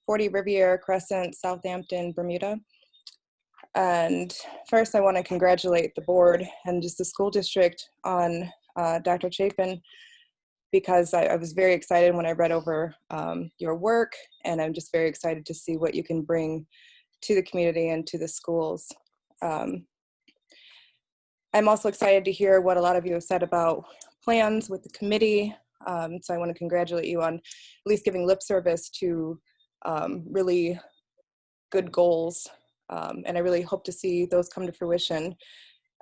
40 Riviera Crescent, Southampton, Bermuda. And first I want to congratulate the board and just the school district on Dr. Chapin, because I was very excited when I read over your work, and I'm just very excited to see what you can bring to the community and to the schools. I'm also excited to hear what a lot of you have said about plans with the committee. So I want to congratulate you on at least giving lip service to really good goals. And I really hope to see those come to fruition,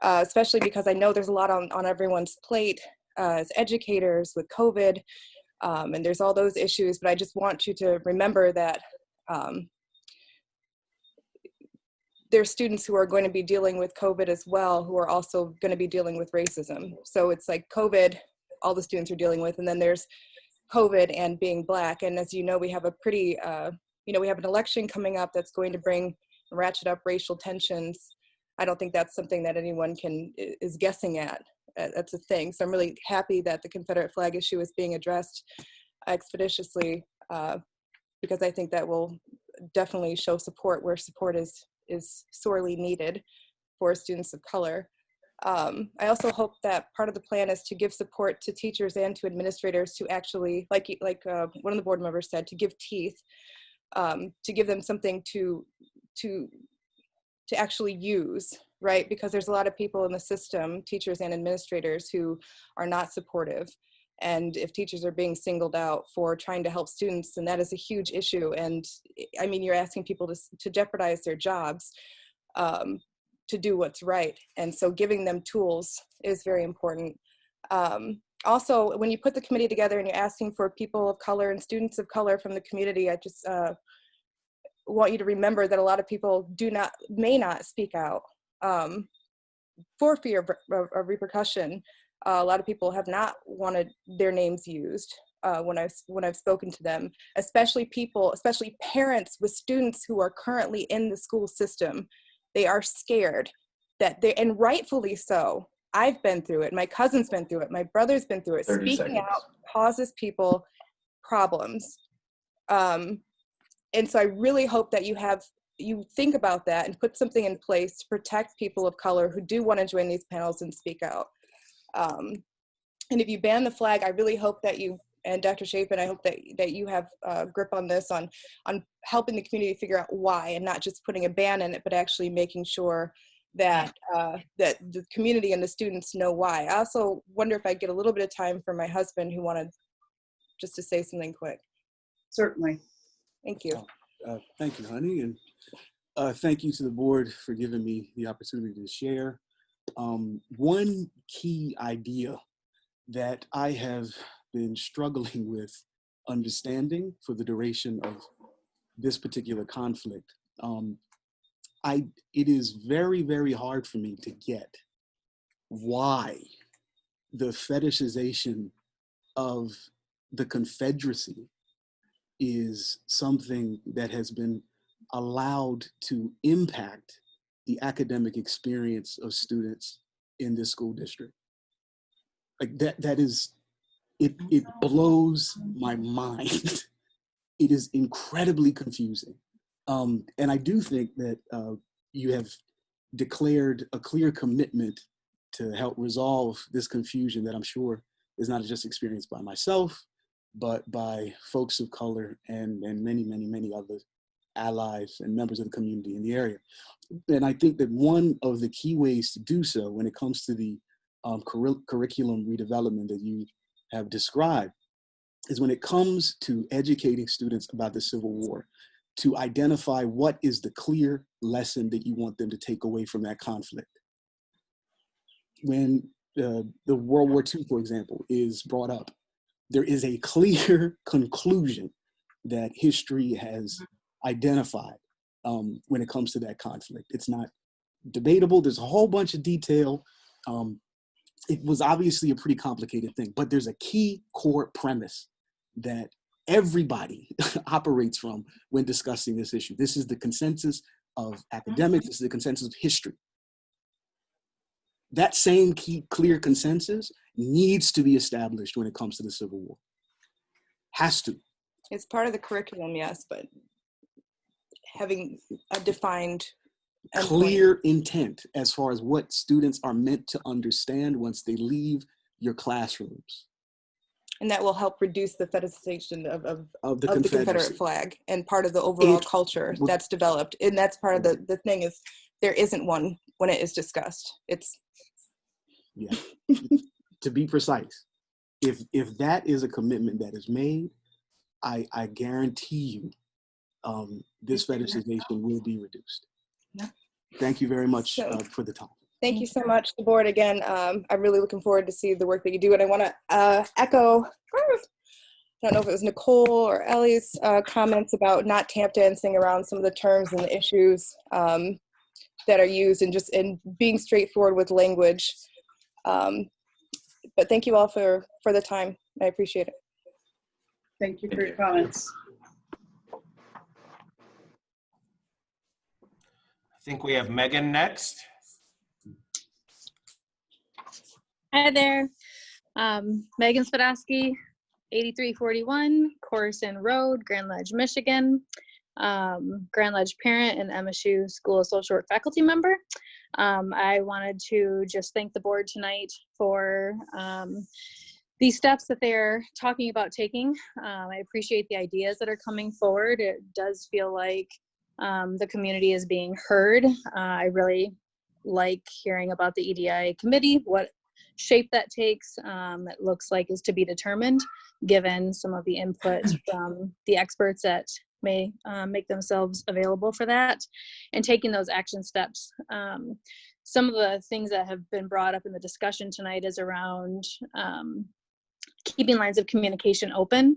especially because I know there's a lot on everyone's plate as educators with COVID, and there's all those issues, but I just want you to remember that there's students who are going to be dealing with COVID as well, who are also going to be dealing with racism. So it's like COVID, all the students are dealing with, and then there's COVID and being Black. And as you know, we have a pretty, we have an election coming up that's going to ratchet up racial tensions. I don't think that's something that anyone is guessing at. That's a thing. So I'm really happy that the Confederate flag issue is being addressed expeditiously, because I think that will definitely show support where support is sorely needed for students of color. I also hope that part of the plan is to give support to teachers and to administrators to actually, like one of the board members said, to give teeth, to give them something to actually use, right? Because there's a lot of people in the system, teachers and administrators, who are not supportive. And if teachers are being singled out for trying to help students, then that is a huge issue. And I mean, you're asking people to jeopardize their jobs to do what's right. And so giving them tools is very important. Also, when you put the committee together and you're asking for people of color and students of color from the community, I just want you to remember that a lot of people may not speak out for fear of repercussion. A lot of people have not wanted their names used when I've spoken to them, especially parents with students who are currently in the school system. They are scared and rightfully so. I've been through it. My cousin's been through it. My brother's been through it. Speaking out causes people problems. And so I really hope that you think about that and put something in place to protect people of color who do want to join these panels and speak out. And if you ban the flag, I really hope that you, and Dr. Chapin, I hope that you have a grip on this, on helping the community figure out why, and not just putting a ban in it, but actually making sure that that the community and the students know why. I also wonder if I get a little bit of time for my husband, who wanted just to say something quick. Certainly. Thank you. Thank you, honey, and thank you to the board for giving me the opportunity to share. One key idea that I have been struggling with understanding for the duration of this particular conflict, it is very, very hard for me to get why the fetishization of the Confederacy is something that has been allowed to impact the academic experience of students in this school district. Like that is, it blows my mind. It is incredibly confusing. And I do think that you have declared a clear commitment to help resolve this confusion that I'm sure is not just experienced by myself, but by folks of color and many, many, many other allies and members of the community in the area. And I think that one of the key ways to do so when it comes to the curriculum redevelopment that you have described is when it comes to educating students about the Civil War, to identify what is the clear lesson that you want them to take away from that conflict. When the World War II, for example, is brought up, there is a clear conclusion that history has identified when it comes to that conflict. It's not debatable. There's a whole bunch of detail. It was obviously a pretty complicated thing, but there's a key core premise that everybody operates from when discussing this issue. This is the consensus of academics. This is the consensus of history. That same key clear consensus needs to be established when it comes to the Civil War. Has to. It's part of the curriculum, yes, but having a defined clear intent as far as what students are meant to understand once they leave your classrooms. And that will help reduce the fetishization of the Confederacy. Confederate flag and part of the overall culture that's developed. And that's part of the thing is there isn't one when it is discussed. It's yeah. To be precise, if that is a commitment that is made, I guarantee you this fetishization will be reduced. Yeah. Thank you very much for the time. Thank you so much, the board. Again, I'm really looking forward to see the work that you do. And I want to echo, I don't know if it was Nicole or Ellie's comments about not tap dancing around some of the terms and the issues that are used and being straightforward with language. But thank you all for the time. I appreciate it. Thank you for your comments. I think we have Megan next. Hi there. Megan Spadowski, 8341 Corson Road, Grand Ledge, Michigan. Grand Ledge parent and MSU School of Social Work faculty member. I wanted to just thank the board tonight for these steps that they're talking about taking. I appreciate the ideas that are coming forward. It does feel like the community is being heard. I really like hearing about the EDI committee, what shape that takes. It looks like is to be determined given some of the input from the experts that may make themselves available for that and taking those action steps. Some of the things that have been brought up in the discussion tonight is around keeping lines of communication open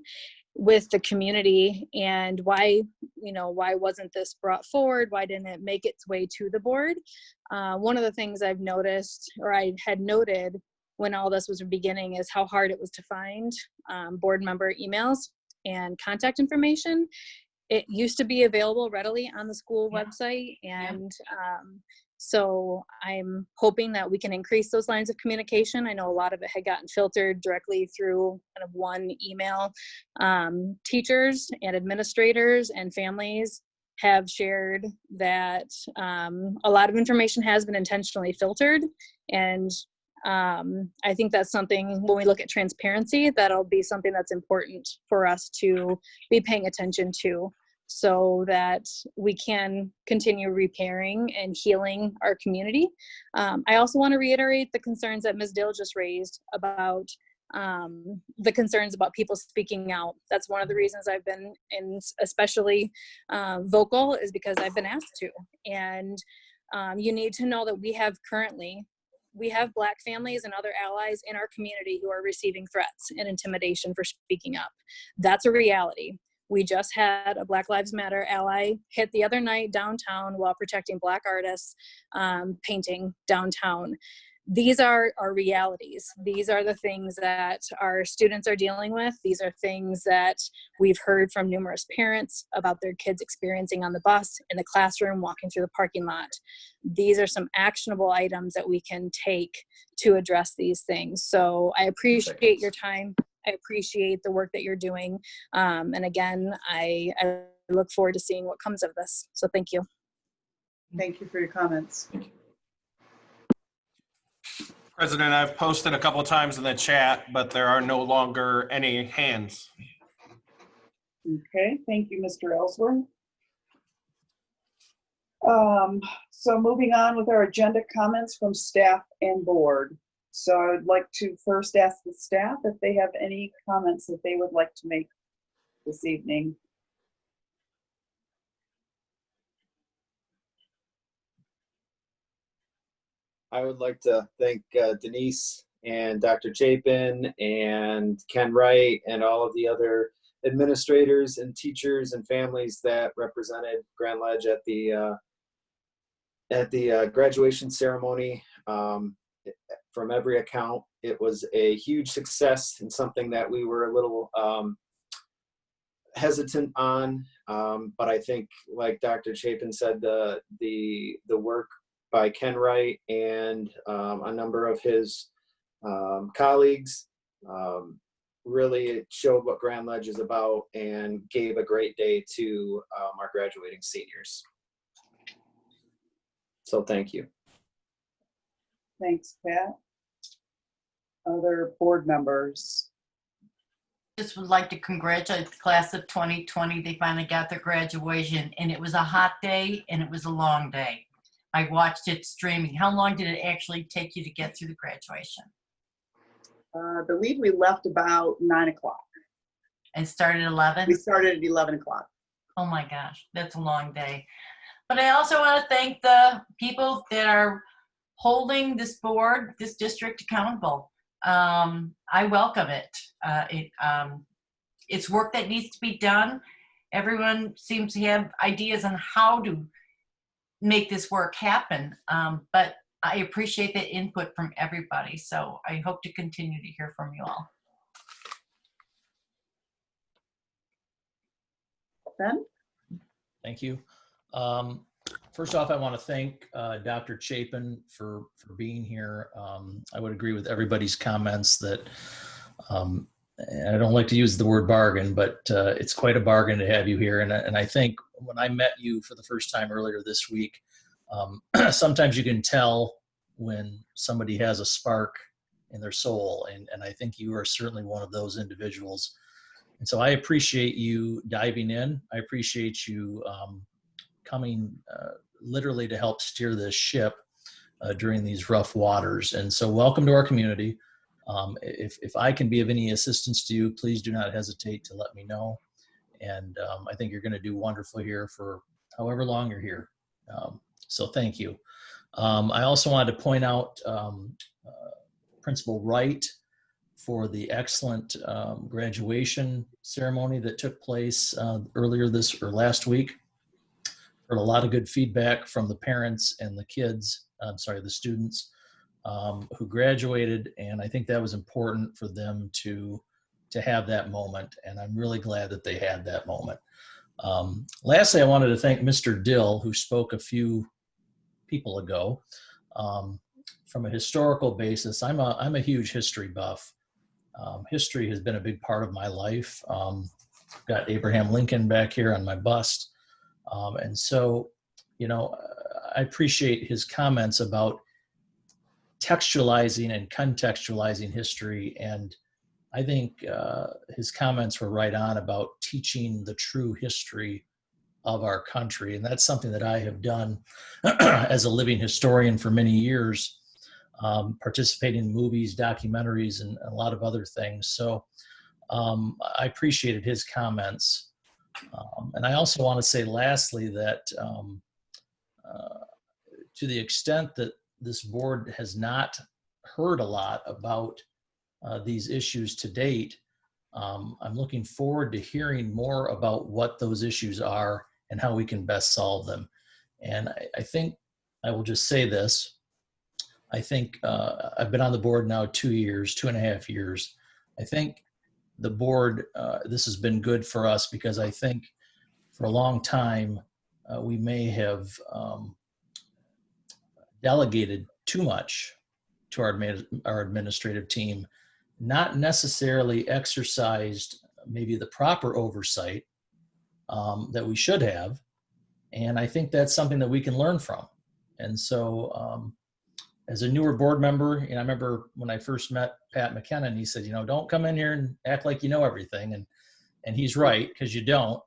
with the community and why wasn't this brought forward? Why didn't it make its way to the board? One of the things I've noticed, or I had noted when all this was beginning, is how hard it was to find board member emails and contact information. It used to be available readily on the school website, and so I'm hoping that we can increase those lines of communication. I know a lot of it had gotten filtered directly through kind of one email. Teachers and administrators and families have shared that a lot of information has been intentionally filtered, and I think that's something, when we look at transparency, that'll be something that's important for us to be paying attention to, so that we can continue repairing and healing our community. I also want to reiterate the concerns that Ms. Dill just raised about the concerns about people speaking out. That's one of the reasons I've been especially vocal, is because I've been asked to. And you need to know that we have Black families and other allies in our community who are receiving threats and intimidation for speaking up. That's a reality. We just had a Black Lives Matter ally hit the other night downtown while protecting Black artists painting downtown. These are our realities. These are the things that our students are dealing with. These are things that we've heard from numerous parents about their kids experiencing on the bus, in the classroom, walking through the parking lot. These are some actionable items that we can take to address these things. So I appreciate your time. I appreciate the work that you're doing. And again, I look forward to seeing what comes of this. So thank you. Thank you for your comments. President, I've posted a couple of times in the chat, but there are no longer any hands. Okay, thank you, Mr. Ellsworth. So moving on with our agenda, comments from staff and board. So I would like to first ask the staff if they have any comments that they would like to make this evening. I would like to thank Denise and Dr. Chapin and Ken Wright and all of the other administrators and teachers and families that represented Grand Ledge at the graduation ceremony. From every account, it was a huge success and something that we were a little hesitant on. But I think, like Dr. Chapin said, the work by Ken Wright and a number of his colleagues really showed what Grand Ledge is about and gave a great day to our graduating seniors. So thank you. Thanks, Pat. Other board members? Just would like to congratulate the class of 2020. They finally got their graduation, and it was a hot day and it was a long day. I watched it streaming. How long did it actually take you to get through the graduation? I believe we left about 9 o'clock. And started at 11? We started at 11 o'clock. Oh my gosh, that's a long day. But I also want to thank the people that are holding this board, this district accountable. I welcome it. It's work that needs to be done. Everyone seems to have ideas on how to make this work happen. But I appreciate the input from everybody. So I hope to continue to hear from you all. Ben? Thank you. First off, I want to thank Dr. Chapin for being here. I would agree with everybody's comments that I don't like to use the word bargain, but it's quite a bargain to have you here. And I think when I met you for the first time earlier this week, sometimes you can tell when somebody has a spark in their soul. And I think you are certainly one of those individuals. And so I appreciate you diving in. I appreciate you coming literally to help steer this ship during these rough waters. And so welcome to our community. If I can be of any assistance to you, please do not hesitate to let me know. And I think you're going to do wonderful here for however long you're here. So thank you. I also wanted to point out Principal Wright for the excellent graduation ceremony that took place earlier last week. Heard a lot of good feedback from the parents and the kids, the students who graduated, and I think that was important for them to have that moment, and I'm really glad that they had that moment. Lastly, I wanted to thank Mr. Dill, who spoke a few people ago. From a historical basis, I'm a huge history buff. History has been a big part of my life. Got Abraham Lincoln back here on my bust. And so, I appreciate his comments about textualizing and contextualizing history. And I think his comments were right on about teaching the true history of our country. And that's something that I have done as a living historian for many years. participating in movies, documentaries, and a lot of other things. So I appreciated his comments. And I also want to say lastly that to the extent that this board has not heard a lot about these issues to date, I'm looking forward to hearing more about what those issues are and how we can best solve them. And I think I will just say this. I think I've been on the board now 2 years, 2.5 years. I think the board, this has been good for us because I think for a long time we may have delegated too much to our administrative team, not necessarily exercised maybe the proper oversight that we should have. And I think that's something that we can learn from. And so as a newer board member, I remember when I first met Pat McKinnon, he said, don't come in here and act like you know everything. And he's right, because you don't.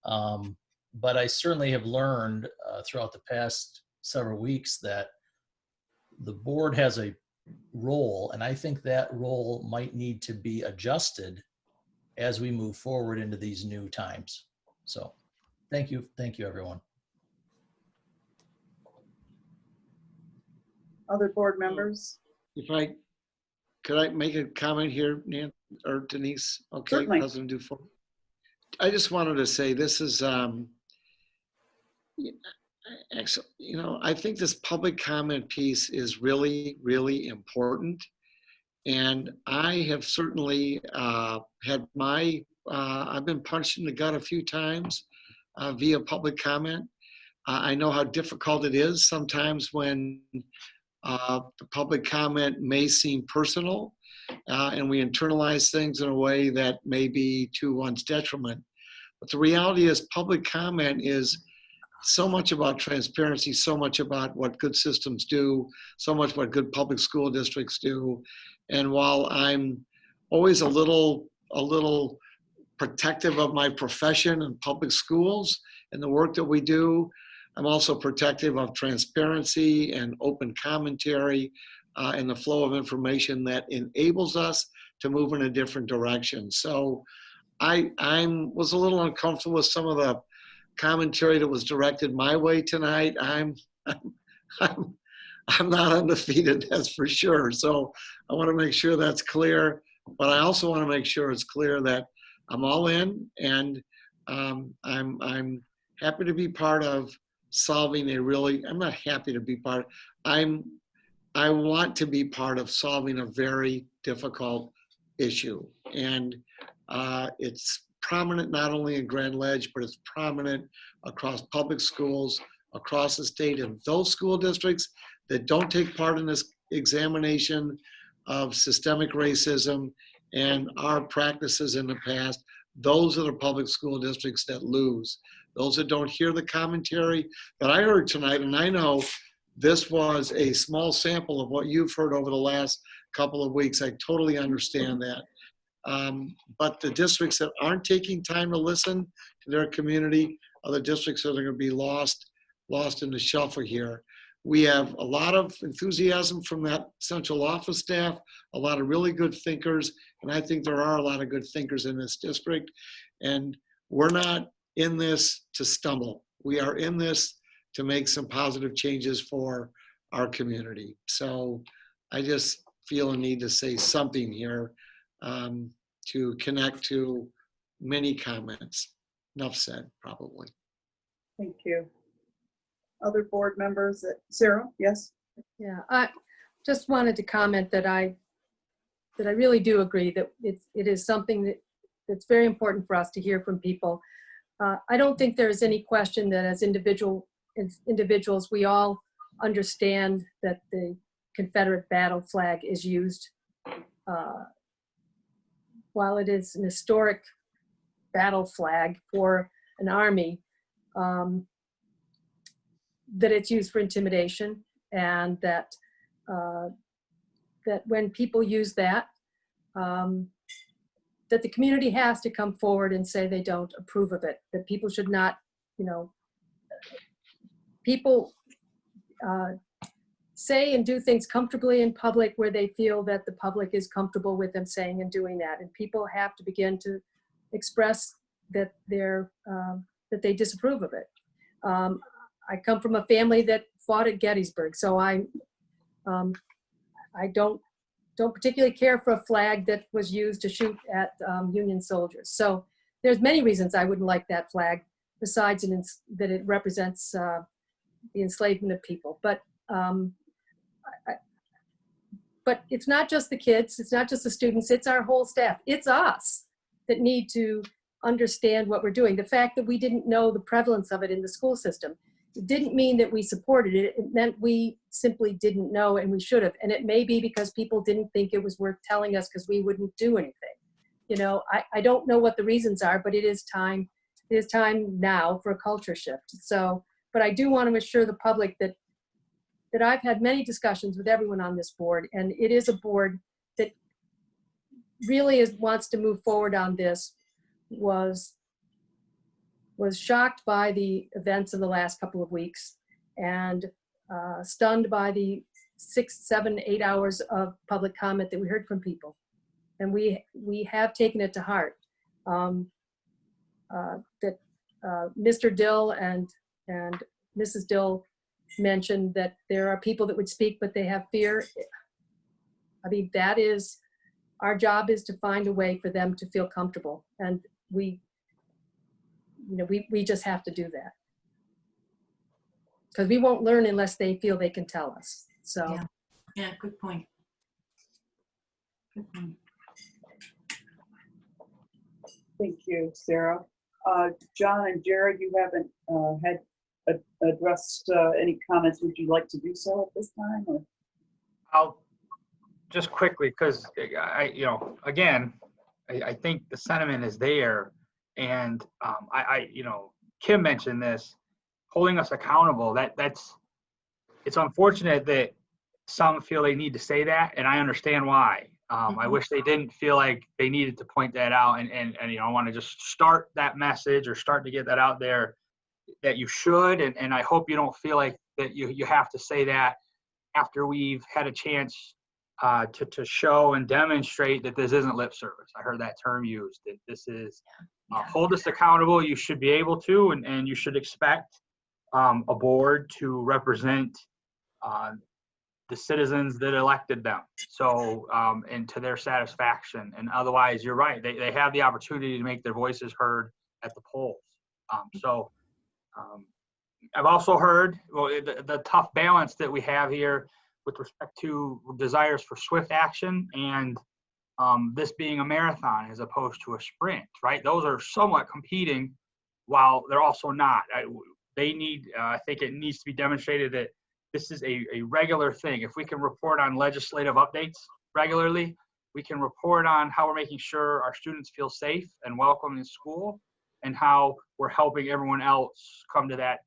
But I certainly have learned throughout the past several weeks that the board has a role, and I think that role might need to be adjusted as we move forward into these new times. So thank you, everyone. Other board members? Could I make a comment here, Nan or Denise? Okay, Certainly. President Dufault. I just wanted to say this is, actually, I think this public comment piece is really, really important. And I have certainly had I've been punched in the gut a few times via public comment. I know how difficult it is sometimes when the public comment may seem personal and we internalize things in a way that may be to one's detriment. But the reality is public comment is so much about transparency, so much about what good systems do, so much what good public school districts do. And while I'm always a little protective of my profession and public schools and the work that we do, I'm also protective of transparency and open commentary and the flow of information that enables us to move in a different direction. So I was a little uncomfortable with some of the commentary that was directed my way tonight. I'm not undefeated, that's for sure. So I want to make sure that's clear, but I also want to make sure it's clear that I'm all in, and I'm happy to be part of solving I'm not happy to be part, I want to be part of solving a very difficult issue. And it's prominent not only in Grand Ledge, but it's prominent across public schools, across the state, and those school districts that don't take part in this examination of systemic racism and our practices in the past, those are the public school districts that lose. Those that don't hear the commentary that I heard tonight, and I know this was a small sample of what you've heard over the last couple of weeks. I totally understand that. But the districts that aren't taking time to listen to their community are the districts that are going to be lost in the shuffle here. We have a lot of enthusiasm from that central office staff, a lot of really good thinkers, and I think there are a lot of good thinkers in this district. And we're not in this to stumble. We are in this to make some positive changes for our community. So I just feel a need to say something here to connect to many comments. Enough said, probably. Thank you. Other board members? Sarah, yes? Yeah, I just wanted to comment that I really do agree that it is something that's very important for us to hear from people. I don't think there's any question that as individuals, we all understand that the Confederate battle flag is used. While it is an historic battle flag for an army, that it's used for intimidation, and that that when people use that, that the community has to come forward and say they don't approve of it, that people should not, people say and do things comfortably in public where they feel that the public is comfortable with them saying and doing that. And people have to begin to express that that they disapprove of it. I come from a family that fought at Gettysburg, so I don't particularly care for a flag that was used to shoot at Union soldiers. So there's many reasons I wouldn't like that flag, besides that it represents the enslavement of people. But it's not just the kids, it's not just the students, it's our whole staff. It's us that need to understand what we're doing. The fact that we didn't know the prevalence of it in the school system, it didn't mean that we supported it. It meant we simply didn't know, and we should have. And it may be because people didn't think it was worth telling us because we wouldn't do anything. You know, I don't know what the reasons are, but it is time now for a culture shift. So, but I do want to assure the public that I've had many discussions with everyone on this board, and it is a board that really wants to move forward on this, was shocked by the events of the last couple of weeks, and stunned by the 6, 7, 8 hours of public comment that we heard from people. And we have taken it to heart. That Mr. Dill and Mrs. Dill mentioned that there are people that would speak, but they have fear. I mean, that is, our job is to find a way for them to feel comfortable. And we just have to do that. Because we won't learn unless they feel they can tell us. So. Yeah, good point. Good point. Thank you, Sarah. John and Jared, you haven't had addressed any comments. Would you like to do so at this time? Or? I'll just quickly, because I think the sentiment is there, and Kim mentioned this, holding us accountable. It's unfortunate that some feel they need to say that, and I understand why. I wish they didn't feel like they needed to point that out, and I want to just start that message or start to get that out there that you should, and I hope you don't feel like that you have to say that after we've had a chance to show and demonstrate that this isn't lip service. I heard that term used, that this is hold us accountable. You should be able to, and you should expect a board to represent the citizens that elected them, so and to their satisfaction. And otherwise, you're right, they have the opportunity to make their voices heard at the polls. I've also heard the tough balance that we have here with respect to desires for swift action and this being a marathon as opposed to a sprint, right? Those are somewhat competing, while they're also not. I think it needs to be demonstrated that this is a regular thing. If we can report on legislative updates regularly, we can report on how we're making sure our students feel safe and welcome in school, and how we're helping everyone else come to that,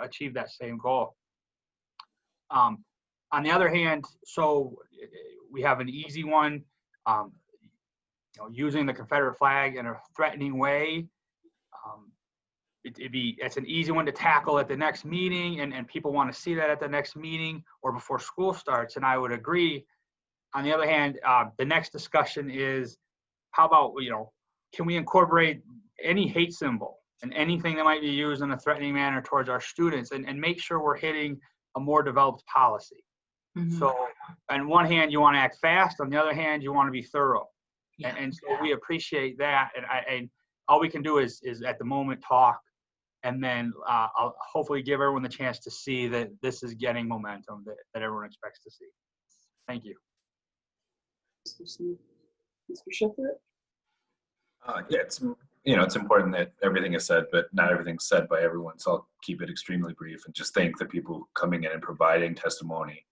achieve that same goal. On the other hand, so we have an easy one, using the Confederate flag in a threatening way. It's an easy one to tackle at the next meeting, and people want to see that at the next meeting or before school starts, and I would agree. On the other hand, the next discussion is, how about, can we incorporate any hate symbol and anything that might be used in a threatening manner towards our students, and make sure we're hitting a more developed policy. Mm-hmm. So on one hand, you want to act fast. On the other hand, you want to be thorough. Yeah. And so we appreciate that. And all we can do is at the moment talk, and then I'll hopefully give everyone the chance to see that this is getting momentum that everyone expects to see. Thank you. Mr. Schiffer? Yeah, it's important that everything is said, but not everything's said by everyone. So I'll keep it extremely brief and just thank the people coming in and providing testimony.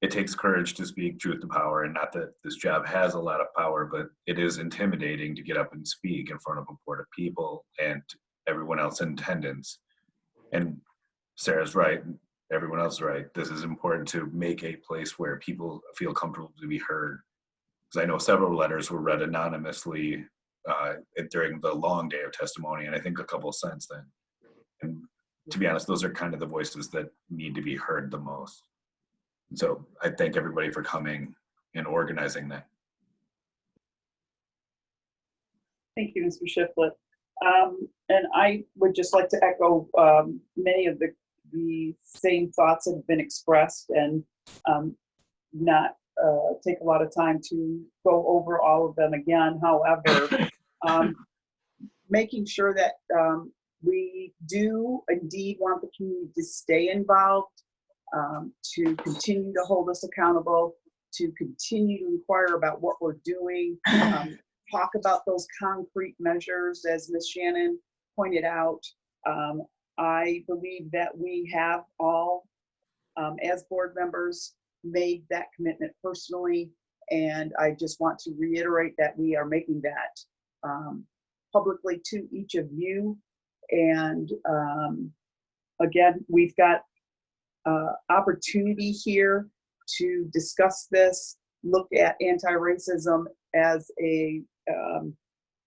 It takes courage to speak truth to power, and not that this job has a lot of power, but it is intimidating to get up and speak in front of a board of people and everyone else in attendance. And Sarah's right, everyone else is right. This is important to make a place where people feel comfortable to be heard. Because I know several letters were read anonymously during the long day of testimony, and I think a couple since then. And to be honest, those are kind of the voices that need to be heard the most. So I thank everybody for coming and organizing that. Thank you, Mr. Shiflett. And I would just like to echo many of the same thoughts that have been expressed, and not take a lot of time to go over all of them again. However, making sure that we do indeed want the community to stay involved, to continue to hold us accountable, to continue to inquire about what we're doing, talk about those concrete measures, as Ms. Shannon pointed out. I believe that we have all, as board members, made that commitment personally, and I just want to reiterate that we are making that publicly to each of you. And again, we've got opportunity here to discuss this, look at anti-racism as a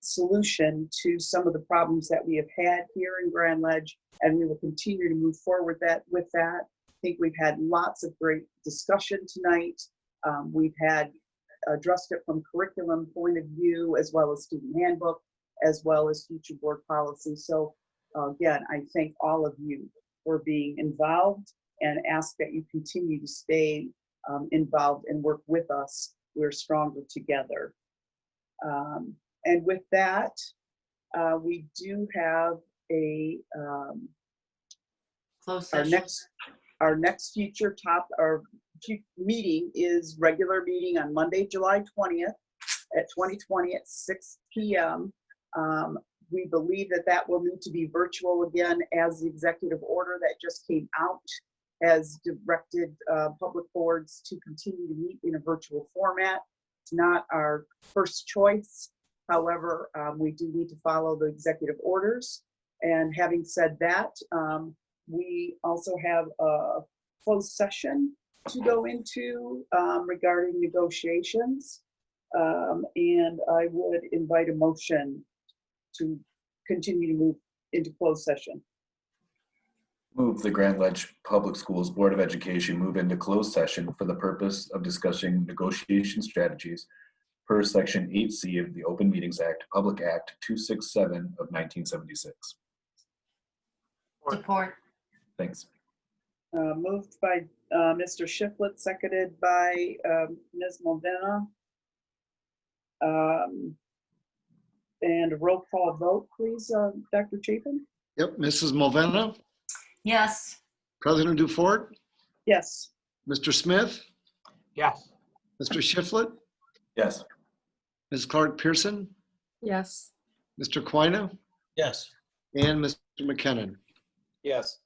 solution to some of the problems that we have had here in Grand Ledge, and we will continue to move forward with that. I think we've had lots of great discussion tonight. We've had addressed it from curriculum point of view, as well as student handbook, as well as future board policy. So again, I thank all of you for being involved, and ask that you continue to stay involved and work with us. We're stronger together. And with that, we do have a closed session. Our next future meeting is regular meeting on Monday, July 20th at 2020 at 6 p.m. We believe that will need to be virtual again, as the executive order that just came out has directed public boards to continue to meet in a virtual format. It's not our first choice. However, we do need to follow the executive orders. And having said that, we also have a closed session to go into regarding negotiations. And I would invite a motion to continue to move into closed session. Move the Grand Ledge Public Schools Board of Education move into closed session for the purpose of discussing negotiation strategies per Section 8C of the Open Meetings Act, Public Act 267 of 1976. Support. Thanks. Moved by Mr. Shiflett, seconded by Ms. Mulvena. And a roll call vote, please, Dr. Chapin? Yep, Mrs. Mulvena, Yes. President Dufort, Yes. Mr. Smith, Yes. Mr. Shiflett, Yes. Ms. Clark Pearson, Yes. Mr. Quina, Yes. and Mr. McKinnon. Yes.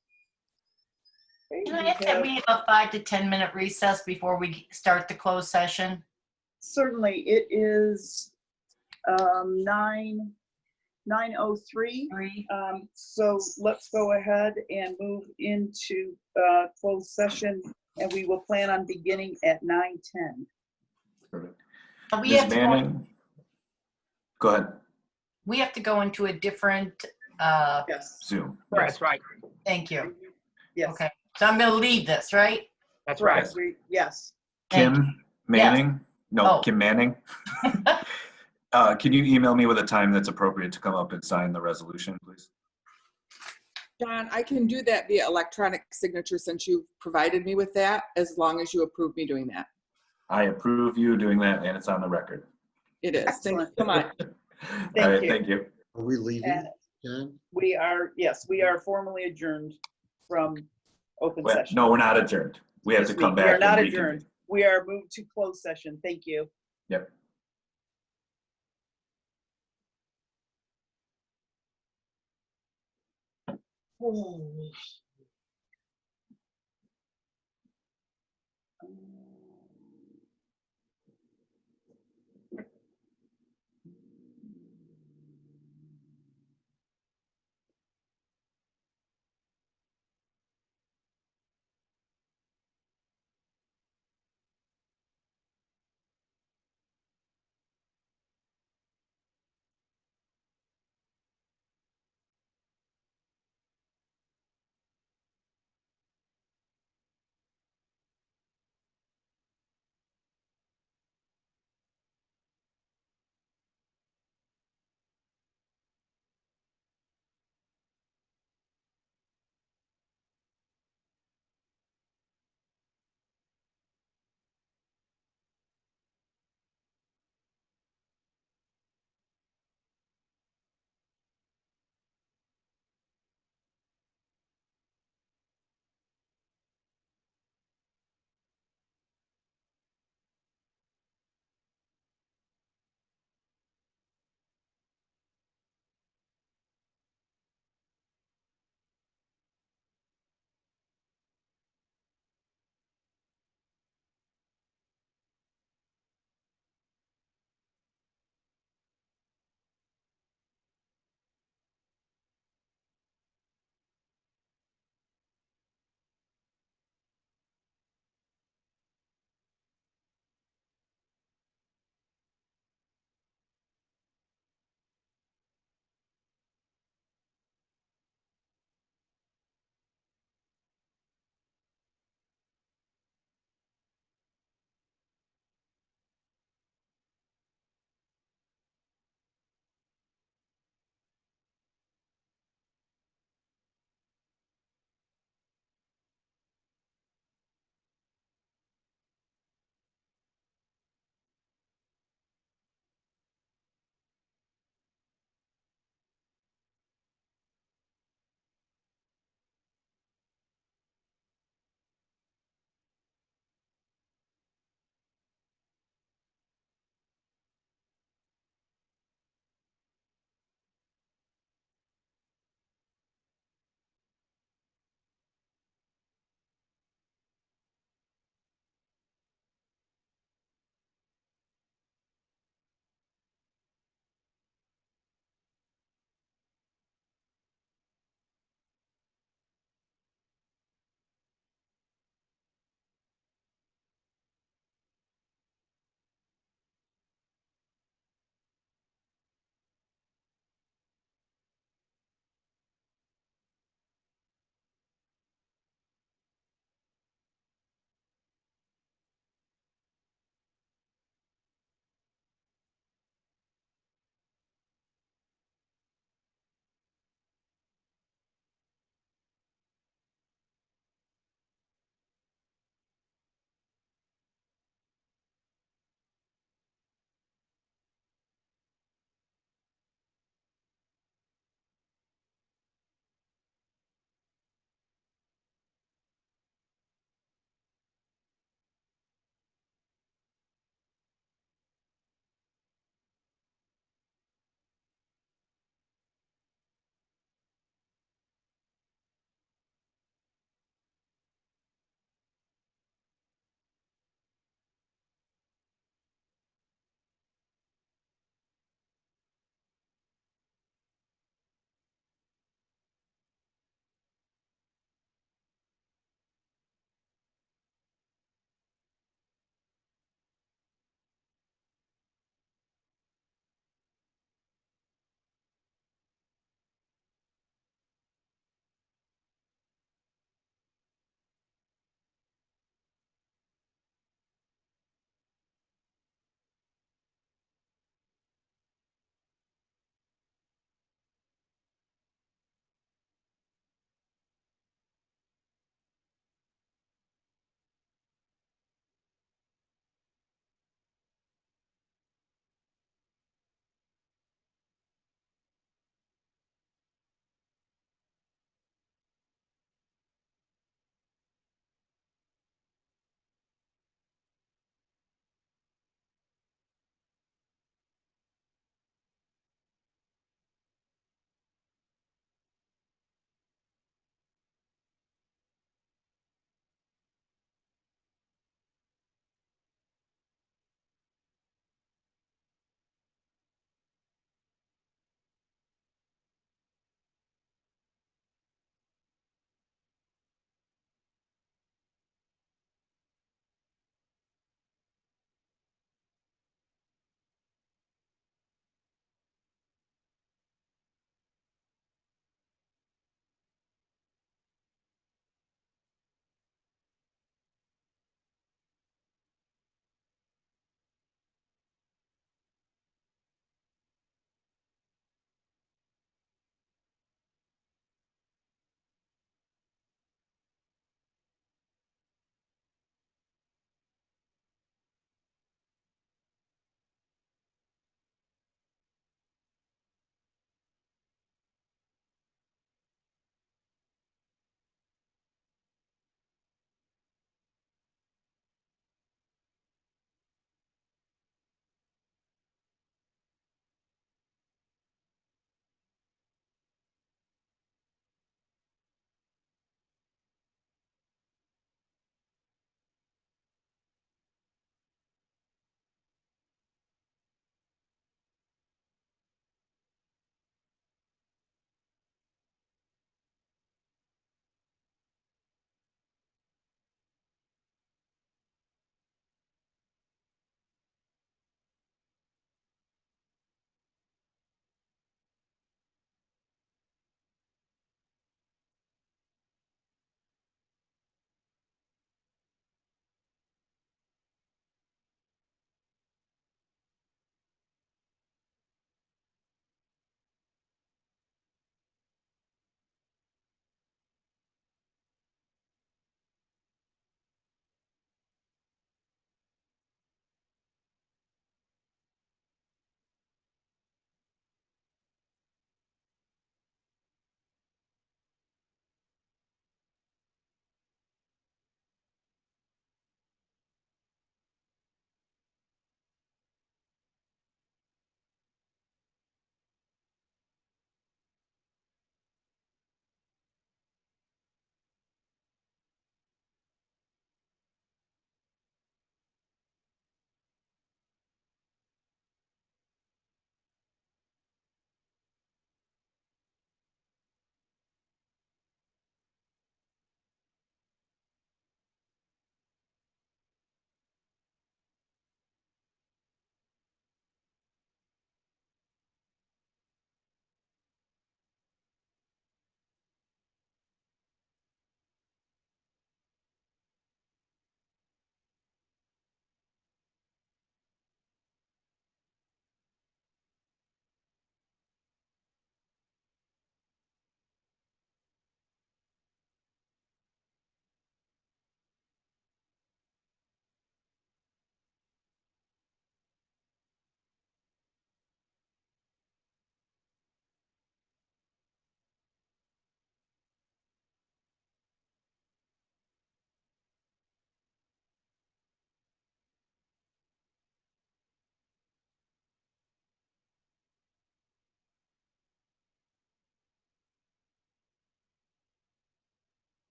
Can I ask that we have a 5 to 10 minute recess before we start the closed session? Certainly. It is 9:03. So let's go ahead and move into closed session, and we will plan on beginning at 9:10. Perfect. We Ms. have to Manning, go ahead. We have to go into a different Zoom. That's right. Thank you. Yes. Okay. So I'm going to leave this, right? That's right. right. Yes. Kim Manning? No, Oh. Kim Manning. Can you email me with a time that's appropriate to come up and sign the resolution, please? John, I can do that via electronic signature since you've provided me with that, as long as you approve me doing that. I approve you doing that, and it's on the record. It is. Thank you so much. All right, thank you. Are we leaving, And John? we are, yes, we are formally adjourned from open Well, session. no, we're not adjourned. We have to come back. We are not and adjourned. We are moved to closed session. Thank you. Yep. Holy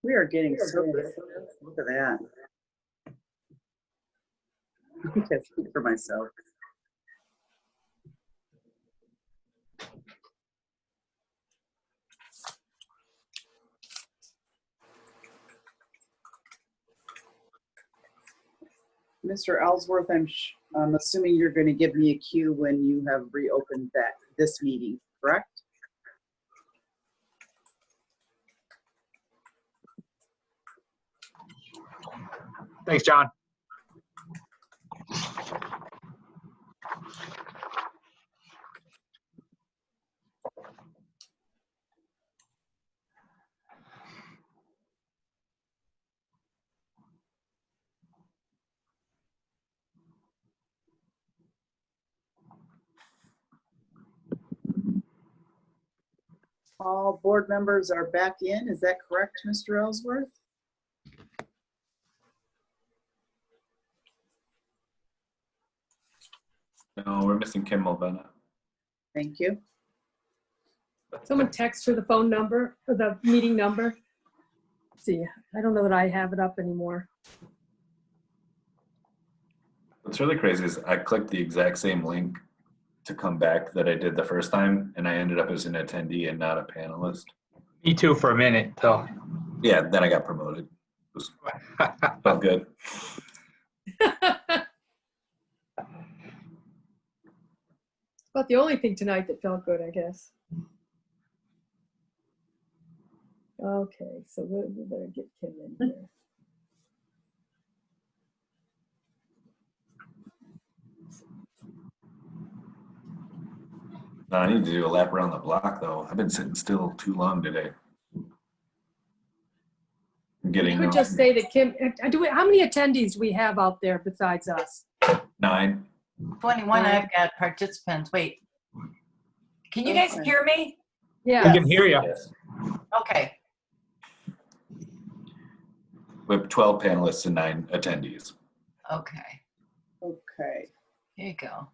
We are getting service. Look at that. I think I speak for myself. Mr. Ellsworth, I'm assuming you're going to give me a cue when you have reopened this meeting, correct? Thanks, John. All board members are back in. Is that correct, Mr. Ellsworth? No, we're missing Kim Mulvena. Thank you. Someone text her the phone number or the meeting number. Let's see, I don't know that I have it up anymore. What's really crazy is I clicked the exact same link to come back that I did the first time, and I ended up as an attendee and not a panelist. Me too for a minute, so. Yeah, then I got promoted. It felt good. About the only thing tonight that felt good, I guess. Okay, so we better get Kim in here. No, I need to do a lap around the block, though. I've been sitting still too long today. I'm getting. You could just say that Kim. How many attendees do we have out there besides us? 9. 21, I've got participants. Wait, can you guys hear me? Yeah. We can hear you. Yes. Okay. We have 12 panelists and 9 attendees. Okay. Okay. Here you go.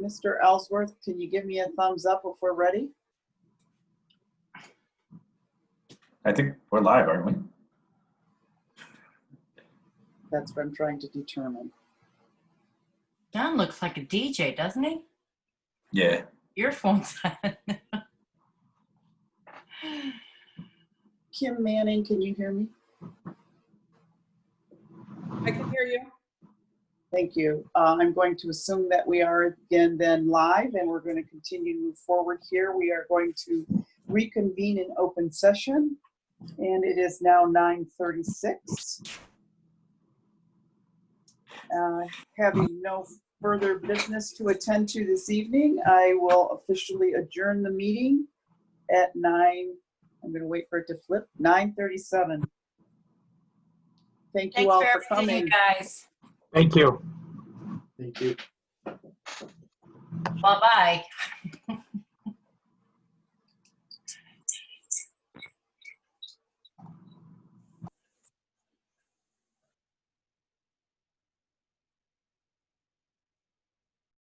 Mr. Ellsworth, can you give me a thumbs up if we're ready? I think we're live, aren't we? That's what I'm trying to determine. John looks like a DJ, doesn't he? Yeah. Earphones on. Kim Manning, can you hear me? I can hear you. Thank you. I'm going to assume that we are again then live, and we're going to continue to move forward here. We are going to reconvene in open session, and it is now 9:36. Having no further business to attend to this evening, I will officially adjourn the meeting at 9. I'm going to wait for it to flip. 9:37. Thank you all for coming, guys. Thank you. Thank you. Bye-bye.